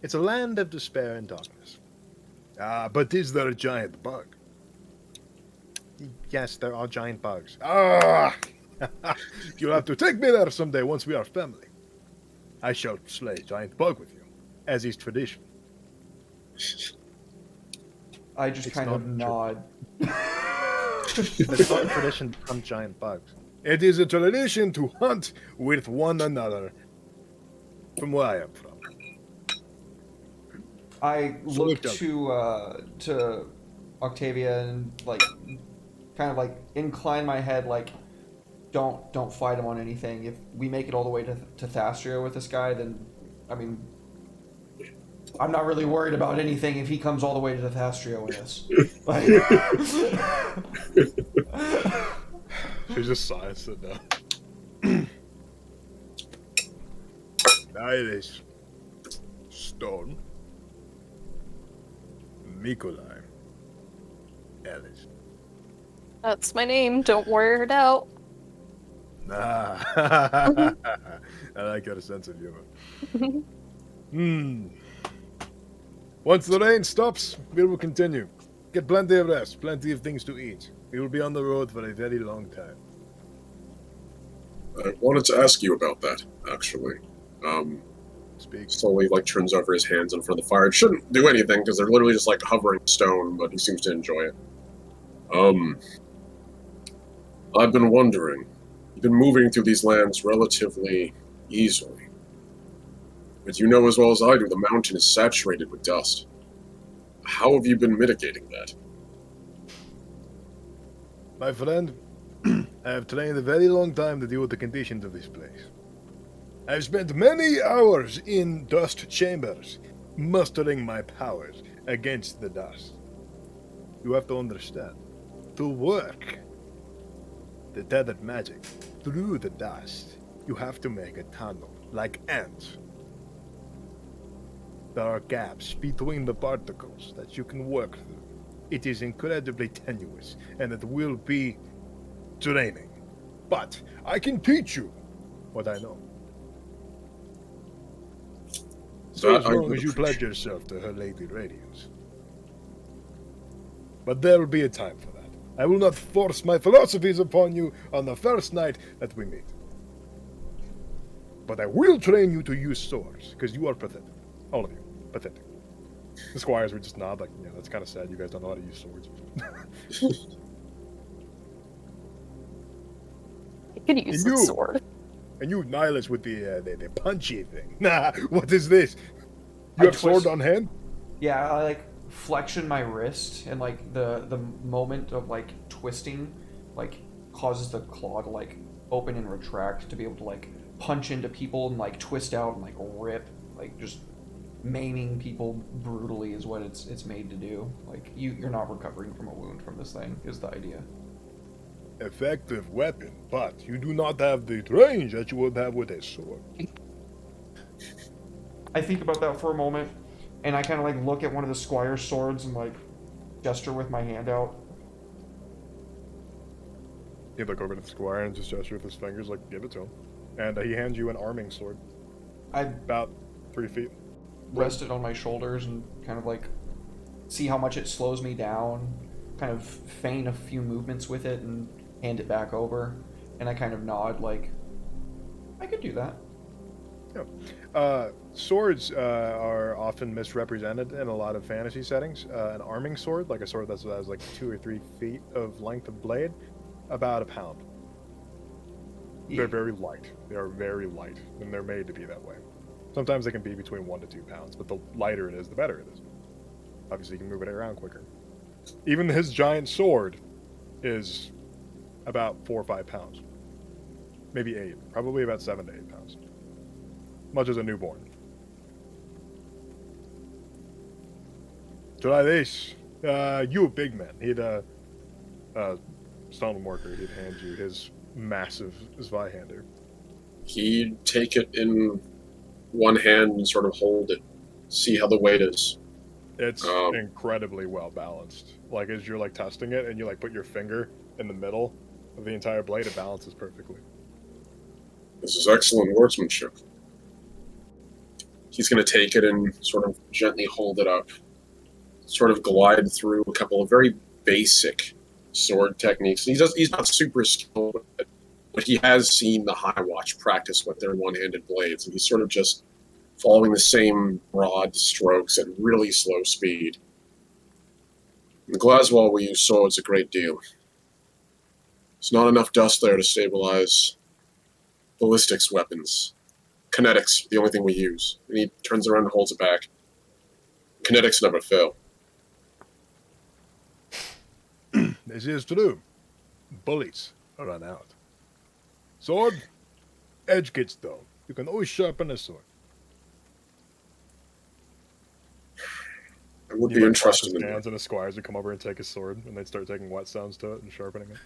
It's a land of despair and darkness. Ah, but is there a giant bug? Yes, there are giant bugs. Ah! You'll have to take me there someday once we are family. I shall slay giant bug with you, as is tradition. I just It's kind not of nod. It's not a tradition to hunt giant bugs. It is a tradition to hunt with one another. From where I am from. I So look look to Octavia and like kind of like incline my head like don't fight him on anything. If we make it all the way to Thastria with this guy, then I mean I'm not really worried about anything if he comes all the way to Thastria with us. Like, She just sighs it down. Nihilus. Stone. Mikolai. Ellis. That's my name. Don't wear it out. Ah. I like your sense of humor. Once the rain stops, we will continue. Get plenty of rest, plenty of things to eat. We will be on the road for a very long time. I wanted to ask you about that, actually. Speak. Slowly, like, turns over his hands in front of the fire. It shouldn't do anything, because they're literally just, like, hovering stone, but he seems to enjoy it. I've been wondering. You've been moving through these lands relatively easily. But you know as well as I do, the mountain is saturated with dust. How have you been mitigating that? My friend, I have trained a very long time to deal with the conditions of this place. I've spent many hours in dust chambers, mustering my powers against the dust. You have to understand, to work the tethered magic through the dust, you have to make a tunnel, like ants. There are gaps between the particles that you can work through. It is incredibly tenuous, and it will be draining. But I can teach you what I know. So That as I long would as you pledge appreciate. yourself to Her Lady Radiance. But there will be a time for that. I will not force my philosophies upon you on the first night that we meet. But I will train you to use swords, because you are pathetic. All of you. Pathetic. The squires were just nod like, yeah, that's kind of sad. You guys don't know how to use swords. You could use And the you? sword. And you, Nihilus, with the punchy thing. Nah, what is this? I You have sword twist- on hand? Yeah, I like flexion my wrist, and like the moment of like twisting, like causes the claw to like open and retract to be able to like punch into people and like twist out and like rip, like just maiming people brutally is what it's made to do. Like you're not recovering from a wound from this thing is the idea. Effective weapon, but you do not have the range that you would have with a sword. I think about that for a moment, and I kind of like look at one of the squire's swords and like gesture with my hand out. He'd look over to the squire and just gesture with his fingers, like, give it to him. And he hands you an arming sword, I about 3 feet. rest it on my shoulders and kind of like see how much it slows me down, kind of feign a few movements with it and hand it back over, and I kind of nod like I could do that. Swords are often misrepresented in a lot of fantasy settings. An arming sword, like a sword that has like 2 or 3 feet of length of blade, about a pound. They're very light. They are very light, and they're made to be that way. Sometimes they can be between 1 to 2 pounds, but the lighter it is, the better it is. Obviously, you can move it around quicker. Even his giant sword is about 4 or 5 pounds. Maybe 8. Probably about 7 to 8 pounds. Much as a newborn. Try this. You big man. He'd, stoneworker, he'd hand you his massive Zweihander. He'd take it in one hand and sort of hold it, see how the weight is. It's incredibly well balanced. Like, as you're, like, testing it, and you, like, put your finger in the middle of the entire blade, it balances perfectly. This is excellent wordsmanship. He's going to take it and sort of gently hold it up, sort of glide through a couple of very basic sword techniques. He's not super skilled with it, but he has seen the High Watch practice with their one-handed blades, and he's sort of just following the same broad strokes at really slow speed. In Glaswell, we use swords a great deal. There's not enough dust there to stabilize ballistics weapons. Kinetics, the only thing we use. And he turns around and holds it back. Kinetics never fail. This is true. Bullets run out. Sword, edge gets dull. You can always sharpen a sword. I would You be like interested clap his in hands, and the squires would come over and take his sword, and they'd start taking wet sounds to it and sharpening it.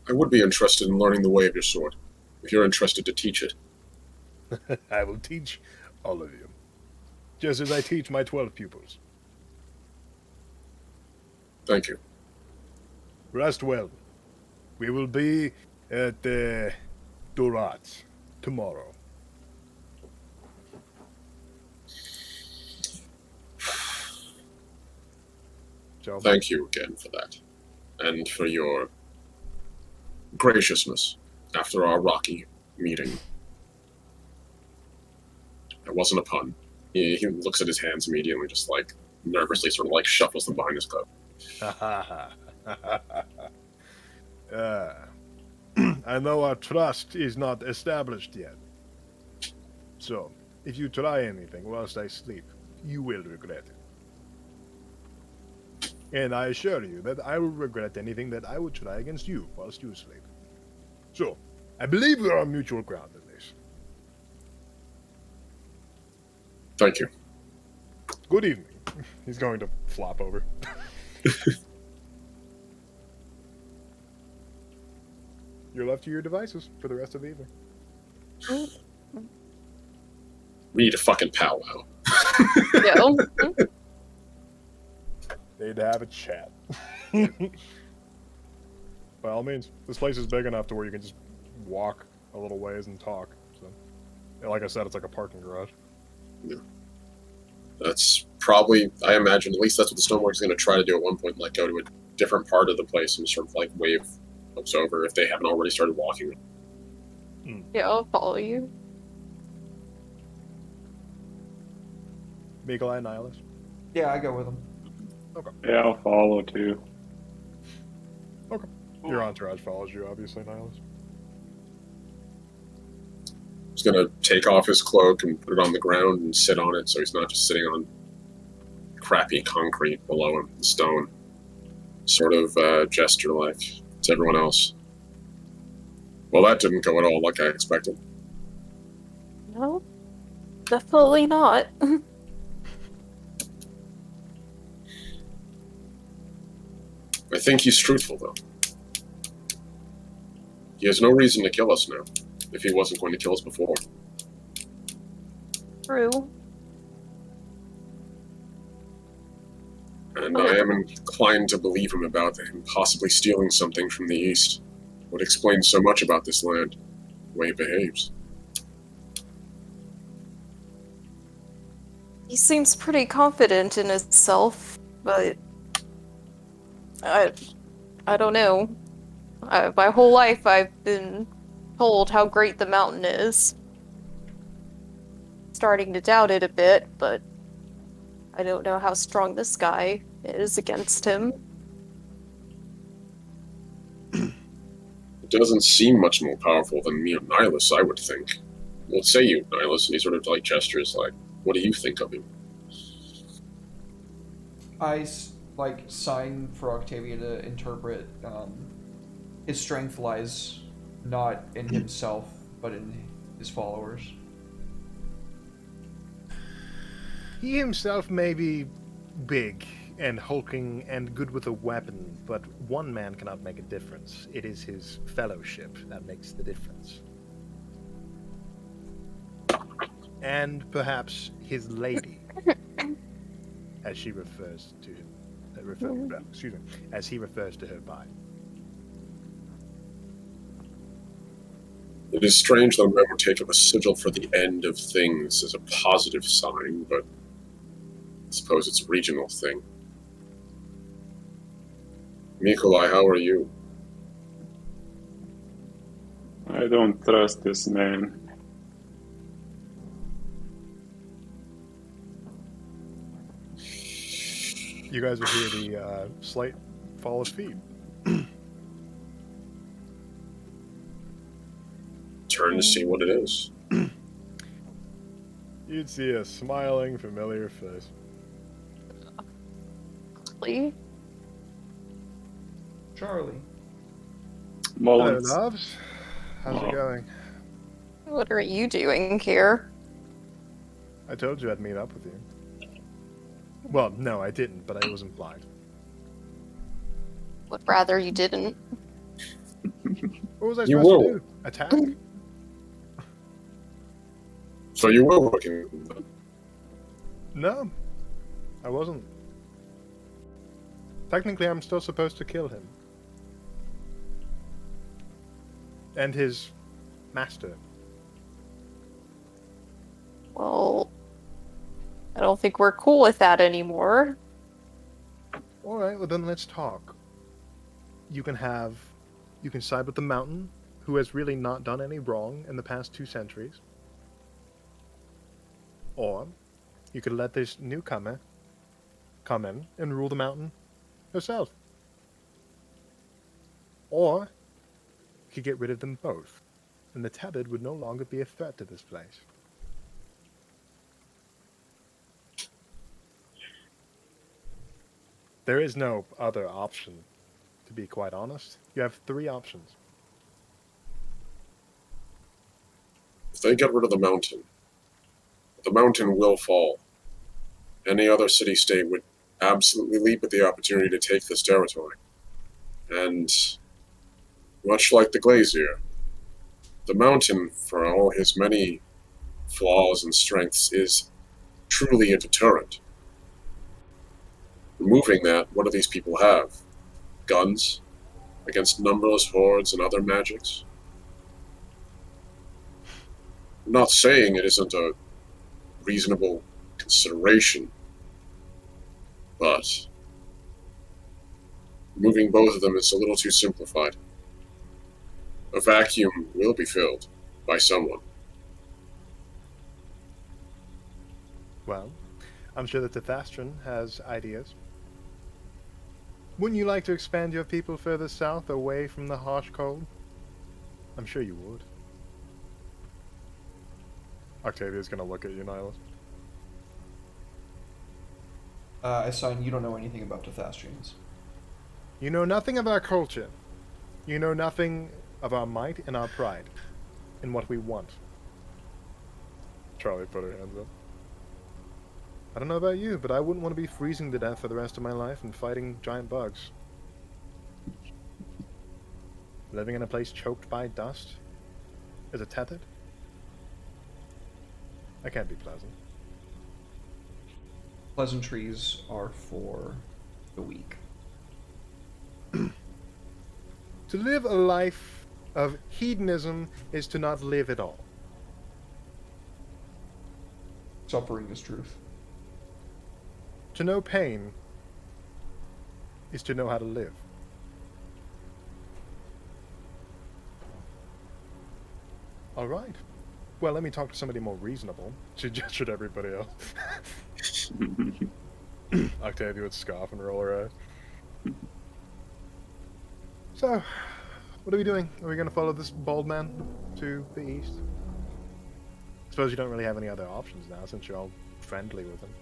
I would be interested in learning the way of your sword, if you're interested to teach it. I will teach all of you, just as I teach my 12 pupils. Thank you. Rest well. We will be at Durat tomorrow. So, Thank you again for that. And for your graciousness after our rocky meeting. It wasn't a pun. He looks at his hands immediately, just like nervously, sort of like shuffles them behind his coat. I know our trust is not established yet. So, if you try anything whilst I sleep, you will regret it. And I assure you that I will regret anything that I would try against you whilst you sleep. So, I believe we are on mutual ground in this. Thank you. Good evening. He's going to flop over. You're left to your devices for the rest of the evening. We need a fucking powwow. Yeah. Need to have a chat. By all means, this place is big enough to where you can just walk a little ways and talk. So, like I said, it's like a parking garage. That's probably, I imagine, at least that's what the Stoneworks is going to try to do at one point, like go to a different part of the place and sort of like wave folks over if they haven't already started walking. Yeah, I'll follow you. Mikolai, Nihilus. Yeah, I go with him. Yeah, I'll follow too. Your entourage follows you, obviously, Nihilus. He's going to take off his cloak and put it on the ground and sit on it so he's not just sitting on crappy concrete below him, stone. Sort of gesture like to everyone else. Well, that didn't go at all like I expected. No, definitely not. I think he's truthful, though. He has no reason to kill us now, if he wasn't going to kill us before. True. And I am inclined to believe him about him possibly stealing something from the East. Would explain so much about this land, the way he behaves. He seems pretty confident in himself, but I don't know. My whole life I've been told how great the mountain is. Starting to doubt it a bit, but I don't know how strong this guy is against him. It doesn't seem much more powerful than me and Nihilus, I would think. Well, say you, Nihilus, and he sort of like gestures like, what do you think of him? I sign for Octavia to interpret. His strength lies not in himself, but in his followers. He himself may be big and hulking and good with a weapon, but one man cannot make a difference. It is his fellowship that makes the difference. And perhaps his lady, as she refers to him, as he refers to her by. It is strange that a man would take up a sigil for the end of things as a positive sign, but I suppose it's a regional thing. Mikolai, how are you? I don't trust this man. You guys will hear the slight fall of feet. Turn to see what it is. You'd see a smiling, familiar face. Lee? Charlie. Hello, Mullins. Dobbs. How's it going? What are you doing here? I told you I'd meet up with you. Well, no, I didn't, but it was implied. Would rather you didn't. What was I You supposed to will. do? Attack? So you were working with them. No, I wasn't. Technically, I'm still supposed to kill him. And his master. Well, I don't think we're cool with that anymore. Alright, well then let's talk. You can side with the mountain, who has really not done any wrong in the past 2 centuries. Or, you could let this newcomer come in and rule the mountain herself. Or, you could get rid of them both, and the tethered would no longer be a threat to this place. There is no other option, to be quite honest. You have 3 options. If they get rid of the mountain will fall. Any other city-state would absolutely leap at the opportunity to take this territory. And much like the Glacier, the mountain, for all his many flaws and strengths is truly a deterrent. Removing that, what do these people have? Guns? Against numberless hordes and other magics? I'm not saying it isn't a reasonable consideration, but removing both of them is a little too simplified. A vacuum will be filled by someone. Well, I'm sure that Thastron has ideas. Wouldn't you like to expand your people further south, away from the harsh cold? I'm sure you would. Octavia's gonna look at you, Nihilus. Assign, you don't know anything about Tethastrians. You know nothing of our culture. You know nothing of our might and our pride. And what we want. Charlie put her hands up. I don't know about you, but I wouldn't want to be freezing to death for the rest of my life and fighting giant bugs. Living in a place choked by dust? Is it tethered? That can't be pleasant. Pleasantries are for the weak. To live a life of hedonism is to not live at all. Suffering is truth. To know pain is to know how to live. All right. Well, let me talk to somebody more reasonable. She gestured at everybody else. Octavia would scoff and roll her eyes. So, what are we doing? Are we going to follow this bald man to the east? I suppose you don't really have any other options now since you're all friendly with him.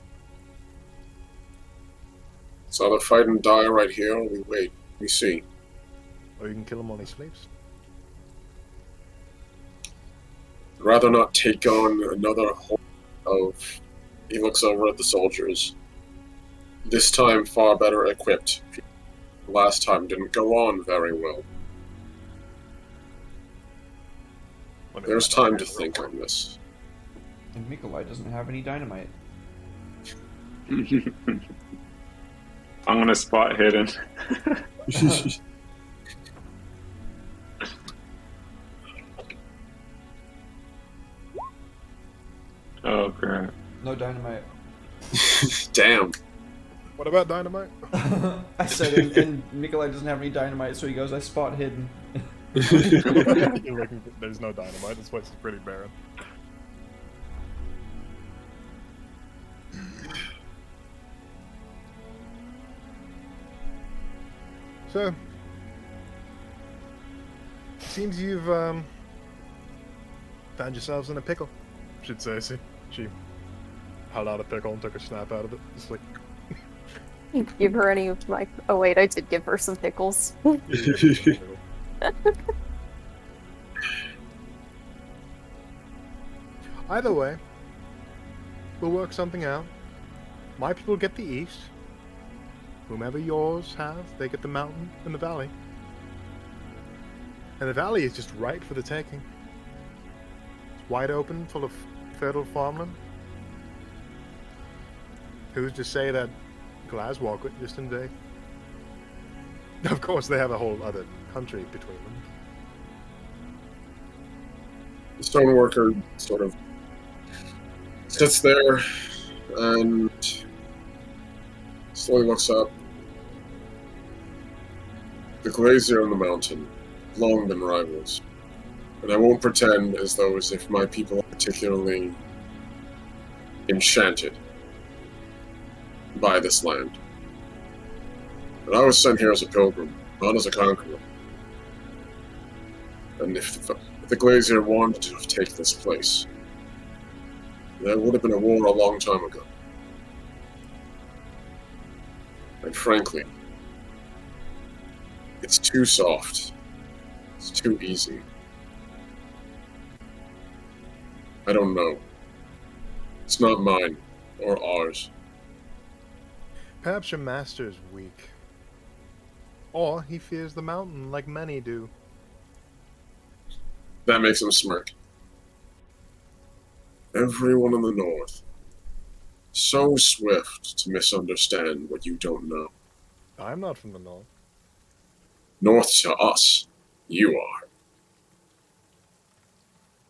It's either fight and die right here, or we wait. We see. Or you can kill him while he sleeps. I'd rather not take on another horde of... He looks over at the soldiers. This time far better equipped. Last time didn't go on very well. There's time to think on this. And Mikolai doesn't have any dynamite. I'm gonna spot hidden. Oh crap. No dynamite. Damn. What about dynamite? I said, and Mikolai doesn't have any dynamite, so he goes, I spot hidden. You're looking for, there's no dynamite. This place is pretty barren. So, seems you've found yourselves in a pickle. Should say, see, she held out a pickle and took a snap out of it. It's like, Give her any of my. Oh wait, I did give her some pickles. either way, we'll work something out. My people get the east. Whomever yours have, they get the mountain and the valley. And the valley is just right for the taking. It's wide open, full of fertile farmland. Who's to say that Glaswalk would just invade? Of course, they have a whole other country between them. The stoneworker sort of sits there and slowly looks up. The glazier and the mountain have long been rivals, and I won't pretend as though as if my people are particularly enchanted by this land. But I was sent here as a pilgrim, not as a conqueror. And if the glazier wanted to take this place, there would have been a war a long time ago. And frankly, it's too soft. It's too easy. I don't know. It's not mine, or ours. Perhaps your master is weak. Or he fears the mountain like many do. That makes him smirk. Everyone in the north. So swift to misunderstand what you don't know. I'm not from the north. North to us, you are.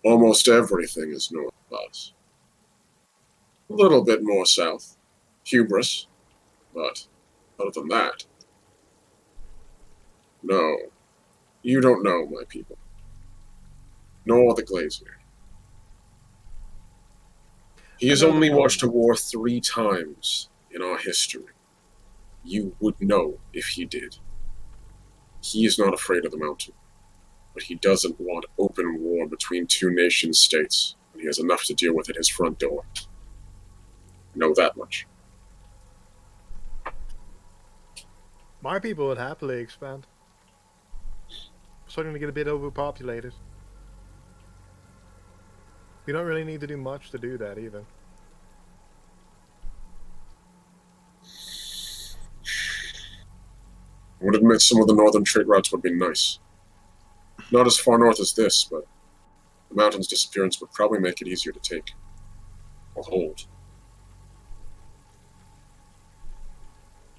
Almost everything is north of us. A little bit more south. Hubris. But other than that, no. You don't know, my people. Nor the Glazier. He has I know the only watched a North. war 3 times in our history. You would know if he did. He is not afraid of the mountain, but he doesn't want open war between 2 nation-states when he has enough to deal with at his front door. Know that much. My people would happily expand. Starting to get a bit overpopulated. You don't really need to do much to do that either. I would admit some of the northern trade routes would be nice. Not as far north as this, but the mountain's disappearance would probably make it easier to take. Or hold.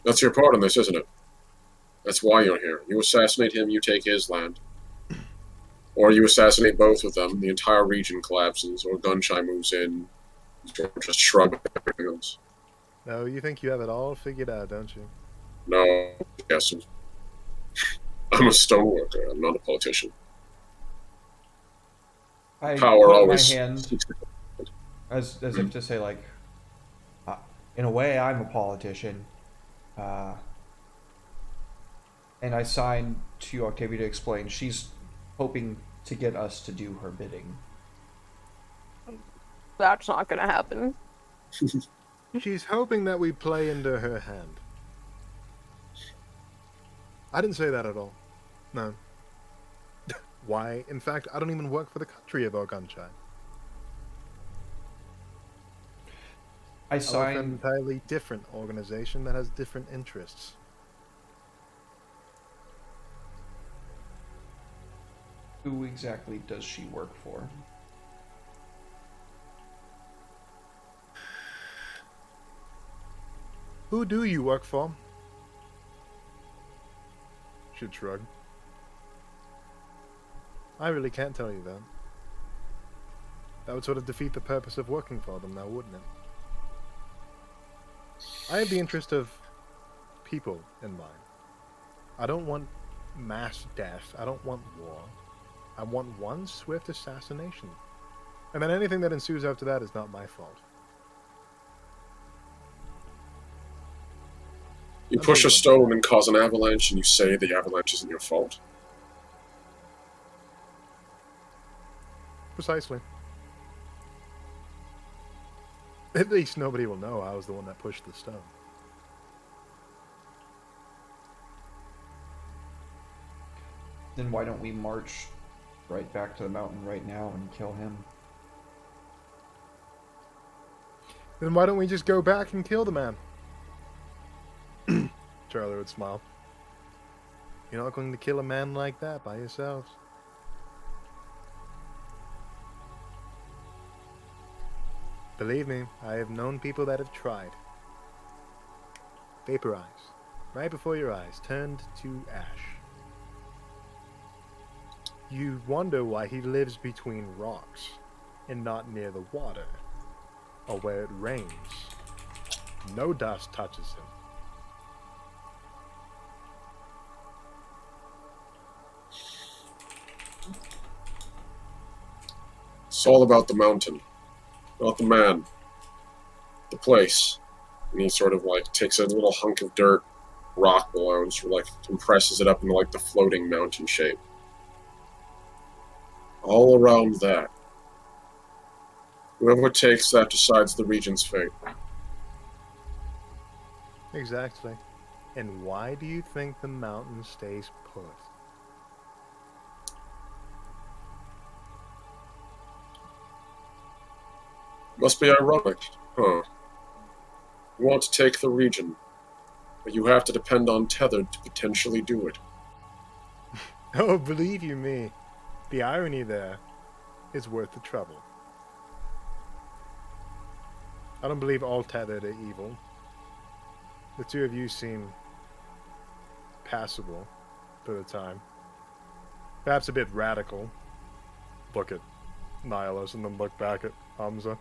That's your part in this, isn't it? That's why you're here. You assassinate him, you take his land. Or you assassinate both of them, the entire region collapses, or Gunshai moves in, or just shrug everything else. No, you think you have it all figured out, don't you? No, yes. I'm a stoneworker, I'm not a politician. I Power put always my hand as if to say, like, in a way, I'm a politician. And I signed to Octavia to explain she's hoping to get us to do her bidding. That's not gonna happen. She's hoping that we play into her hand. I didn't say that at all. No. Why? In fact, I don't even work for the country of Orgunchai. I I work for an signed. entirely different organization that has different interests. Who exactly does she work for? Who do you work for? Should shrug. I really can't tell you that. That would sort of defeat the purpose of working for them now, wouldn't it? I have the interest of people in mind. I don't want mass death. I don't want war. I want one swift assassination. And then anything that ensues after that is not my fault. You push a stone and cause an avalanche, and you say the avalanche isn't your fault. Precisely. At least nobody will know I was the one that pushed the stone. Then why don't we march right back to the mountain right now and kill him? Then why don't we just go back and kill the man? Charlie would smile. You're not going to kill a man like that by yourselves. Believe me, I have known people that have tried. Vaporized. Right before your eyes, turned to ash. You wonder why he lives between rocks and not near the water, or where it rains. No dust touches him. It's all about the mountain, not the man, the place. And he sort of like takes a little hunk of dirt, rock below, and sort of like compresses it up into like the floating mountain shape. All around that. Whoever takes that decides the region's fate. Exactly. And why do you think the mountain stays put? Must be ironic, huh? You want to take the region, but you have to depend on Tethered to potentially do it. Oh, believe you me, the irony there is worth the trouble. I don't believe all tethered are evil. The two of you seem passable for the time. Perhaps a bit radical. Look at Nihilus and then look back at Hamza.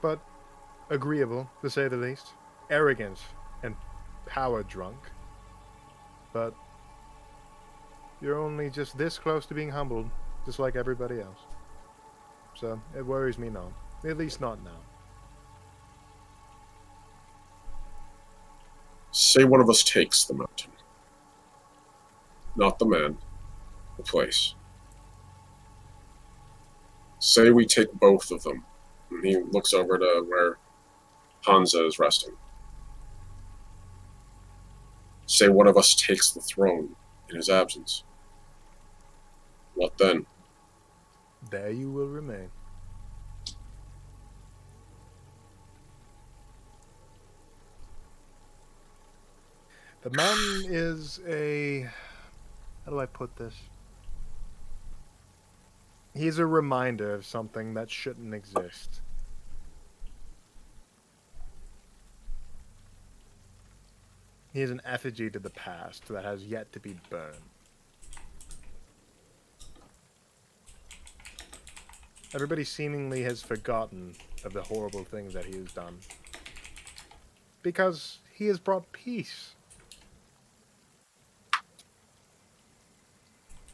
But agreeable, to say the least. Arrogant and power drunk. But you're only just this close to being humbled, just like everybody else. So it worries me not. At least not now. Say one of us takes the mountain. Not the man, the place. Say we take both of them. And he looks over to where Hansa is resting. Say one of us takes the throne in his absence. What then? There you will remain. The mountain is a... How do I put this? He's a reminder of something that shouldn't exist. He is an effigy to the past that has yet to be burned. Everybody seemingly has forgotten of the horrible things that he has done. Because he has brought peace.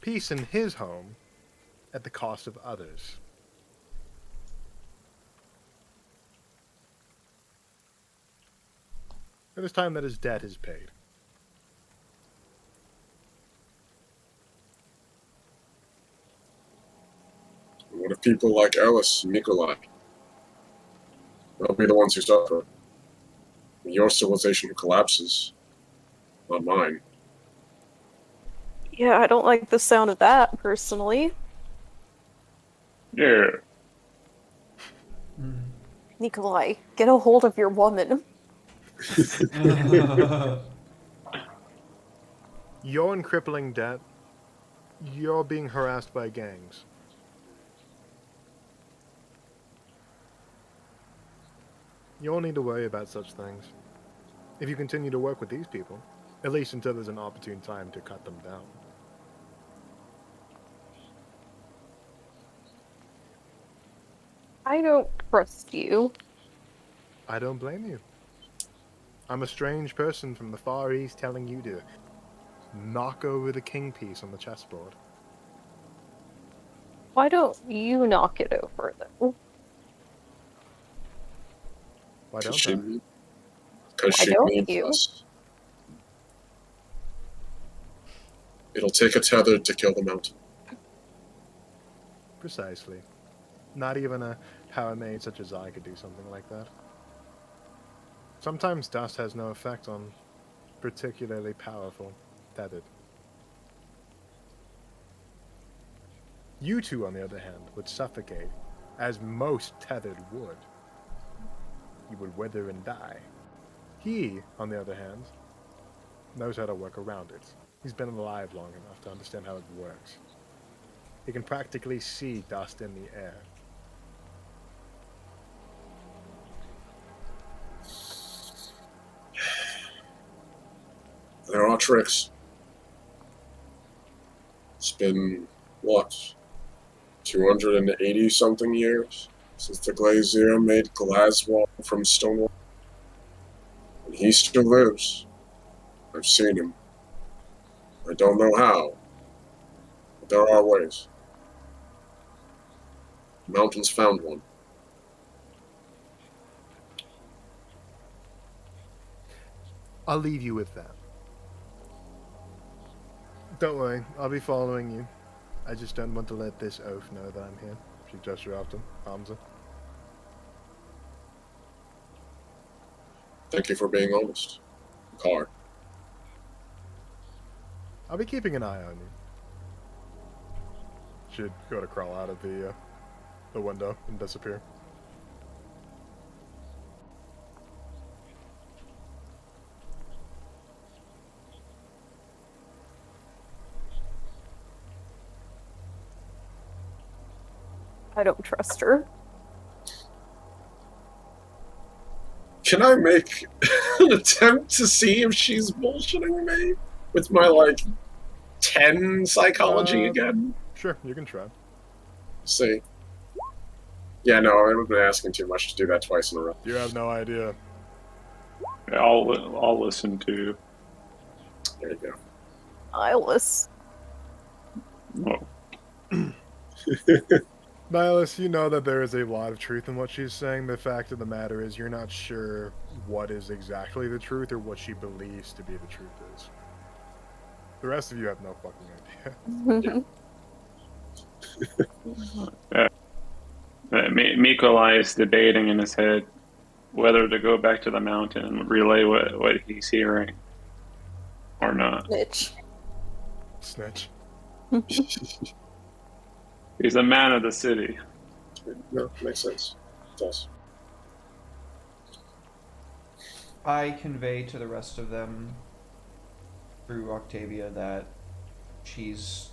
Peace in his home at the cost of others. It is time that his debt is paid. What if people like Alice and Nikolai? They'll be the ones who suffer. Your civilization collapses, not mine. Yeah, I don't like the sound of that, personally. Yeah. Nikolai, get a hold of your woman. You're in crippling debt. You're being harassed by gangs. You don't need to worry about such things. If you continue to work with these people, at least until there's an opportune time to cut them down. I don't trust you. I don't blame you. I'm a strange person from the Far East telling you to knock over the king piece on the chessboard. Why don't you knock it over, though? Why don't she, I? because Why she don't needs you? us. It'll take a tether to kill the mountain. Precisely. Not even a power mage such as I could do something like that. Sometimes dust has no effect on particularly powerful tethered. You two, on the other hand, would suffocate, as most tethered would. You would wither and die. He, on the other hand, knows how to work around it. He's been alive long enough to understand how it works. He can practically see dust in the air. There are tricks. It's been, what, 280 something years since the glazier made Glaswall from stone. And he still lives. I've seen him. I don't know how, but there are ways. The mountains found one. I'll leave you with that. Don't worry, I'll be following you. I just don't want to let this oaf know that I'm here. She gesture out to Hamza. Thank you for being honest. Car. I'll be keeping an eye on you. She'd go to crawl out of the window and disappear. I don't trust her. Can I make an attempt to see if she's bullshitting me with my like 10 psychology again? Sure, you can try. See. Yeah, no, I would have been asking too much to do that twice in a row. You have no idea. I'll listen to. There you go. Eyeless. Well, Nihilus, you know that there is a lot of truth in what she's saying. The fact of the matter is you're not sure what is exactly the truth or what she believes to be the truth is. The rest of you have no fucking idea. Mikolai is debating in his head whether to go back to the mountain and relay what he's hearing or not. Bitch. Snitch. He's a man of the city. No, makes sense. It does. I convey to the rest of them through Octavia that she's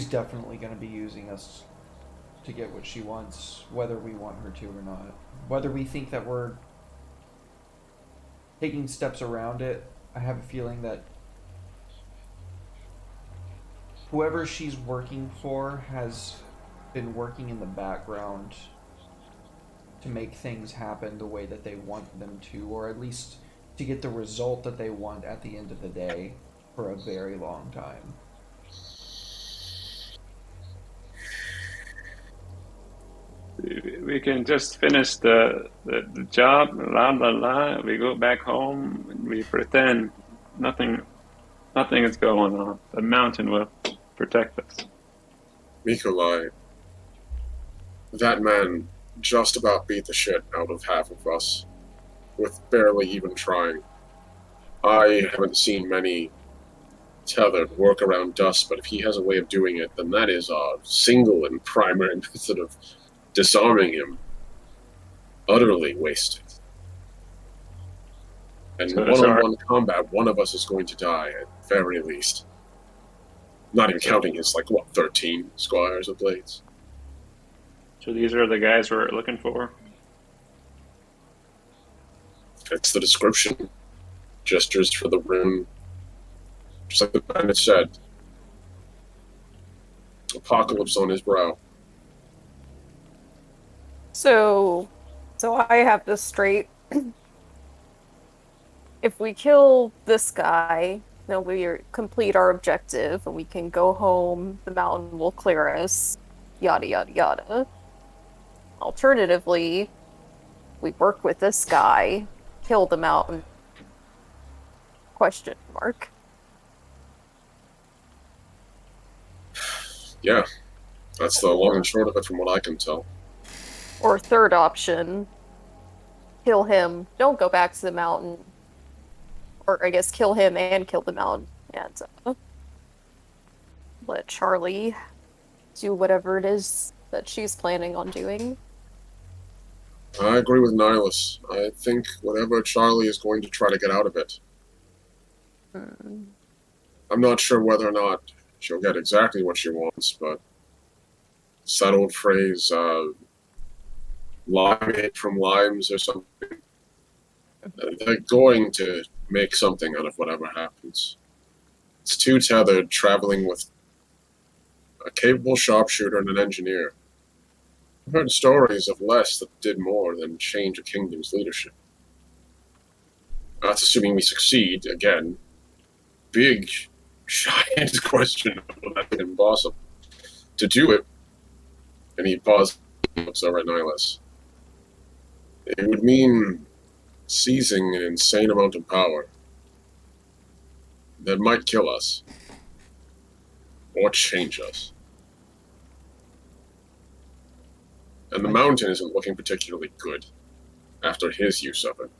definitely going to be using us to get what she wants, whether we want her to or not. Whether we think that we're taking steps around it, I have a feeling that whoever she's working for has been working in the background to make things happen the way that they want them to, or at least to get the result that they want at the end of the day for a very long time. We can just finish the job, la la la. We go back home and we pretend nothing is going on. The mountain will protect us. Mikolai, that man just about beat the shit out of half of us, with barely even trying. I haven't seen many tethered work around dust, but if he has a way of doing it, then that is our single and primary method of disarming him. Utterly wasted. And So one-on-one combat, one of us is going to die, at very least. Not even counting his, 13 squires of blades. So these are the guys we're looking for. It's the description. Gestures for the rune. Just like the bandit said. Apocalypse on his brow. So I have this straight. If we kill this guy, then we complete our objective and we can go home, the mountain will clear us, yada yada yada. Alternatively, we work with this guy, kill the mountain. Question mark. Yeah. That's the long and short of it from what I can tell. Or third option, kill him, don't go back to the mountain. Or I guess kill him and kill the mountain. And let Charlie do whatever it is that she's planning on doing. I agree with Nihilus. I think whatever Charlie is going to try to get out of it. I'm not sure whether or not she'll get exactly what she wants, but it's that old phrase, lime it from limes or something. They're going to make something out of whatever happens. It's two tethered, traveling with a capable sharpshooter and an engineer. I've heard stories of less that did more than change a kingdom's leadership. That's assuming we succeed, again. Big, giant question of that's impossible. To do it, and he paused, looks over at Nihilus. It would mean seizing an insane amount of power that might kill us or change us. And the mountain isn't looking particularly good after his use of it.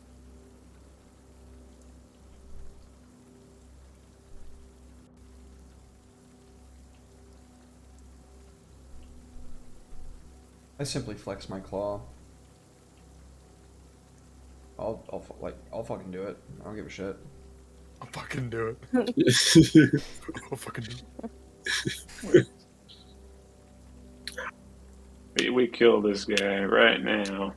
I simply flex my claw. I'll fucking do it. I don't give a shit. I'll fucking do it. I'll fucking do it. We kill this guy right now.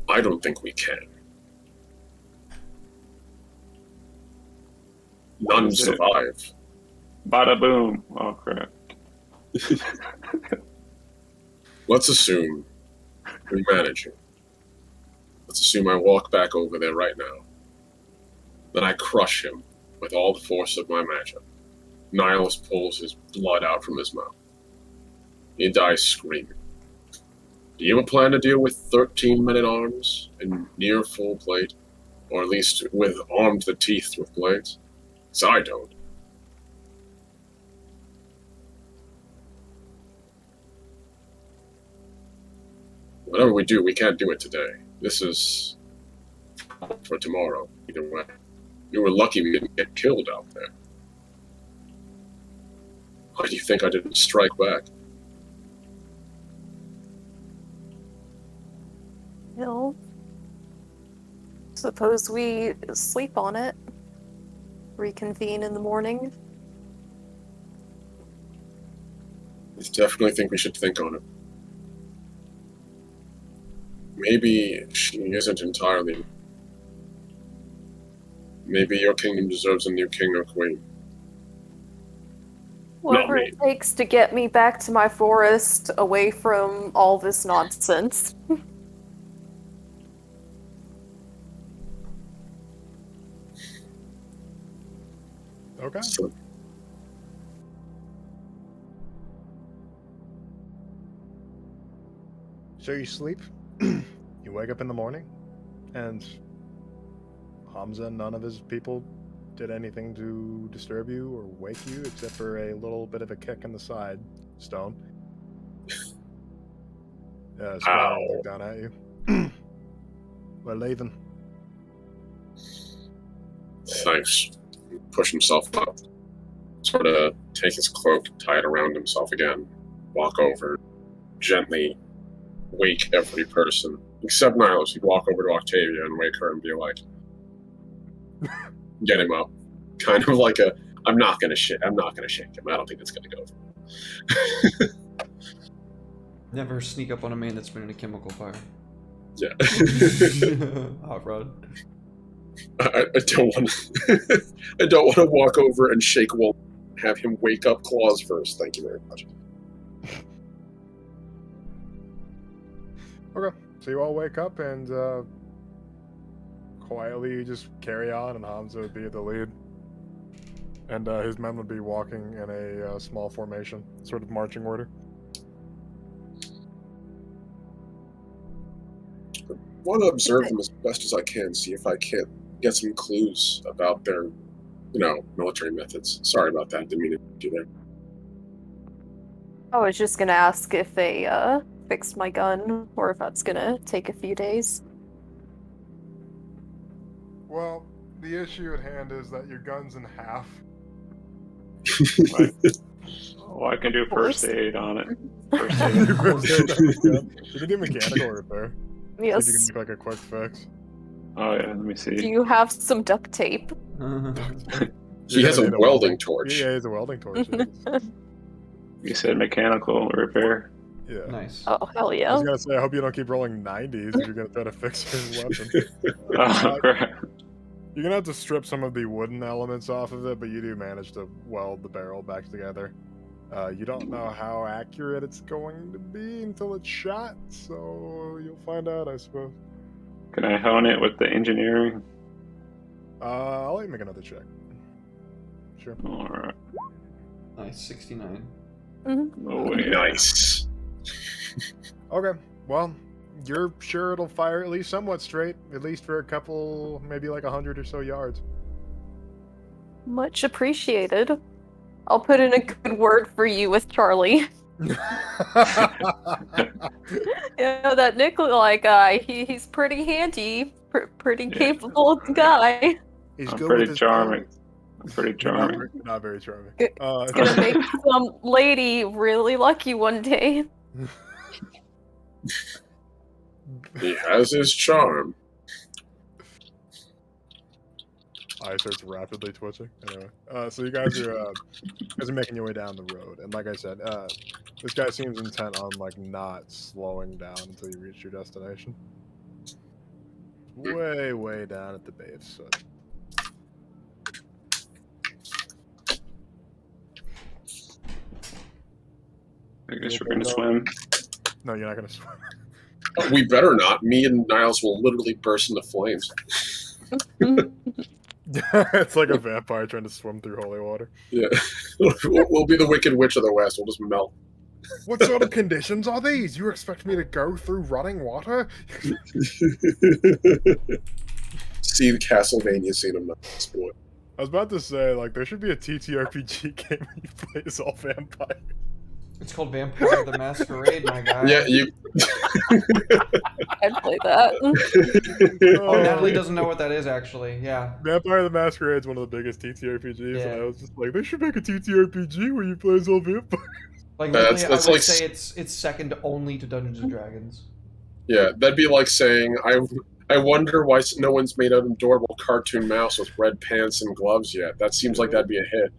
I don't think we can. None Is it? survive. Bada boom. Oh crap. Let's assume we manage it. Let's assume I walk back over there right now. Then I crush him with all the force of my magic. Nihilus pulls his blood out from his mouth. He dies screaming. Do you have a plan to deal with 13 men at arms in near full plate? Or at least with armed to the teeth with blades? Because I don't. Whatever we do, we can't do it today. This is for tomorrow, either way. We were lucky we didn't get killed out there. Why do you think I didn't strike back? Well, suppose we sleep on it. Reconvene in the morning. I definitely think we should think on it. Maybe she isn't entirely. Maybe your kingdom deserves a new king or queen. Whatever me. it takes to get me back to my forest, away from all this nonsense. Okay. So, So you sleep, you wake up in the morning, and Hamza and none of his people did anything to disturb you or wake you, except for a little bit of a kick in the side, Stone. Yeah, Squire Ow. looked down at you. We're leaving. thanks. Push himself up. Sort of take his cloak, tie it around himself again. Walk over. Gently wake every person. Except Nihilus. He'd walk over to Octavia and wake her and be like, get him up. Kind of like a, I'm not gonna shake him. I don't think it's gonna go. Never sneak up on a man that's been in a chemical fire. Yeah. Hot rod. I don't want to. I don't want to walk over and shake Wolf. Have him wake up Claws first. Thank you very much. Okay, so you all wake up and quietly just carry on, and Hamza would be the lead. And his men would be walking in a small formation, sort of marching order. I want to observe them as best as I can, see if I can't get some clues about their, military methods. Sorry about that. Didn't mean to do that. I was just gonna ask if they fixed my gun, or if that's gonna take a few days. Well, the issue at hand is that your gun's in half. Oh, I can do first aid on it. First You aid. can do mechanical repair. See if you Yes. can make like a quick fix. Oh yeah, let me Do see. you have some duct tape? He has a welding torch. Yeah, he has a welding torch. Yes. You said mechanical repair. Yeah. Nice. Oh, hell I yeah. was gonna say, I hope you don't keep rolling 90s if you're gonna try to fix his weapon. Oh crap. You're gonna have to strip some of the wooden elements off of it, but you do manage to weld the barrel back together. You don't know how accurate it's going to be until it's shot, so you'll find out, I suppose. Can I hone it with the engineering? I'll let you make another check. Sure. Alright. Nice. 69. Oh wait. Nice. Okay, well, you're sure it'll fire at least somewhat straight, at least for a couple, maybe like 100 or so yards. Much appreciated. I'll put in a good word for you with Charlie. That Nikolai guy, he's pretty handy, pretty Yeah. capable guy. He's I'm good pretty with his charming. powers. I'm pretty You're not charming. very- not very charming. Good. It's gonna make some lady really lucky one day. He has his charm. eye starts rapidly twitching. Anyway, so you guys are making your way down the road, and like I said, this guy seems intent on like not slowing down until you reach your destination. Way down at the base. So. I guess we're gonna swim. No, you're not gonna swim. We better not. Me and Niles will literally burst into flames. It's like a vampire trying to swim through holy water. Yeah. We'll be the Wicked Witch of the West. We'll just melt. What sort of conditions are these? You expect me to go through running water? See the Castlevania scene of this boy. I was about to say, like, there should be a TTRPG game where you play as all vampires. It's called Vampire the Masquerade, my guy. Yeah, you. I'd play that. Oh, Natalie doesn't know what that is, actually. Yeah. Vampire the Masquerade is one of the biggest TTRPGs, Yeah. and I was just like, they should make a TTRPG where you play as all vampires. Like, That's literally, I would like say it's second only to Dungeons and Dragons. Yeah, that'd be like saying, I wonder why no one's made an adorable cartoon mouse with red pants and gloves yet. That seems like that'd be a hit.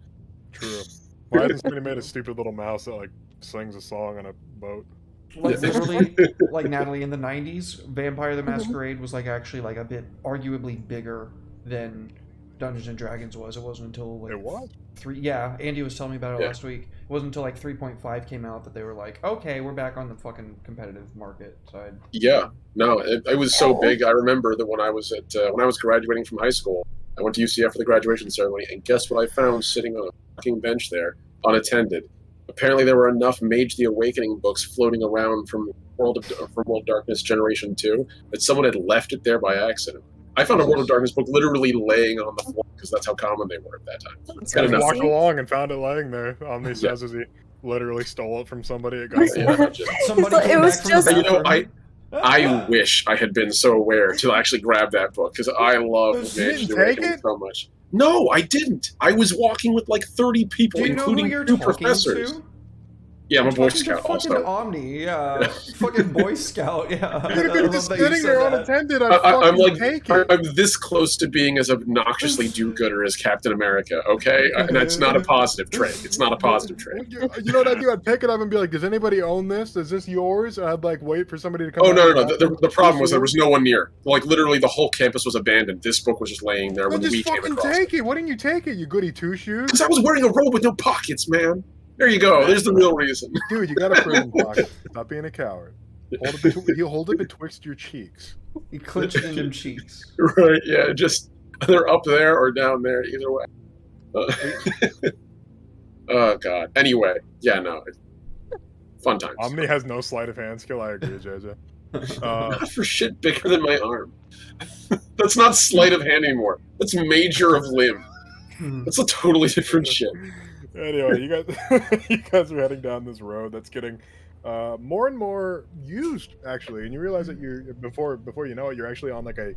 True. Why hasn't somebody made a stupid little mouse that, like, sings a song on a boat? Like, literally, like, Natalie, in the 90s, Vampire the Masquerade was, like, actually, like, a bit arguably bigger than Dungeons and Dragons was. It wasn't until, like... It was? Yeah, Andy was telling me about it last week. It wasn't until, like, 3.5 came out that they were like, okay, we're back on the fucking competitive market side. Yeah, no, it was so big. I remember that when I was graduating from high school, I went to UCF for the graduation ceremony, and guess what I found sitting on a fucking bench there, unattended? Apparently, there were enough Mage the Awakening books floating around from World of Darkness Generation 2 that someone had left it there by accident. I found a World of Darkness book literally laying on the floor because that's how common they were at that time. That's I enough. walked along and found it laying there. Omni says as he literally stole it from somebody at gunpoint. Yeah, just- Somebody It came was back from just- the You know, bathroom. I wish I had been so aware to actually grab that book because I love You Mage didn't the take Awakening it? so much. No, I didn't. I was walking with like 30 people, Do you know who including you're 2 talking professors. to? Yeah, I'm a You're Boy talking to Scout fucking also. Omni, yeah. Fucking Boy Scout, yeah. You could have I been love just that you sitting said there that. unattended. I'm I'd like, take it. I'm this close to being as obnoxiously do-gooder as Captain America, okay? And that's not a positive trait. It's not a positive trait. You know what I'd do? I'd pick it up and be like, does anybody own this? Is this yours? And I'd like wait for somebody to come Oh, out no, and no, no. grab The it. problem was there was no one near. Like, literally, the whole campus was abandoned. This book was just laying there Then when we just came fucking across it. take it. Why didn't you take it, you goody two-shoes? Because I was wearing a robe with no pockets, man. There you go. There's the real reason. Dude, you got a prison pocket. Stop being a coward. You hold it betwixt your cheeks. He clenched in them cheeks. Right, yeah, just they're up there or down there, either way. Oh, God. Anyway, yeah, no. Fun times. Omni has no sleight of hand skill. I agree, JJ. Not for shit bigger than my arm. That's not sleight of hand anymore. That's major of limb. That's a totally different shit. Anyway, you guys are heading down this road that's getting more and more used, actually, and you realize that you're before you know it, you're actually on like a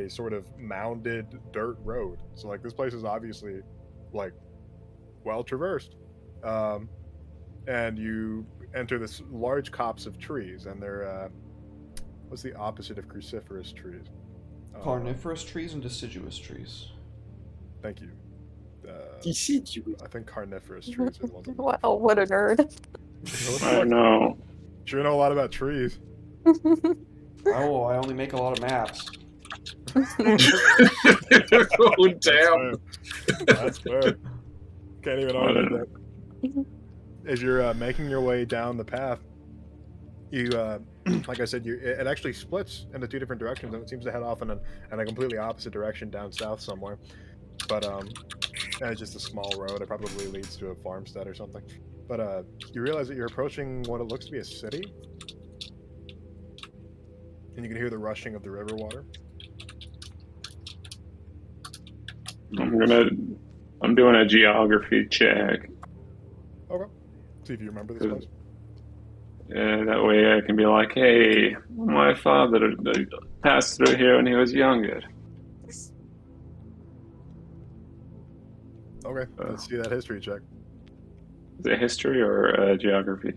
sort of mounded dirt road. So like this place is obviously like well traversed, and you enter this large copse of trees, and they're what's the opposite of cruciferous trees? Carnivorous trees and deciduous trees. Thank you. Deciduous. I think carnivorous trees is one. Wow, what a nerd. I don't know. Sure know a lot about trees. Oh, I only make a lot of maps. Oh, damn. That's fair. Can't even argue that. As you're making your way down the path, you, like I said, it actually splits into 2 different directions, and it seems to head off in a completely opposite direction down south somewhere. But it's just a small road. It probably leads to a farmstead or something. But you realize that you're approaching what it looks to be a city, and you can hear the rushing of the river water. I'm doing a geography check. Okay. See if you remember this place. Yeah, that way I can be like, hey, my father passed through here when he was younger. Okay, let's see that history check. Is it history or geography?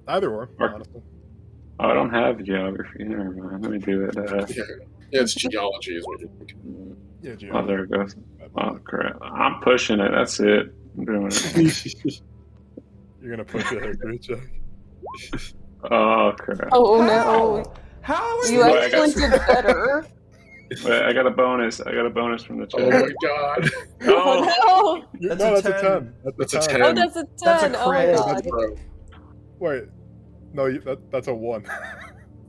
Either or, honestly. Oh, I don't have geography. Never mind. Let me do it. Yeah, it's geology is what you're thinking. Yeah, Gio. Oh, there it goes. Bad Oh luck. crap! I'm pushing it. That's it. I'm doing it. You're gonna push a history check. Oh crap! Oh no, How is you Well, that? I got- actually did better. Wait, I got a bonus. I got a bonus from the chat. Oh my god. Oh, Oh no! That's No, a that's a 10. 10. That's a 10. 10. Oh, that's a 10. That's a Oh my crit. Oh, god. that's bro. Wait. No, that's a 1.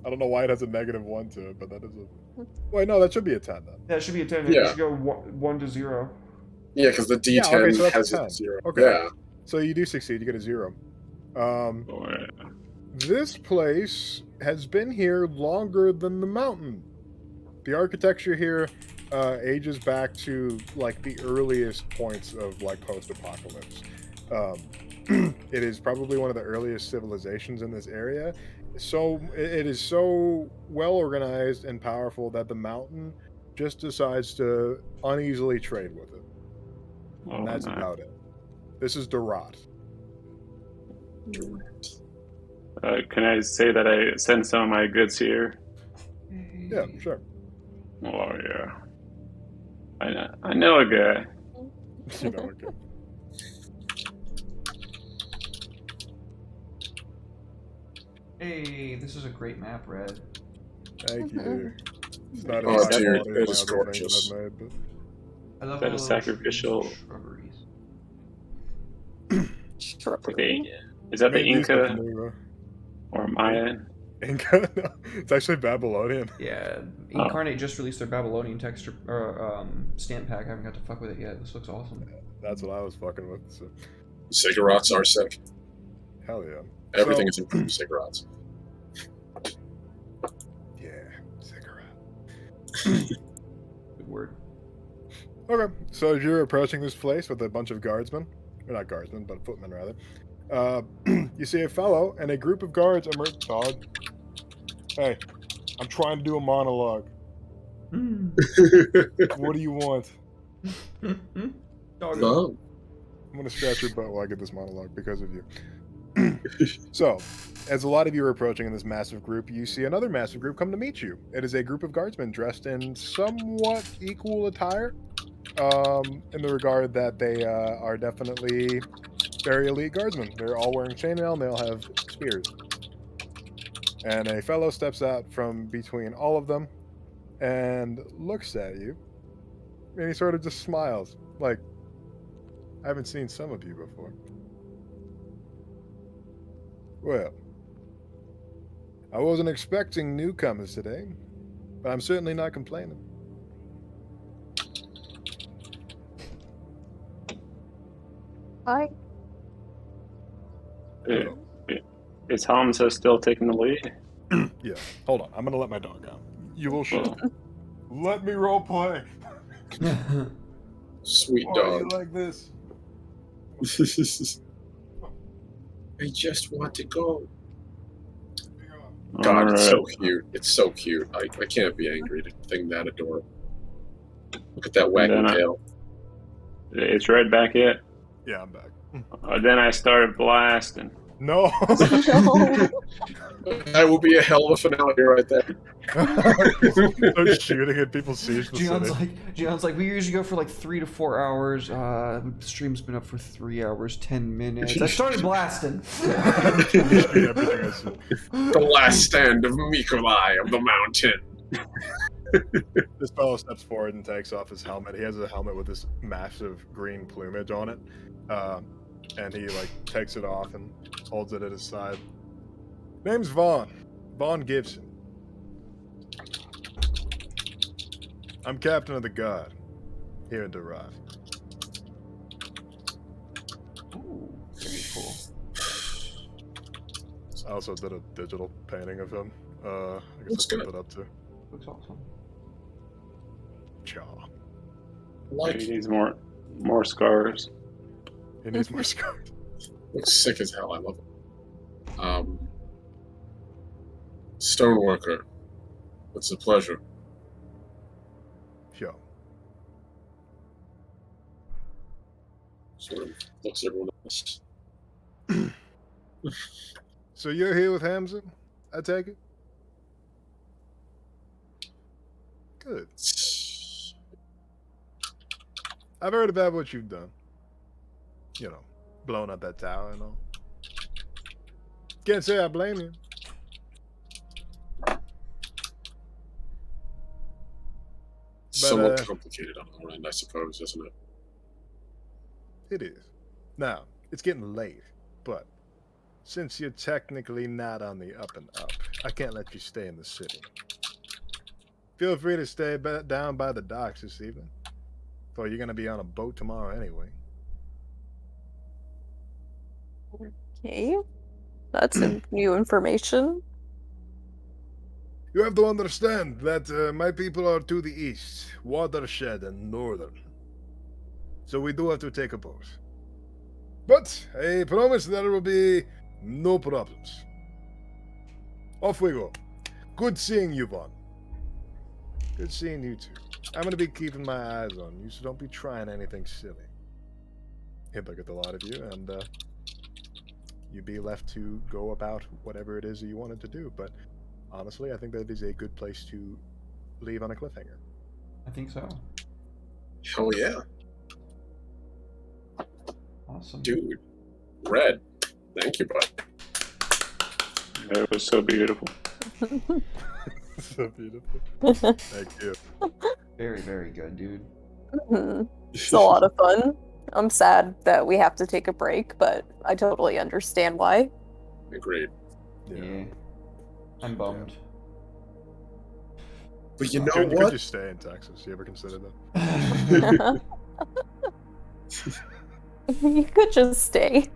I don't know why it has a -1 to it, but that is a... Wait, no, that should be a 10 then. That should be a 10. Yeah. It should go 1 to 0. Yeah, because the D10 Yeah, okay, so that's has a a 10. 0. Okay. Yeah. So you do succeed, you get a 0. boy. This place has been here longer than the mountain. The architecture here ages back to like the earliest points of like post-apocalypse. It is probably one of the earliest civilizations in this area. So it is so well organized and powerful that the mountain just decides to uneasily trade with it. Oh, And that's nice. about it. This is Darat. Can I say that I sent some of my goods here? Yeah, sure. Oh yeah. I know a guy. You know, okay. Hey, this is a great map, Red. Thank you. It's not Oh, as high dude, quality it as is my other things gorgeous. that I've made, but I love That all is the sacrificial. trees and shrubberies. Okay, is that the made use of Inca new, or Mayan? Inca? No, it's actually Babylonian. Yeah, Oh. Incarnate just released their Babylonian texture stamp pack. I haven't got to fuck with it yet. This looks awesome. That's what I was fucking with. So, Cigarettes are sick. hell yeah. Everything So- is improved cigarettes. Yeah, cigarette. Good word. Okay, so as you're approaching this place with a bunch of guardsmen, or not guardsmen, but footmen rather, you see a fellow and a group of guards emerge. Dog. Hey, I'm trying to do a monologue. What do you want? Doggo. No. I'm gonna scratch your butt while I get this monologue because of you. So, as a lot of you are approaching in this massive group, you see another massive group come to meet you. It is a group of guardsmen dressed in somewhat equal attire, in the regard that they are definitely very elite guardsmen. They're all wearing chainmail and they all have spears. And a fellow steps out from between all of them and looks at you, and he sort of just smiles, like, I haven't seen some of you before. Well, I wasn't expecting newcomers today, but I'm certainly not complaining. Hi. Uh, Is Hamza still taking the lead? Yeah, hold on. I'm gonna let my dog out. You will show. Well, Let me role play. Sweet Why are you dog. like this? I just want to go. all God, it's right. so cute. It's so cute. I can't be angry at a thing that adorable. Look at that And wagging then I- tail. It's Red back yet? Yeah, I'm back. Then I started blasting. No. No. That will be a hell of a finale right there. Start shooting at people's siege Gion's like, we usually go for like 3 to 4 hours. The stream's been up for 3 hours, 10 minutes. I started blasting. The last stand of Mikolai of the mountain. This fellow steps forward and takes off his helmet. He has a helmet with this massive green plumage on it, and he like takes it off and holds it at his side. Name's Vaughn Gibson. I'm captain of the guard here in Darat. Ooh, very cool. I also did a digital painting of him. I guess Looks I put good. that up too. Looks awesome. Cha. Like, He needs more scars. He needs more scars. looks sick as hell. I love it. Stoneworker. It's a pleasure. Yo. Sort of looks at everyone else. So you're here with Hamza? I take it? Good. I've heard about what you've done. You know, blowing up that tower and all. Can't say I blame you. Somewhat complicated on our end, I suppose, isn't it? It is. Now, it's getting late, but since you're technically not on the up and up, I can't let you stay in the city. Feel free to stay down by the docks this evening. Or you're going to be on a boat tomorrow anyway. Okay. That's some new information. You have to understand that my people are to the east, watershed and northern. So we do have to take a boat. But I promise there will be no problems. Off we go. Good seeing you, Vaughn. Good seeing you too. I'm going to be keeping my eyes on you, so don't be trying anything silly. He'd look at the lot of you, and you'd be left to go about whatever it is that you wanted to do. But honestly, I think that is a good place to leave on a cliffhanger. I think so. Hell yeah. Awesome. Dude. Red. Thank you, bud. It was so beautiful. So beautiful. Thank you. Very, very good, dude. It's a lot of fun. I'm sad that we have to take a break, but I totally understand why. Agreed. Yeah. I'm bummed. But you know You what? could just stay in Texas. You ever consider that? You could just stay.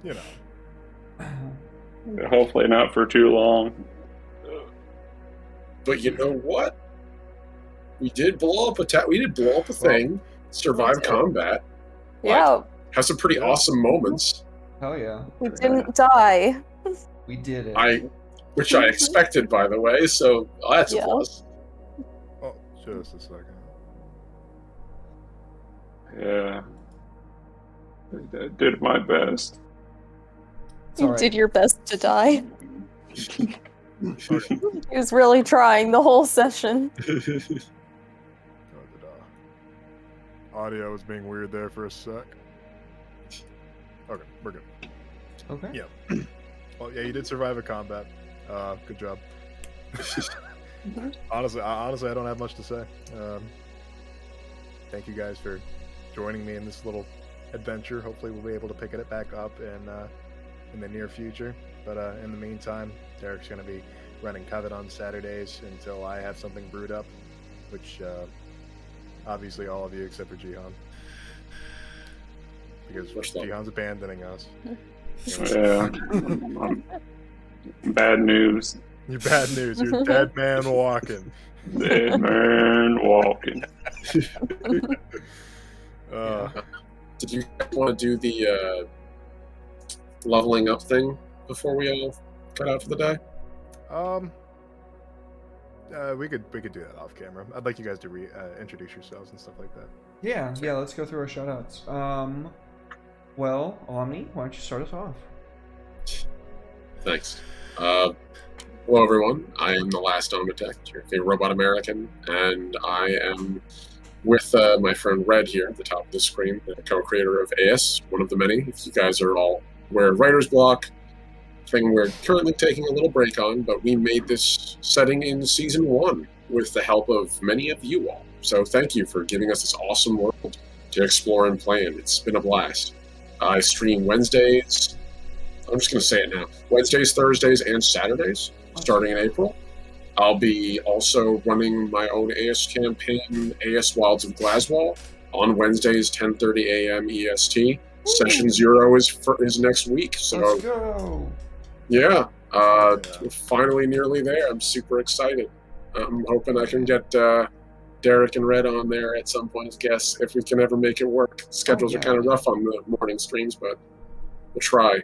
You know. Hopefully not for too long. But you know what? We did blow up a thing, survive combat, Yeah, have some pretty awesome moments. Hell yeah. we didn't die. We did it. Which I expected, by the way, so that's a Yeah. plus. Oh, just a second. Yeah. I did my best. It's You alright. did your best to die. Okay. He was really trying the whole session. Audio was being weird there for a sec. Okay, we're good. Okay. Yeah. Well, yeah, you did survive a combat. Good job. Honestly, I don't have much to say. Thank you guys for joining me in this little adventure. Hopefully, we'll be able to pick it back up in the near future. But in the meantime, Derek's going to be running Covet on Saturdays until I have something brewed up, which obviously all of you except for Jihan, because Jihan's abandoning us. Yeah. Bad news. You're bad news. You're a dead man walking. Dead man walking. Did you want to do the leveling up thing before we all cut out for the day? We could do that off camera. I'd like you guys to introduce yourselves and stuff like that. Yeah, let's go through our shoutouts. Well, Omni, why don't you start us off? Thanks. Hello, everyone. I am the Last Omnitect, your favorite robot American, and I am with my friend Red here at the top of the screen, the co-creator of AEUS, one of the many. If you guys are all aware of Writer's Block, thing we're currently taking a little break on, but we made this setting in Season 1 with the help of many of you all. So thank you for giving us this awesome world to explore and play in. It's been a blast. I stream Wednesdays, I'm just going to say it now, Wednesdays, Thursdays, and Saturdays, starting in April. I'll be also running my own AEUS campaign, AEUS Wilds of Glaswall, on Wednesdays, 10:30 a.m. EST. Session 0 is next week, so Let's go. yeah, finally nearly there. I'm super excited. I'm hoping I can get Derek and Red on there at some point as guests if we can ever make it work. Schedules are kind of rough on the morning streams, but we'll try.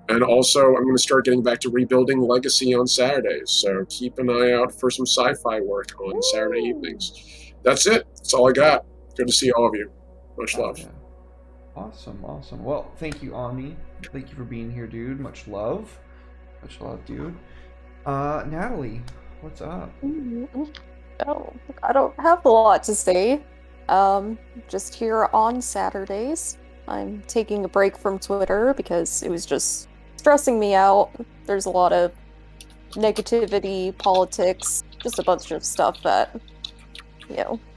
And also, I'm going to start getting back to rebuilding Legacy on Saturdays, so keep an eye out for some sci-fi work on Saturday evenings. That's it. That's all I got. Good to see all of you. Much love. Yeah. Awesome. Well, thank you, Omni. Thank you for being here, dude. Much love, dude. Natalie, what's up? Oh, I don't have a lot to say. Just here on Saturdays. I'm taking a break from Twitter because it was just stressing me out. There's a lot of negativity, politics, just a bunch of stuff that,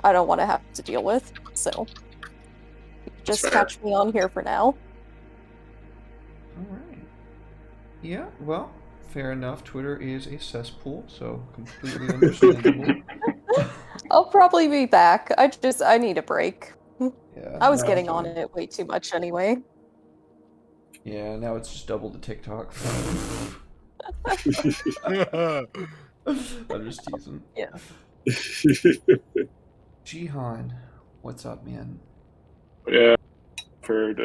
I don't want to have to deal with. So That's just fair. catch me on here for now. All right. Yeah, well, fair enough. Twitter is a cesspool, so completely understandable. I'll probably be back. I need a break. Yeah, I was now getting it's on like- it way too much anyway. Yeah, now it's just double the TikTok. I'm just teasing. Yeah. Jihan, what's up, man? Yeah, for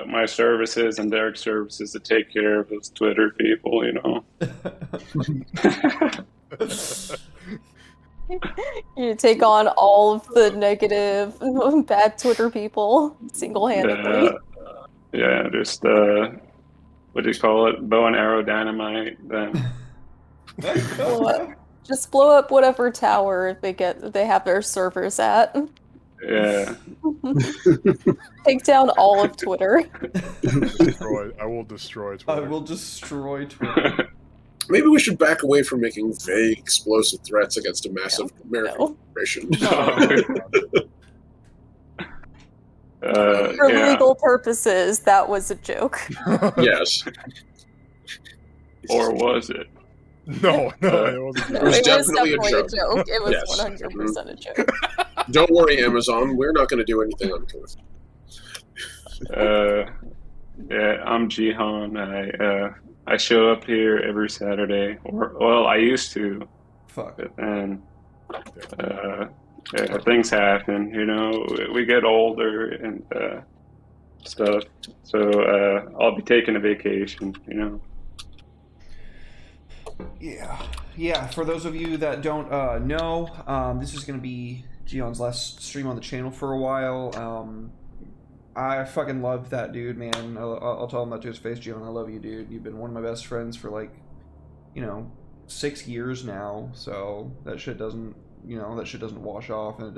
my services and Derek's services to take care of those Twitter people, You take on all of the negative, bad Twitter people single-handedly. Yeah, just what do you call it? Bow and arrow dynamite. Then Just blow up whatever tower they have their servers at. yeah, Take down all of Twitter. I will destroy I Twitter. will destroy Twitter. Maybe we should back away from making vague, explosive threats against a massive American corporation. For yeah. legal purposes, that was a joke. Yes. Or was it? No, it wasn't. No, It was it was definitely a definitely joke. a joke. It was Yes. 100% a joke. Don't worry, Amazon. We're not going to do anything uncouth. Yeah, I'm Jihan. I show up here every Saturday, I used to, Fuck. but then things happen. We get older and stuff. So I'll be taking a vacation. Yeah. For those of you that don't know, this is gonna be Gion's last stream on the channel for a while. I fucking love that dude, man. I'll tell him that to his face, Gion. I love you, dude. You've been one of my best friends for 6 years now. So that shit doesn't wash off, and it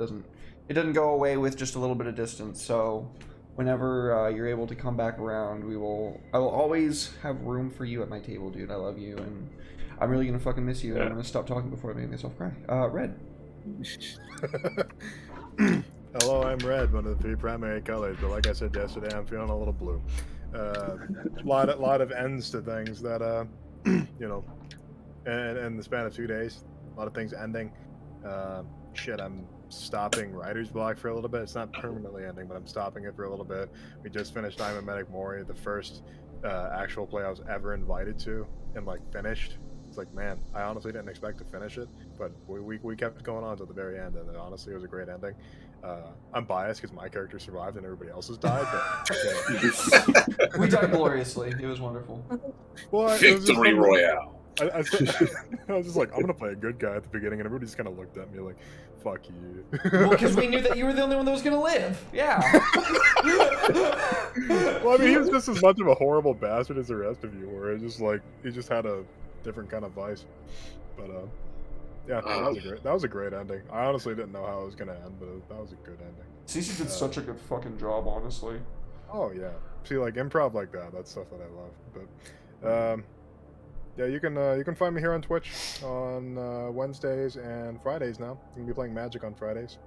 doesn't go away with just a little bit of distance. So whenever you're able to come back around, I will always have room for you at my table, dude. I love you, and I'm really gonna fucking miss you. And I'm gonna stop talking before I make myself cry. Red. Hello, I'm red, one of the 3 primary colors, but like I said yesterday, I'm feeling a little blue. A lot of ends to things that, in the span of 2 days, a lot of things ending. I'm stopping Writer's Block for a little bit. It's not permanently ending, but I'm stopping it for a little bit. We just finished I'm a Medic Mori, the first actual play I was ever invited to, and finished. It's like, man, I honestly didn't expect to finish it, but we kept going on to the very end, and honestly, it was a great ending. I'm biased because my character survived and everybody else's died, but We died gloriously. It was wonderful. well, it was just Victory Royale. I was just like, I'm gonna play a good guy at the beginning, and everybody just kind of looked at me like, "Fuck you." Well, because we knew that you were the only one that was gonna live. Yeah. Well, I mean, he was just as much of a horrible bastard as the rest of you were. It's just he just had a different kind of vice. But yeah, that was a great ending. I honestly didn't know how it was gonna end, but that was a good ending. Cece did such a good fucking job, honestly. Oh yeah, see, improv like that's stuff that I love. But yeah, you can find me here on Twitch on Wednesdays and Fridays now. I'm gonna be playing Magic on Fridays.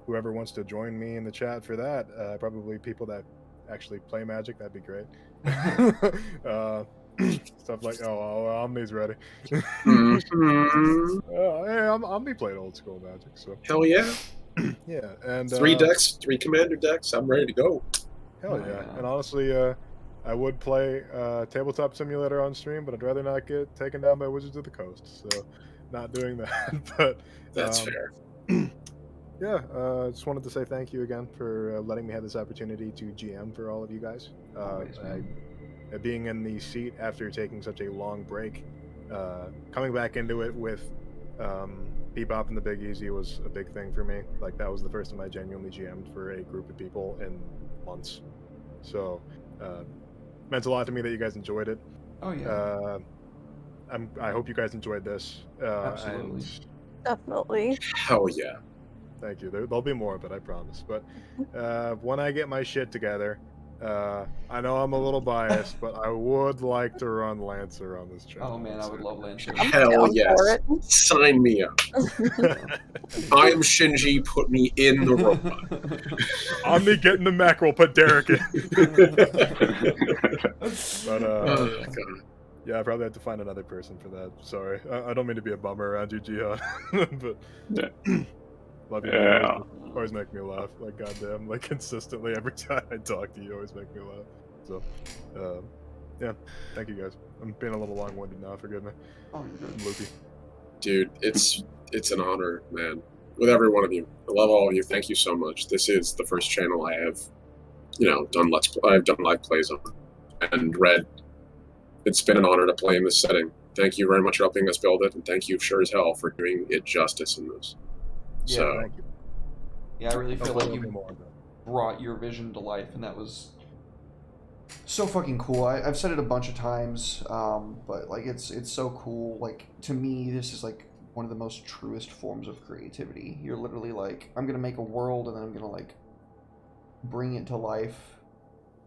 Whoever wants to join me in the chat for that, probably people that actually play Magic, that'd be great. Stuff like Omni's ready. Hey, I'll be playing old school Magic, so Hell yeah. yeah. And 3 decks, 3 commander decks. I'm ready to go. hell yeah. And honestly, I would play Tabletop Simulator on stream, but I'd rather not get taken down by Wizards of the Coast, so not doing that. But That's fair. yeah, just wanted to say thank you again for letting me have this opportunity to GM for all of you guys. Being in the seat after taking such a long break, coming back into it with Bebop and the Big Easy was a big thing for me. That was the first time I genuinely GM'd for a group of people in months. So meant a lot to me that you guys enjoyed it. Oh yeah. I hope you guys enjoyed this. Absolutely. And Definitely. Hell yeah. Thank you. There'll be more, but I promise. But when I get my shit together, I know I'm a little biased, but I would like to run Lancer on this channel. Oh man, I would love Lancer. Hell down yes. for it. Sign me up. I'm Shinji, put me in the robot. I'm me getting the mackerel, put Derek in. But Oh, God. yeah, I probably have to find another person for that. Sorry, I don't mean to be a bummer around you, Jihan, but love you. Man. Yeah. Always make me laugh. Like goddamn, like consistently every time I talk to you, always make me laugh. So, yeah, thank you guys. I'm being a little long-winded now. Forgive me. Oh, you're good. I'm loopy. Dude, it's an honor, man. With every one of you. I love all of you. Thank you so much. This is the first channel I have, I've done live plays on. And Red, it's been an honor to play in this setting. Thank you very much for helping us build it, and thank you sure as hell for doing it justice in this. Yeah, So, Thank you. Yeah, I really feel Hopefully like there'll be you more of that. brought your vision to life, and that was so fucking cool. I've said it a bunch of times, but like it's so cool. Like to me, this is like one of the most truest forms of creativity. You're literally like, I'm gonna make a world, and then I'm gonna like bring it to life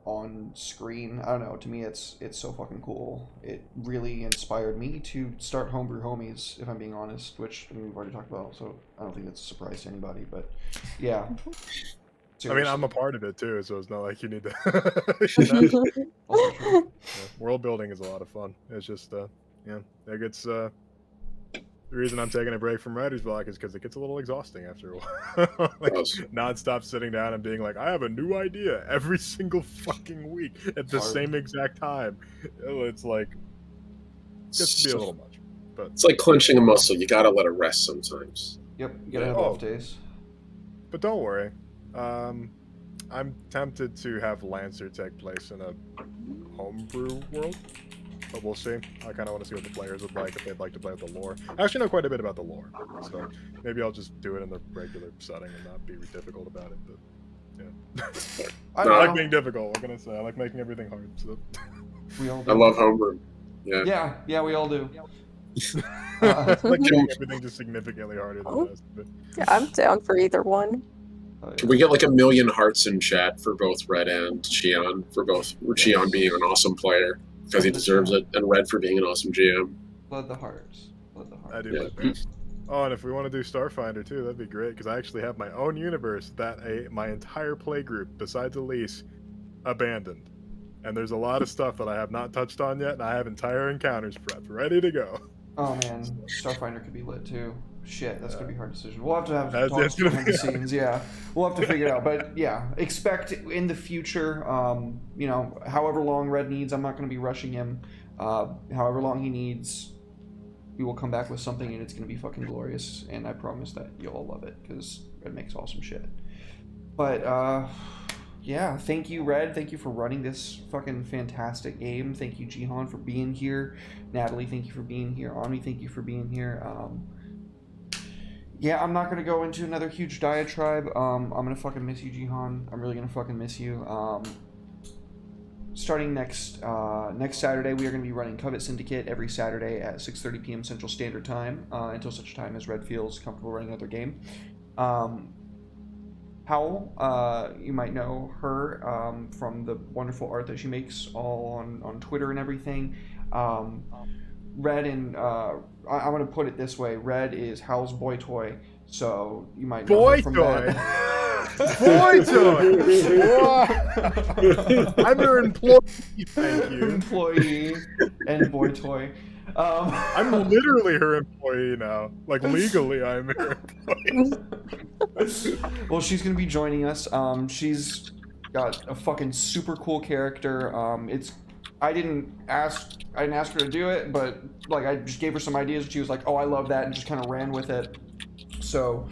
on screen. I don't know. To me, it's so fucking cool. It really inspired me to start Homebrew Homies, if I'm being honest, which I mean, we've already talked about, so I don't think that's a surprise to anybody. But yeah. I mean, I'm a part of it too, so it's not like you need to. Also true. Yeah, world building is a lot of fun. It's just, yeah, it gets. The reason I'm taking a break from Writer's Block is because it gets a little exhausting after a while. Like, non-stop sitting down and being like, I have a new idea every single fucking week at the Hard. same exact time. It's like, it gets to be a little much. But it's like clenching a muscle. You gotta let it rest sometimes. Yep, you gotta have Oh. off days. But don't worry. I'm tempted to have Lancer take place in a homebrew world. But we'll see. I kind of want to see what the players would like, if they'd like to play with the lore. I actually know quite a bit about the lore, so maybe I'll just do it in the regular setting and not be difficult about it. But yeah, I I don't like know. being difficult. What can I say? I like making everything hard. So We all do. I love Homebrew. Yeah. Yeah, we all do. I like making everything just significantly harder than it has to be. Yeah, I'm down for either one. Can we get like 1 million hearts in chat for both Red and Cheon? For both Cheon being an awesome player, because he deserves it, and Red for being an awesome GM. Blood the hearts. Blood the hearts. I do Yeah. my best. Oh, and if we want to do Starfinder too, that'd be great, because I actually have my own universe that my entire play group, besides Elise, abandoned. And there's a lot of stuff that I have not touched on yet, and I have entire encounters prepped, ready to go. Oh man, Starfinder could be lit too. Shit, that's gonna be a hard decision. We'll have to have That's talks gonna behind be the scenes. Yeah, we'll have to figure it out. But yeah, expect in the future. You know, however long Red needs, I'm not gonna be rushing him. However long he needs, we will come back with something, and it's gonna be fucking glorious. And I promise that you'll all love it, because Red makes awesome shit. But yeah, thank you, Red. Thank you for running this fucking fantastic game. Thank you, Jihan, for being here. Natalie, thank you for being here. Ami, thank you for being here. Yeah, I'm not going to go into another huge diatribe. I'm going to fucking miss you, Jihan. I'm really going to fucking miss you. Starting next Saturday, we are going to be running Covet Syndicate every Saturday at 6:30 p.m. Central Standard Time until such time as Red feels comfortable running another game. Howell, you might know her from the wonderful art that she makes all on Twitter and everything. Red and I'm gonna put it this way: Red is Howell's boy toy, so you might know Boy her from toy. that. Boy toy. I'm your employee. Thank you. Employee and boy toy. I'm literally her employee now. Like legally, I'm her employee. Well, she's gonna be joining us. She's got a fucking super cool character. I didn't ask her to do it, but like I just gave her some ideas, and she was like, "Oh, I love that," and just kind of ran with it. So,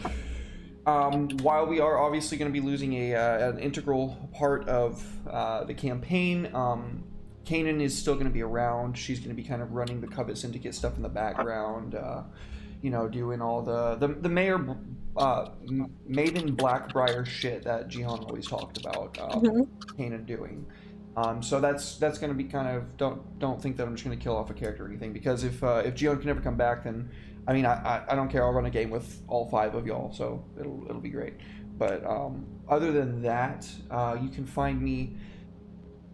while we are obviously going to be losing an integral part of the campaign, Kanan is still going to be around. She's going to be kind of running the Covet Syndicate stuff in the background, you know, doing all the Mayor Maiden Blackbriar shit that Jihan always talked about. Kanan doing. So that's going to be kind of don't think that I'm just going to kill off a character or anything, because if Jihan can never come back, then I mean, I don't care. I'll run a game with all 5 of y'all, so it'll be great. But other than that, you can find me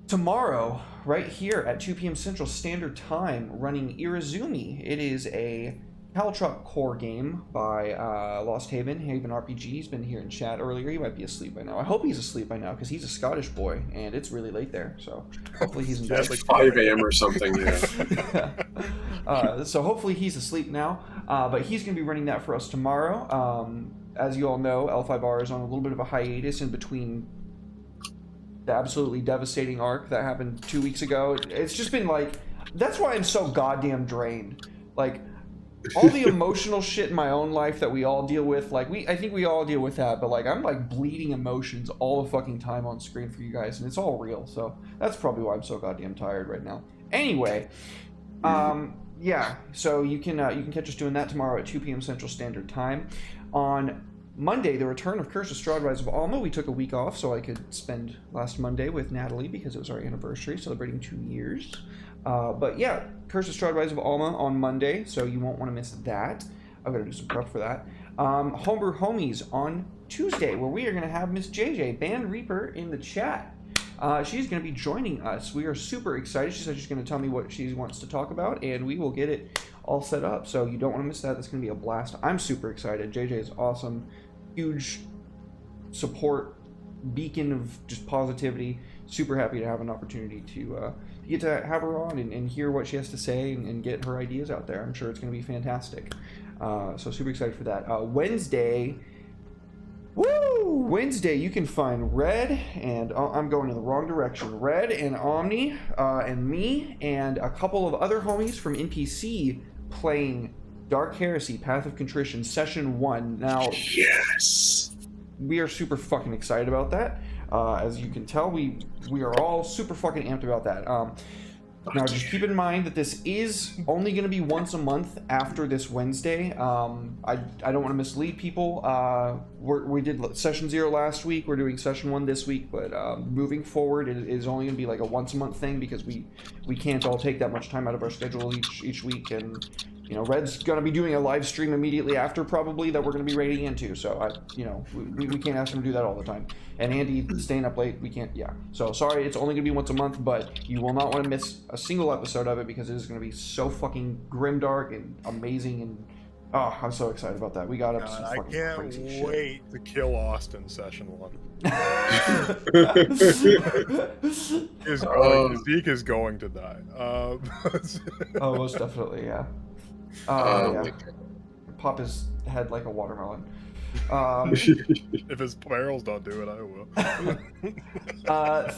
tomorrow right here at 2 p.m. Central Standard Time running Irizumi. It is a Caltruck core game by Lost Haven RPG. He's been here in chat earlier. He might be asleep by now. I hope he's asleep by now because he's a Scottish boy and it's really late there. So hopefully he's in bed. It's like 5 a.m. or something, yeah. So hopefully he's asleep now. But he's going to be running that for us tomorrow. As you all know, L5R is on a little bit of a hiatus in between the absolutely devastating arc that happened 2 weeks ago. It's just been like, that's why I'm so goddamn drained. Like, all the emotional shit in my own life that we all deal with, like, I think we all deal with that, but like, I'm like bleeding emotions all the fucking time on screen for you guys, and it's all real, so that's probably why I'm so goddamn tired right now. Anyway, yeah, so you can catch us doing that tomorrow at 2 p.m. Central Standard Time. On Monday, the return of Curse of Strahd of Alma. We took a week off so I could spend last Monday with Natalie because it was our anniversary, celebrating 2 years. But yeah, Curse of Strahd of Alma on Monday, so you won't want to miss that. I've got to do some prep for that. Homebrew Homies on Tuesday, where we are going to have Miss JJ, Band Reaper, in the chat. She's going to be joining us. We are super excited. She said she's going to tell me what she wants to talk about, and we will get it all set up. So you don't want to miss that. That's going to be a blast. I'm super excited. JJ is awesome. Huge support, beacon of just positivity. Super happy to have an opportunity to get to have her on and hear what she has to say and get her ideas out there. I'm sure it's going to be fantastic. So super excited for that. Wednesday, you can find Red and I'm going in the wrong direction. Red and Omni and me and a couple of other homies from NPC playing Dark Heresy, Path of Contrition, Session 1. Now, Yes! we are super fucking excited about that. As you can tell, we are all super fucking amped about that. Now, just keep in mind that this is only going to be once a month after this Wednesday. I don't want to mislead people. We did Session 0 last week. We're doing Session 1 this week. But moving forward, it is only going to be like a once-a-month thing because we can't all take that much time out of our schedule each week. And, you know, Red's going to be doing a live stream immediately after probably that we're going to be raiding into. So, we can't ask him to do that all the time. And Andy staying up late, we can't, yeah. So, sorry, it's only going to be once a month, but you will not want to miss a single episode of it because it is going to be so fucking grimdark and amazing and, oh, I'm so excited about that. We got up some fucking crazy shit. I can't wait to kill Austin Session 1. Zeke is going to die. Oh, most definitely, yeah. Yeah. Pop his head like a watermelon. If his barrels don't do it, I will.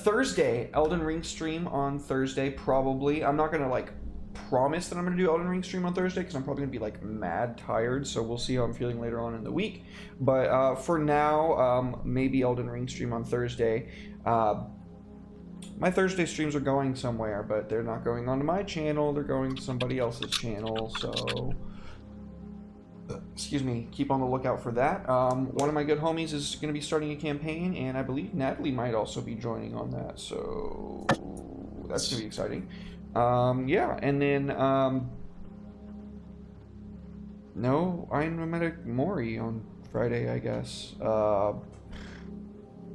Thursday, Elden Ring stream on Thursday, probably. I'm not gonna like promise that I'm gonna do Elden Ring stream on Thursday because I'm probably gonna be like mad tired, so we'll see how I'm feeling later on in the week. But for now, maybe Elden Ring stream on Thursday. My Thursday streams are going somewhere, but they're not going onto my channel, they're going to somebody else's channel, so excuse me, keep on the lookout for that. One of my good homies is going to be starting a campaign, and I believe Natalie might also be joining on that, so that's going to be exciting. Yeah, and then, no, I'm at Mori on Friday, I guess.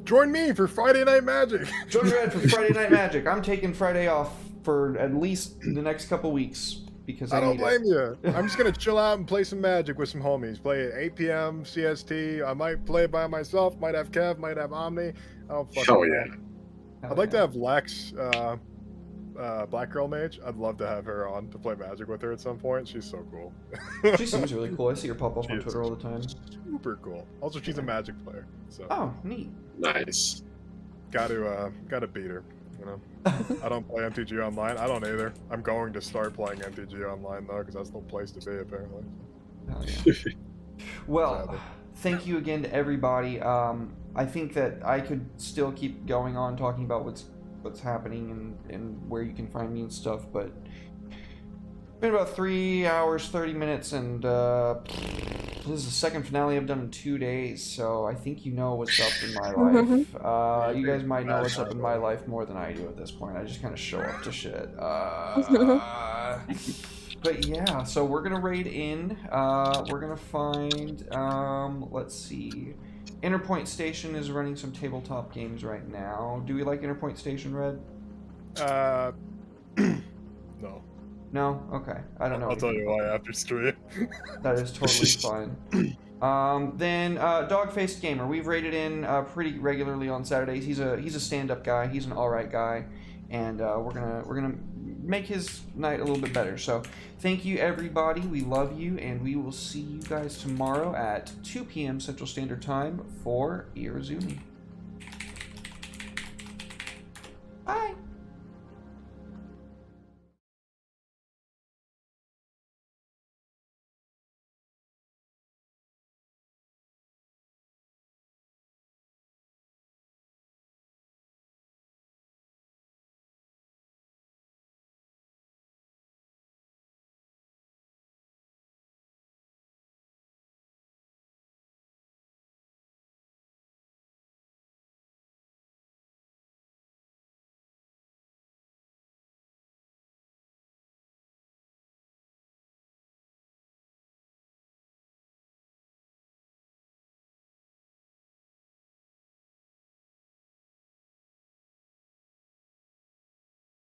Join me for Friday Night Magic! Join Red for Friday Night Magic. I'm taking Friday off for at least the next couple weeks. Because I don't blame you. I'm just gonna chill out and play some Magic with some homies. Play at 8 p.m. CST. I might play by myself. Might have Kev. Might have Omni. I don't fucking know. Yeah. I'd like to have Lex, Black Girl Mage. I'd love to have her on to play Magic with her at some point. She's so cool. She seems really cool. I see her pop up on Twitter all the time. Super cool. Also, she's a Magic player. So. Oh, neat. Nice. Gotta beat her. You know, I don't play MTG Online. I don't either. I'm going to start playing MTG Online though, because that's the place to be apparently. Oh, yeah. Well, thank you again to everybody. I think that I could still keep going on talking about what's happening and where you can find me and stuff, but it's been about 3 hours 30 minutes, and this is the second finale I've done in 2 days, so I think you know what's up in my life. You guys might know what's up in my life more than I do at this point. I just kind of show up to shit. But yeah, so we're gonna raid in. We're gonna find. Let's see. Interpoint Station is running some tabletop games right now. Do we like Interpoint Station, Red? No. No? Okay. I don't know. I'll tell you why after stream. That is totally fine. Then Dog-Faced Gamer. We've raided in pretty regularly on Saturdays. He's a stand-up guy. He's an alright guy, and we're gonna make his night a little bit better. So thank you everybody. We love you, and we will see you guys tomorrow at 2 p.m. Central Standard Time for Irazumi. Bye.